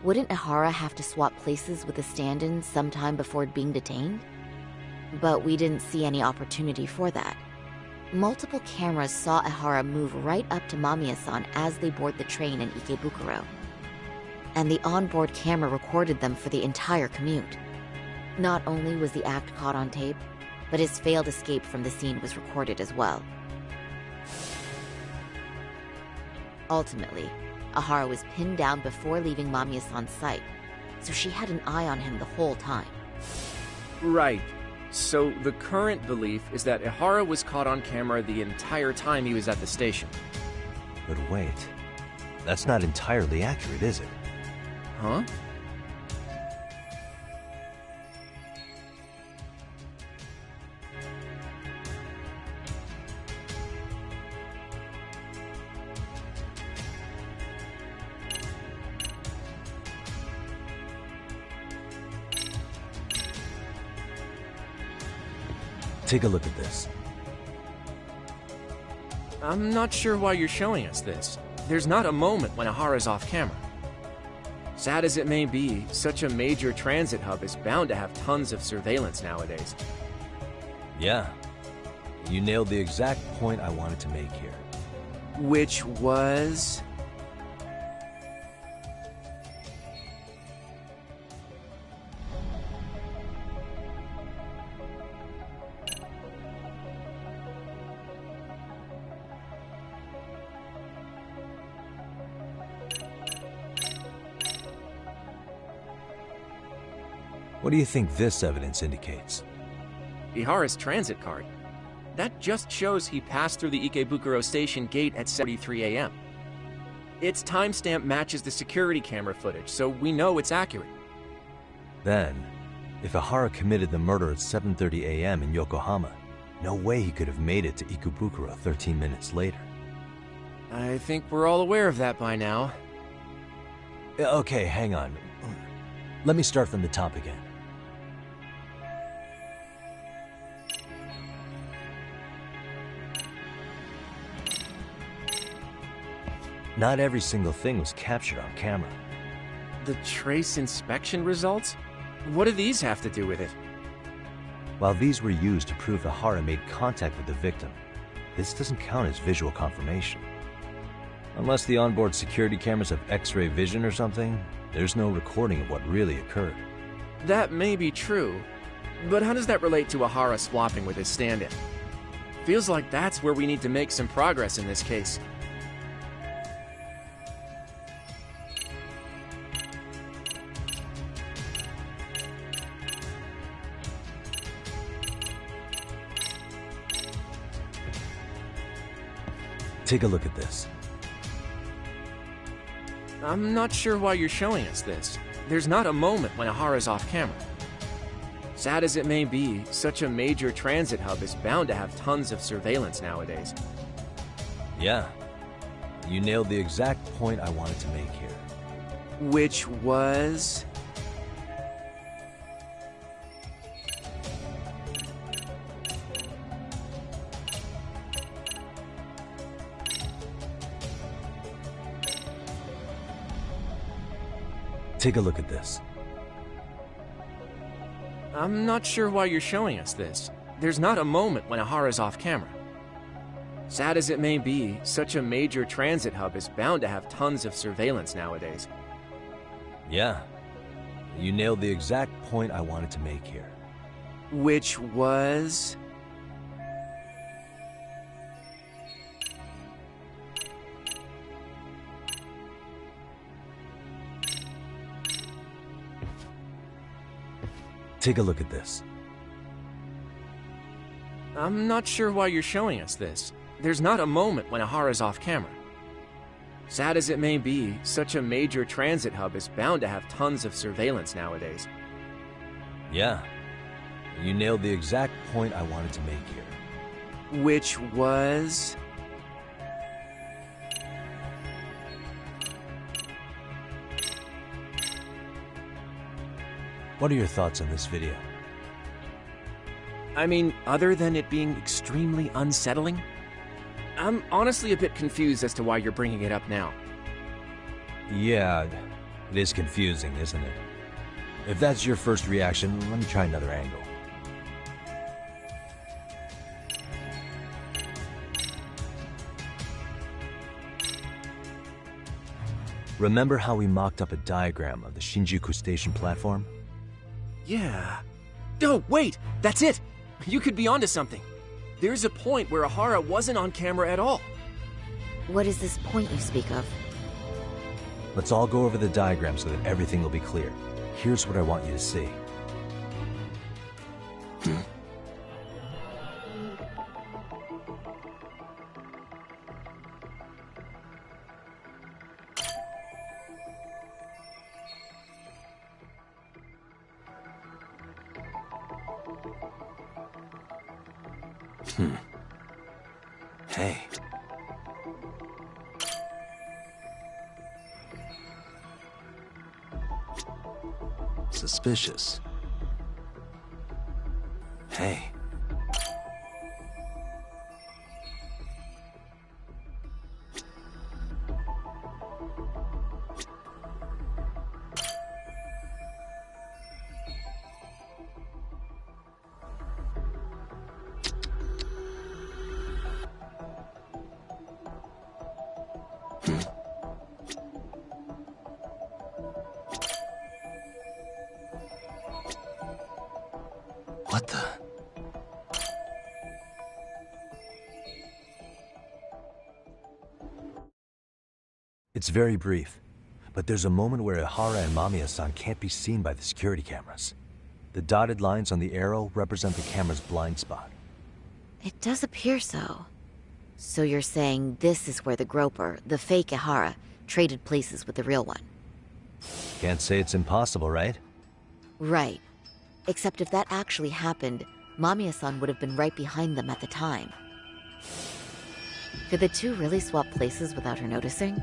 T: wouldn't Ihara have to swap places with the stand-in sometime before being detained? But we didn't see any opportunity for that. Multiple cameras saw Ihara move right up to Mamiya-san as they board the train in Ikebukuro. And the onboard camera recorded them for the entire commute. Not only was the act caught on tape, but his failed escape from the scene was recorded as well. Ultimately, Ihara was pinned down before leaving Mamiya-san's sight, so she had an eye on him the whole time.
B: Right. So the current belief is that Ihara was caught on camera the entire time he was at the station.
A: But wait, that's not entirely accurate, is it?
B: Huh?
A: Take a look at this.
B: I'm not sure why you're showing us this. There's not a moment when Ihara's off camera. Sad as it may be, such a major transit hub is bound to have tons of surveillance nowadays.
A: Yeah. You nailed the exact point I wanted to make here.
B: Which was...
A: What do you think this evidence indicates?
B: Ihara's transit card. That just shows he passed through the Ikebukuro station gate at 7:33 a.m. Its timestamp matches the security camera footage, so we know it's accurate.
A: Then, if Ihara committed the murder at 7:30 a.m. in Yokohama, no way he could have made it to Ikebukuro 13 minutes later.
B: I think we're all aware of that by now.
A: Okay, hang on. Let me start from the top again. Not every single thing was captured on camera.
B: The trace inspection results? What do these have to do with it?
A: While these were used to prove Ihara made contact with the victim, this doesn't count as visual confirmation. Unless the onboard security cameras have X-ray vision or something, there's no recording of what really occurred.
B: That may be true, but how does that relate to Ihara swapping with his stand-in? Feels like that's where we need to make some progress in this case.
A: Take a look at this.
B: I'm not sure why you're showing us this. There's not a moment when Ihara's off camera. Sad as it may be, such a major transit hub is bound to have tons of surveillance nowadays.
A: Yeah. You nailed the exact point I wanted to make here.
B: Which was...
A: Take a look at this.
B: I'm not sure why you're showing us this. There's not a moment when Ihara's off camera. Sad as it may be, such a major transit hub is bound to have tons of surveillance nowadays.
A: Yeah. You nailed the exact point I wanted to make here.
B: Which was...
A: Take a look at this.
B: I'm not sure why you're showing us this. There's not a moment when Ihara's off camera. Sad as it may be, such a major transit hub is bound to have tons of surveillance nowadays.
A: Yeah. You nailed the exact point I wanted to make here.
B: Which was...
A: What are your thoughts on this video?
B: I mean, other than it being extremely unsettling, I'm honestly a bit confused as to why you're bringing it up now.
A: Yeah, it is confusing, isn't it? If that's your first reaction, let me try another angle. Remember how we mocked up a diagram of the Shinjuku station platform?
B: Yeah. Oh, wait! That's it! You could be onto something. There's a point where Ihara wasn't on camera at all.
T: What is this point you speak of?
A: Let's all go over the diagram so that everything will be clear. Here's what I want you to see. Hey. Suspicious. Hey. What the? It's very brief, but there's a moment where Ihara and Mamiya-san can't be seen by the security cameras. The dotted lines on the arrow represent the camera's blind spot.
T: It does appear so. So you're saying this is where the groper, the fake Ihara, traded places with the real one?
A: Can't say it's impossible, right?
T: Right. Except if that actually happened, Mamiya-san would have been right behind them at the time. Could the two really swap places without her noticing?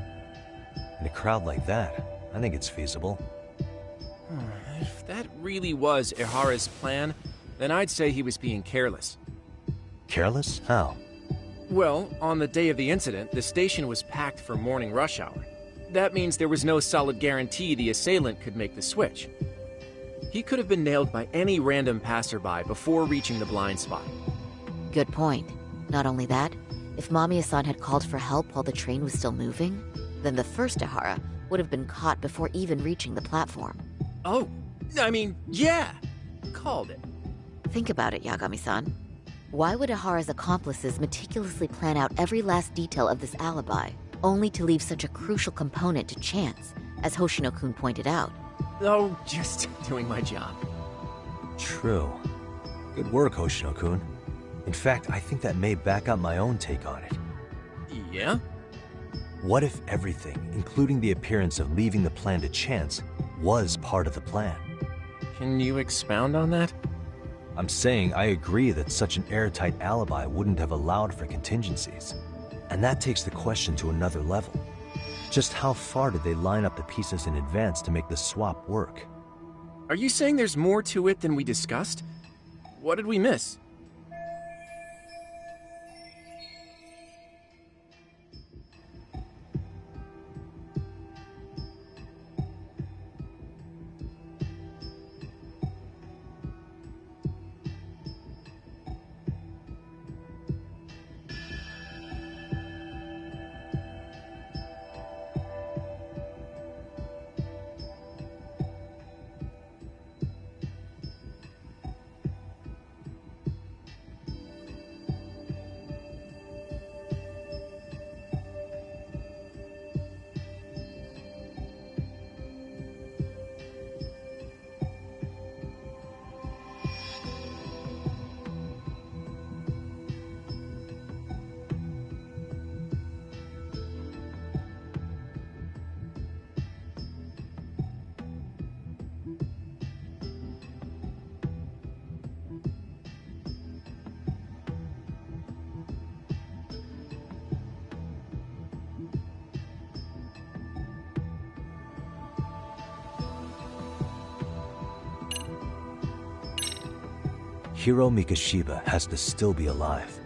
A: In a crowd like that, I think it's feasible.
B: If that really was Ihara's plan, then I'd say he was being careless.
A: Careless? How?
B: Well, on the day of the incident, the station was packed for morning rush hour. That means there was no solid guarantee the assailant could make the switch. He could have been nailed by any random passerby before reaching the blind spot.
T: Good point. Not only that, if Mamiya-san had called for help while the train was still moving, then the first Ihara would have been caught before even reaching the platform.
B: Oh, I mean, yeah! Called it.
T: Think about it, Yagami-san. Why would Ihara's accomplices meticulously plan out every last detail of this alibi, only to leave such a crucial component to chance, as Hoshino-kun pointed out?
B: Oh, just doing my job.
A: True. Good work, Hoshino-kun. In fact, I think that may back up my own take on it.
B: Yeah?
A: What if everything, including the appearance of leaving the plan to chance, was part of the plan?
B: Can you expound on that?
A: I'm saying I agree that such an airtight alibi wouldn't have allowed for contingencies. And that takes the question to another level. Just how far did they line up the pieces in advance to make the swap work?
B: Are you saying there's more to it than we discussed? What did we miss?
A: Hiro Mikoshiba has to still be alive,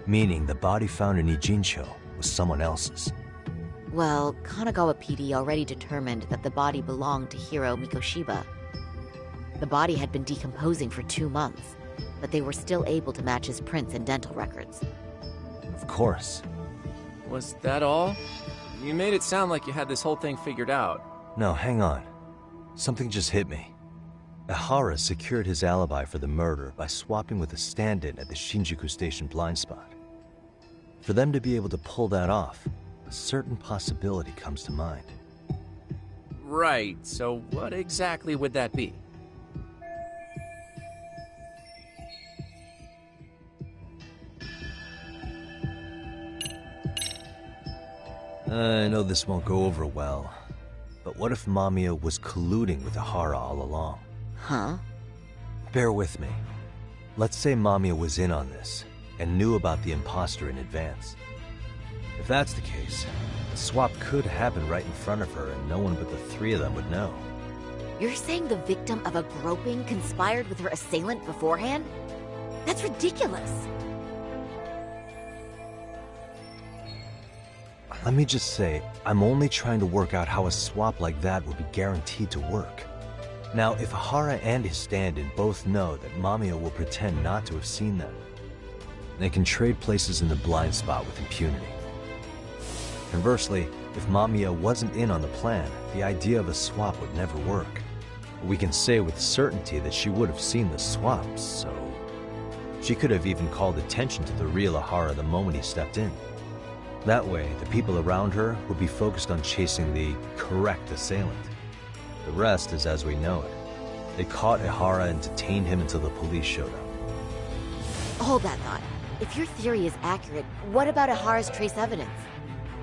A: meaning the body found in Ijincho was someone else's.
T: Well, Kanagawa PD already determined that the body belonged to Hiro Mikoshiba. The body had been decomposing for 2 months, but they were still able to match his prints and dental records.
A: Of course.
B: Was that all? You made it sound like you had this whole thing figured out.
A: No, hang on. Something just hit me. Ihara secured his alibi for the murder by swapping with a stand-in at the Shinjuku Station blind spot. For them to be able to pull that off, a certain possibility comes to mind.
B: Right, so what exactly would that be?
A: I know this won't go over well, but what if Mamiya was colluding with Ihara all along?
T: Huh?
A: Bear with me. Let's say Mamiya was in on this, and knew about the imposter in advance. If that's the case, the swap could happen right in front of her and no one but the three of them would know.
T: You're saying the victim of a groping conspired with her assailant beforehand? That's ridiculous.
A: Let me just say, I'm only trying to work out how a swap like that would be guaranteed to work. Now, if Ihara and his stand-in both know that Mamiya will pretend not to have seen them, they can trade places in the blind spot with impunity. Conversely, if Mamiya wasn't in on the plan, the idea of a swap would never work. We can say with certainty that she would have seen the swap, so She could have even called attention to the real Ahara the moment he stepped in. That way, the people around her would be focused on chasing the correct assailant. The rest is as we know it. They caught Ahara and detained him until the police showed up.
T: Hold that thought. If your theory is accurate, what about Ahara's trace evidence?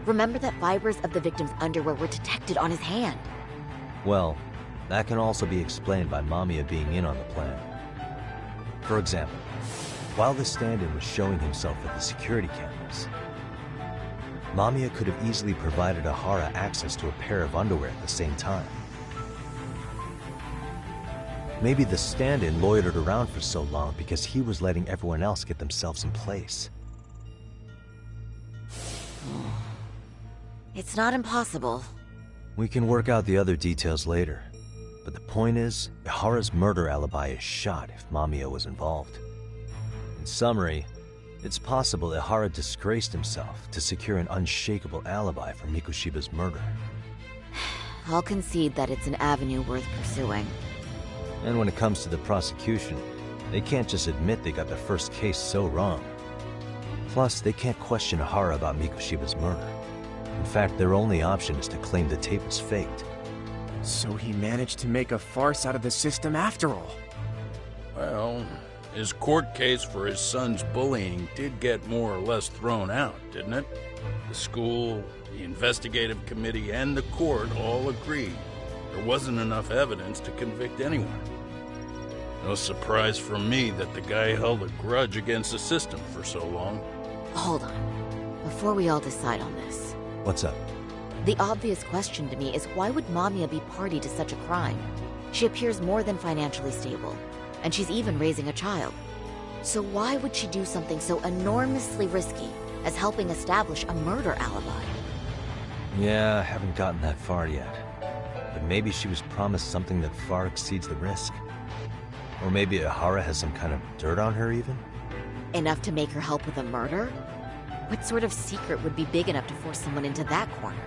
T: Remember that fibers of the victim's underwear were detected on his hand.
A: Well, that can also be explained by Mamiya being in on the plan. For example, while the stand-in was showing himself at the security cameras, Mamiya could have easily provided Ahara access to a pair of underwear at the same time. Maybe the stand-in loitered around for so long because he was letting everyone else get themselves in place.
T: It's not impossible.
A: We can work out the other details later. But the point is, Ihara's murder alibi is shot if Mamiya was involved. In summary, it's possible Ihara disgraced himself to secure an unshakable alibi for Mikoshiba's murder.
T: I'll concede that it's an avenue worth pursuing.
A: And when it comes to the prosecution, they can't just admit they got the first case so wrong. Plus, they can't question Ihara about Mikoshiba's murder. In fact, their only option is to claim the tape was faked.
B: So he managed to make a farce out of the system after all.
K: Well, his court case for his son's bullying did get more or less thrown out, didn't it? The school, the investigative committee, and the court all agreed there wasn't enough evidence to convict anyone. No surprise for me that the guy held a grudge against the system for so long.
T: Hold on. Before we all decide on this.
A: What's up?
T: The obvious question to me is why would Mamiya be party to such a crime? She appears more than financially stable, and she's even raising a child. So why would she do something so enormously risky as helping establish a murder alibi?
A: Yeah, I haven't gotten that far yet. But maybe she was promised something that far exceeds the risk. Or maybe Ihara has some kind of dirt on her even?
T: Enough to make her help with a murder? What sort of secret would be big enough to force someone into that corner?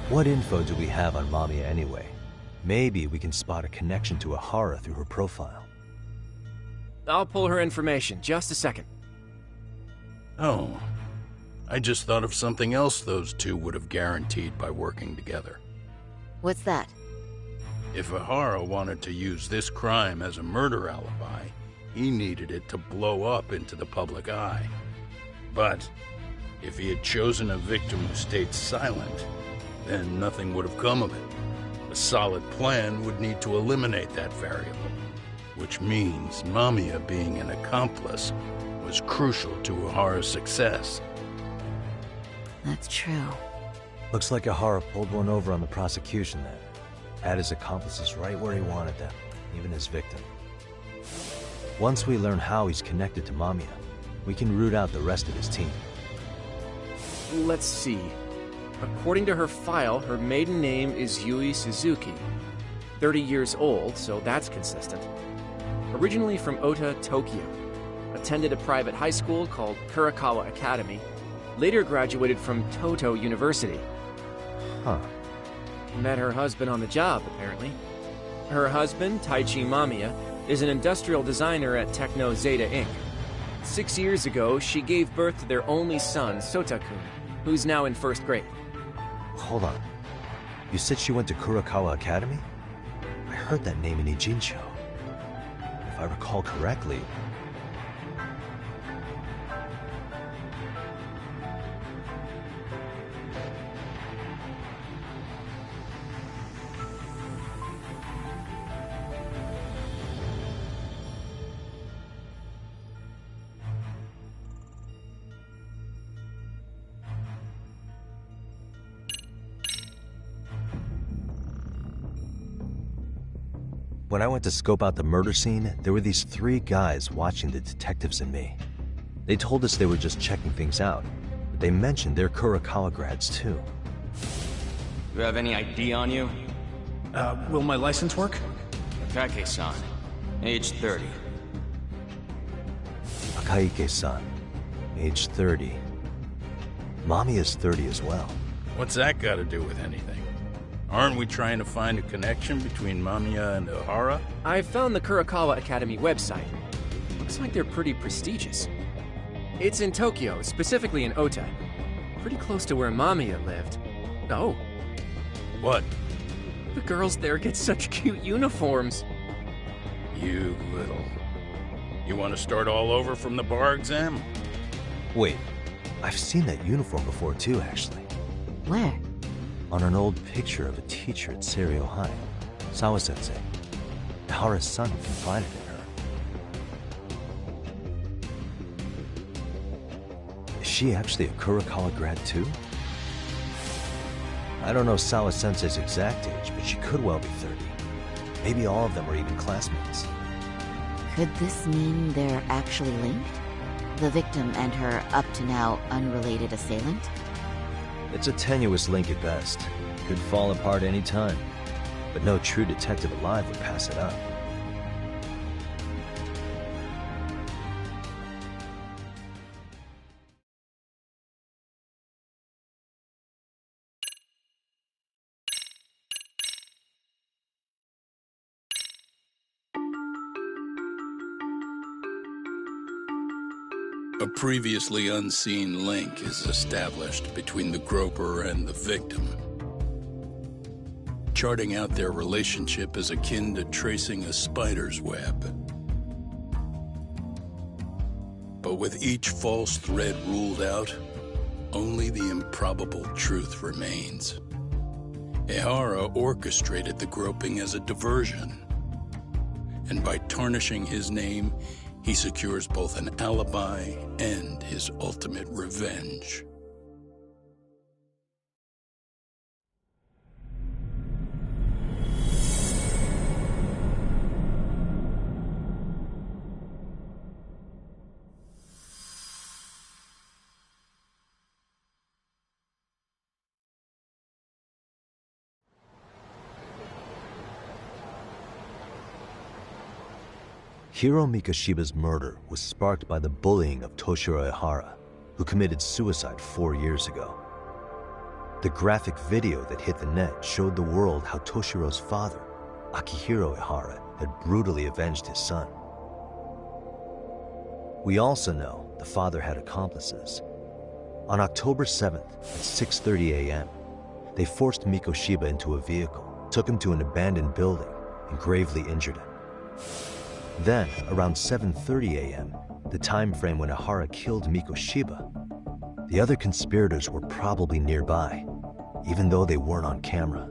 A: What info do we have on Mamiya anyway? Maybe we can spot a connection to Ihara through her profile.
B: I'll pull her information. Just a second.
K: Oh, I just thought of something else those two would have guaranteed by working together.
T: What's that?
K: If Ihara wanted to use this crime as a murder alibi, he needed it to blow up into the public eye. But if he had chosen a victim who stayed silent, then nothing would have come of it. A solid plan would need to eliminate that variable, which means Mamiya being an accomplice was crucial to Ihara's success.
T: That's true.
A: Looks like Ihara pulled one over on the prosecution then. Had his accomplices right where he wanted them, even his victim. Once we learn how he's connected to Mamiya, we can root out the rest of his team.
B: Let's see. According to her file, her maiden name is Yui Suzuki. 30 years old, so that's consistent. Originally from Ota, Tokyo. Attended a private high school called Kurakawa Academy. Later graduated from Toto University.
A: Huh.
B: Met her husband on the job, apparently. Her husband, Taichi Mamiya, is an industrial designer at Techno Zeta Inc. 6 years ago, she gave birth to their only son, Sotakun, who's now in first grade.
A: Hold on. You said she went to Kurakawa Academy? I heard that name in Ijincho. If I recall correctly... When I went to scope out the murder scene, there were these 3 guys watching the detectives and me. They told us they were just checking things out, but they mentioned they're Kurakawa grads too.
E: You have any ID on you?
V: Will my license work?
E: Akaike-san, age 30.
A: Akaike-san, age 30. Mamiya is 30 as well.
K: What's that got to do with anything? Aren't we trying to find a connection between Mamiya and Ihara?
B: I found the Kurokawa Academy website. Looks like they're pretty prestigious. It's in Tokyo, specifically in Ota. Pretty close to where Mamiya lived. Oh.
K: What?
B: The girls there get such cute uniforms.
K: You little... You want to start all over from the bar exam?
A: Wait, I've seen that uniform before too, actually.
T: Where?
A: On an old picture of a teacher at Seiryo High, Sawa-sensei. Ihara's son confided in her. Is she actually a Kurokawa grad too? I don't know Sawa-sensei's exact age, but she could well be 30. Maybe all of them are even classmates.
T: Could this mean they're actually linked? The victim and her up-to-now unrelated assailant?
A: It's a tenuous link at best. Could fall apart any time. But no true detective alive would pass it up.
K: A previously unseen link is established between the groper and the victim. Charting out their relationship is akin to tracing a spider's web. But with each false thread ruled out, only the improbable truth remains. Ihara orchestrated the groping as a diversion, and by tarnishing his name, he secures both an alibi and his ultimate revenge.
A: Hiro Mikoshiba's murder was sparked by the bullying of Toshiro Ihara, who committed suicide 4 years ago. The graphic video that hit the net showed the world how Toshiro's father, Akihiro Ihara, had brutally avenged his son. We also know the father had accomplices. On October 7th at 6:30 a.m., they forced Mikoshiba into a vehicle, took him to an abandoned building, and gravely injured him. Then, around 7:30 a.m., the time frame when Ihara killed Mikoshiba, the other conspirators were probably nearby, even though they weren't on camera.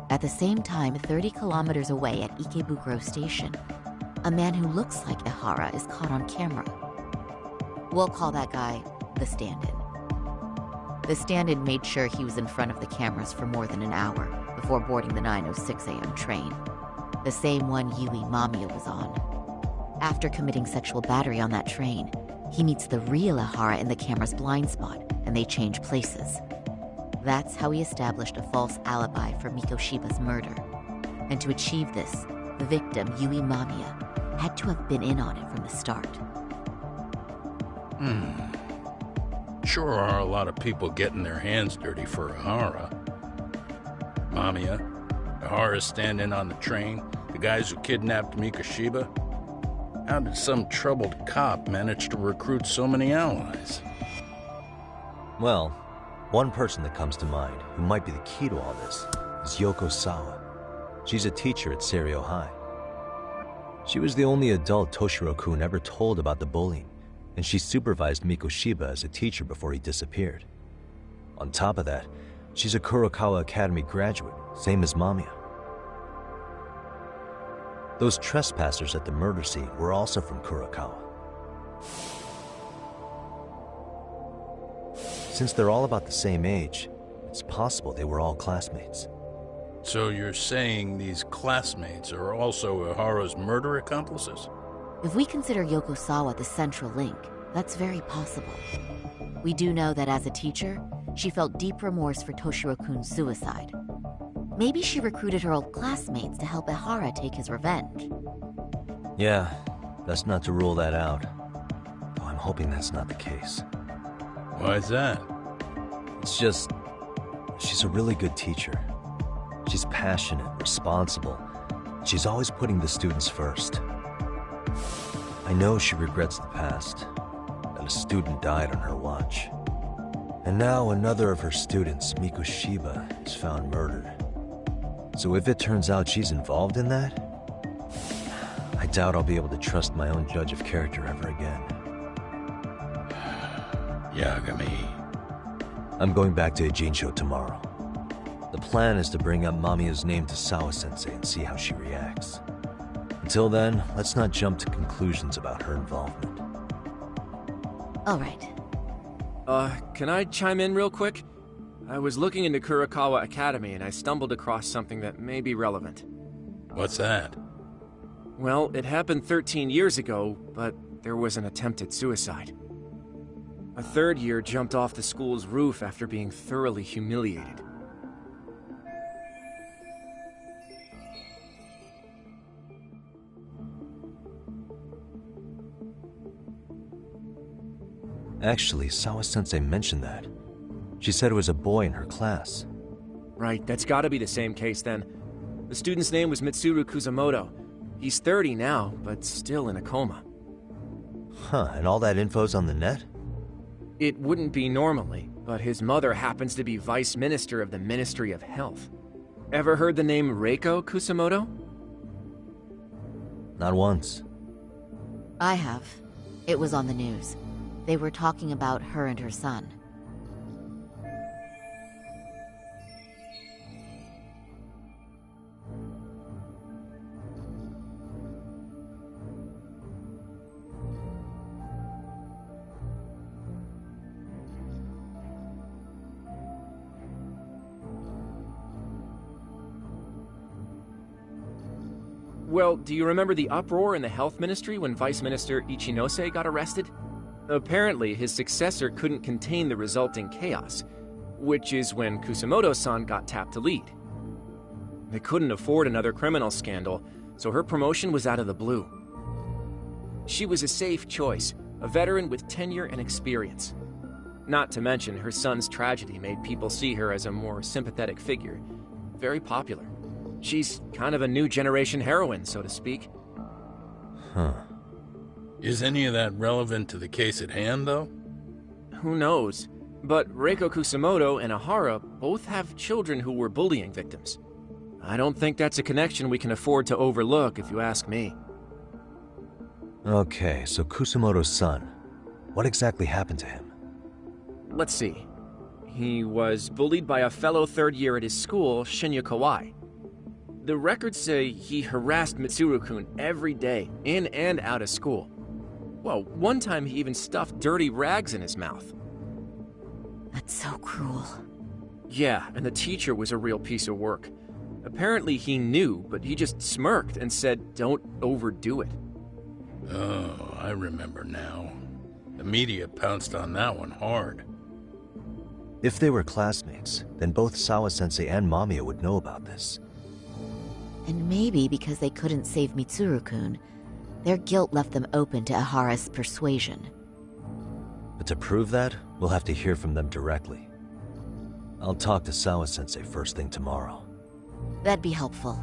T: At the same time, 30 kilometers away at Ikebukuro Station, a man who looks like Ihara is caught on camera. We'll call that guy the stand-in. The stand-in made sure he was in front of the cameras for more than an hour before boarding the 9:06 a.m. train, the same one Yui Mamiya was on. After committing sexual battery on that train, he meets the real Ihara in the camera's blind spot, and they change places. That's how he established a false alibi for Mikoshiba's murder. And to achieve this, the victim, Yui Mamiya, had to have been in on it from the start.
K: Sure are a lot of people getting their hands dirty for Ihara. Mamiya, Ihara's stand-in on the train, the guys who kidnapped Mikoshiba. How did some troubled cop manage to recruit so many allies?
A: Well, one person that comes to mind who might be the key to all this is Yoko Sawa. She's a teacher at Seiryo High. She was the only adult Toshiro-kun ever told about the bullying, and she supervised Mikoshiba as a teacher before he disappeared. On top of that, she's a Kurokawa Academy graduate, same as Mamiya. Those trespassers at the murder scene were also from Kurokawa. Since they're all about the same age, it's possible they were all classmates.
K: So you're saying these classmates are also Ihara's murder accomplices?
T: If we consider Yoko Sawa the central link, that's very possible. We do know that as a teacher, she felt deep remorse for Toshiro-kun's suicide. Maybe she recruited her old classmates to help Ihara take his revenge.
A: Yeah, best not to rule that out. Though I'm hoping that's not the case.
K: Why's that?
A: It's just... she's a really good teacher. She's passionate, responsible. She's always putting the students first. I know she regrets the past, that a student died on her watch. And now another of her students, Mikoshiba, is found murdered. So if it turns out she's involved in that, I doubt I'll be able to trust my own judge of character ever again.
K: Yagami.
A: I'm going back to Ijincho tomorrow. The plan is to bring up Mamiya's name to Sawa-sensei and see how she reacts. Until then, let's not jump to conclusions about her involvement.
T: All right.
B: Can I chime in real quick? I was looking into Kurakawa Academy and I stumbled across something that may be relevant.
K: What's that?
B: Well, it happened 13 years ago, but there was an attempted suicide. A third year jumped off the school's roof after being thoroughly humiliated.
A: Actually, Sawa-sensei mentioned that. She said it was a boy in her class.
B: Right, that's gotta be the same case then. The student's name was Mitsuru Kusamoto. He's 30 now, but still in a coma.
A: Huh, and all that info's on the net?
B: It wouldn't be normally, but his mother happens to be Vice Minister of the Ministry of Health. Ever heard the name Reiko Kusamoto?
A: Not once.
T: I have. It was on the news. They were talking about her and her son.
B: Well, do you remember the uproar in the health ministry when Vice Minister Ichinose got arrested? Apparently, his successor couldn't contain the resulting chaos, which is when Kusamoto-san got tapped to lead. They couldn't afford another criminal scandal, so her promotion was out of the blue. She was a safe choice, a veteran with tenure and experience. Not to mention, her son's tragedy made people see her as a more sympathetic figure. Very popular. She's kind of a new generation heroine, so to speak.
A: Huh.
K: Is any of that relevant to the case at hand, though?
B: Who knows? But Reiko Kusamoto and Ahara both have children who were bullying victims. I don't think that's a connection we can afford to overlook, if you ask me.
A: Okay, so Kusamoto's son. What exactly happened to him?
B: Let's see. He was bullied by a fellow third year at his school, Shinya Kawai. The records say he harassed Mitsuru-kun every day, in and out of school. Well, one time he even stuffed dirty rags in his mouth.
T: That's so cruel.
B: Yeah, and the teacher was a real piece of work. Apparently he knew, but he just smirked and said, "Don't overdo it."
K: Oh, I remember now. The media pounced on that one hard.
A: If they were classmates, then both Sawa-sensei and Mamiya would know about this.
T: And maybe because they couldn't save Mitsuru-kun, their guilt left them open to Ahara's persuasion.
A: But to prove that, we'll have to hear from them directly. I'll talk to Sawa-sensei first thing tomorrow.
T: That'd be helpful.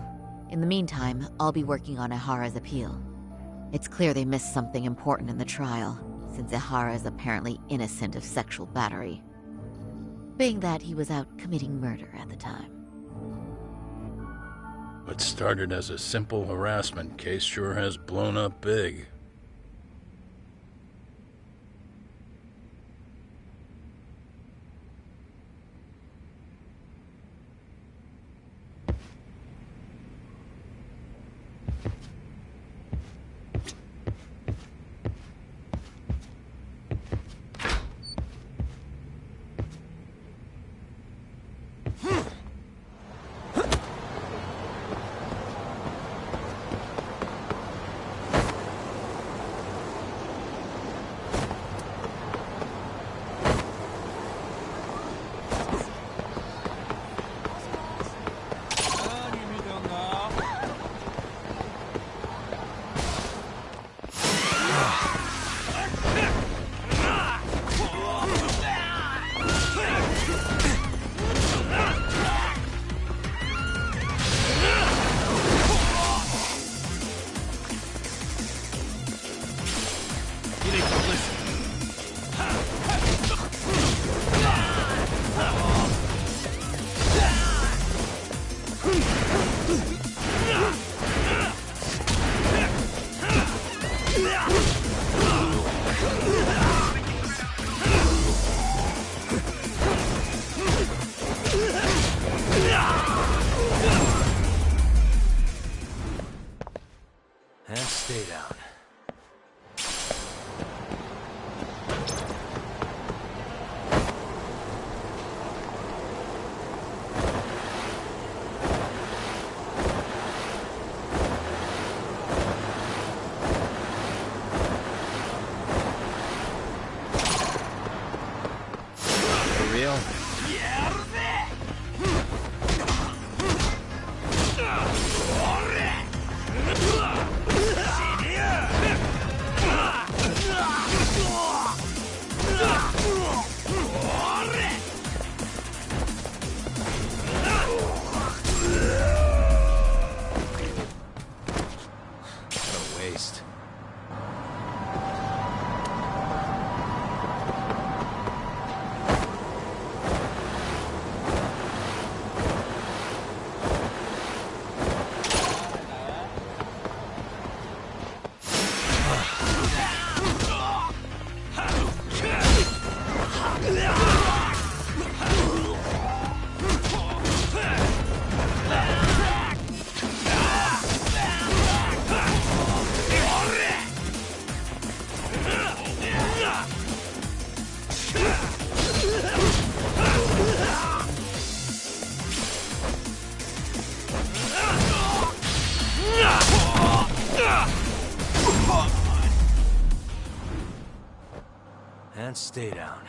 T: In the meantime, I'll be working on Ahara's appeal. It's clear they missed something important in the trial, since Ahara is apparently innocent of sexual battery. Being that he was out committing murder at the time.
K: What started as a simple harassment case sure has blown up big.
A: deal? What a waste. And stay down.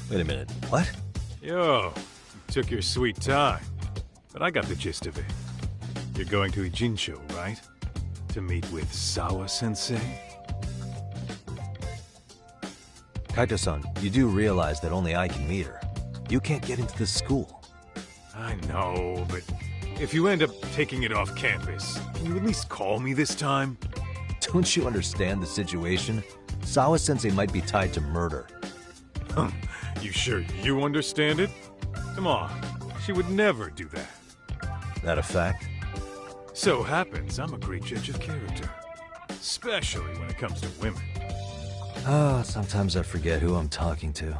A: Wait a minute, what?
C: Yo, you took your sweet time. But I got the gist of it. You're going to Ijincho, right? To meet with Sawa-sensei?
A: Kaito-san, you do realize that only I can meet her. You can't get into the school.
C: I know, but if you end up taking it off campus, can you at least call me this time?
A: Don't you understand the situation? Sawa-sensei might be tied to murder.
C: You sure you understand it? Come on, she would never do that.
A: That a fact?
C: So happens I'm a great judge of character. Especially when it comes to women.
A: Sometimes I forget who I'm talking to.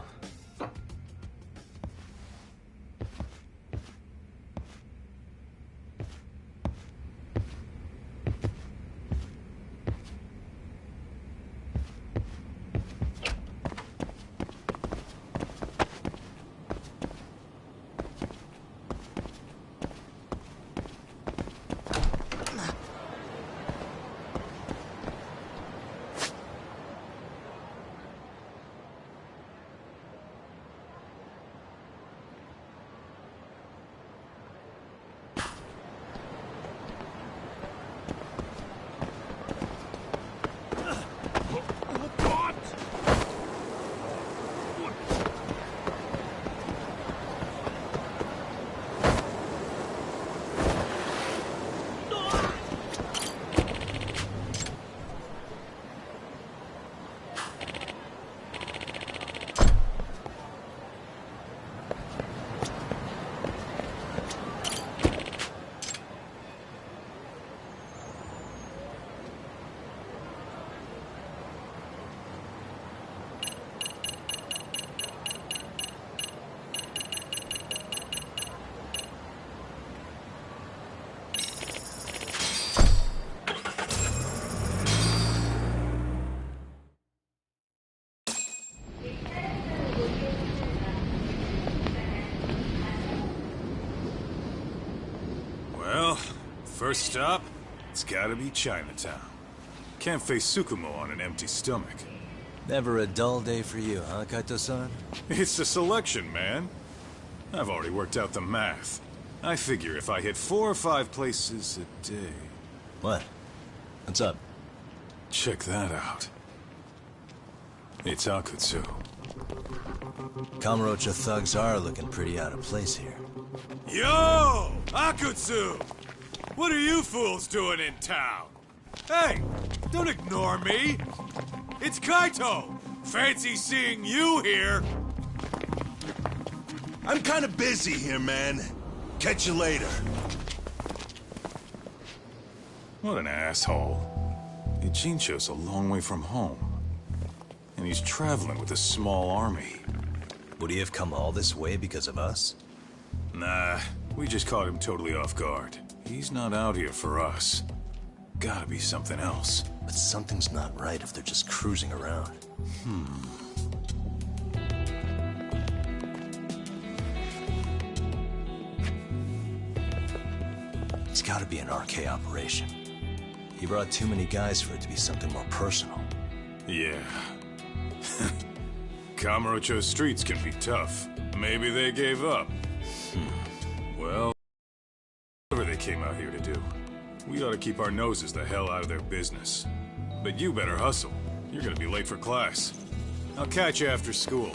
C: First stop, it's gotta be Chinatown. Can't face Tsukumo on an empty stomach.
A: Never a dull day for you, huh, Kaito-san?
C: It's the selection, man. I've already worked out the math. I figure if I hit 4 or 5 places a day...
A: What? What's up?
C: Check that out. It's Akutsu.
A: Kamurocho thugs are looking pretty out of place here.
C: Yo! Akutsu! What are you fools doing in town? Hey! Don't ignore me! It's Kaito! Fancy seeing you here!
R: I'm kinda busy here, man. Catch you later.
C: What an asshole. Ichincho's a long way from home. And he's traveling with a small army.
A: Would he have come all this way because of us?
C: Nah, we just caught him totally off guard. He's not out here for us. Gotta be something else.
A: But something's not right if they're just cruising around. It's gotta be an RK operation. He brought too many guys for it to be something more personal.
C: Yeah. Kamurocho streets can be tough. Maybe they gave up. Well, whatever they came out here to do, we ought to keep our noses the hell out of their business. But you better hustle. You're gonna be late for class. I'll catch you after school.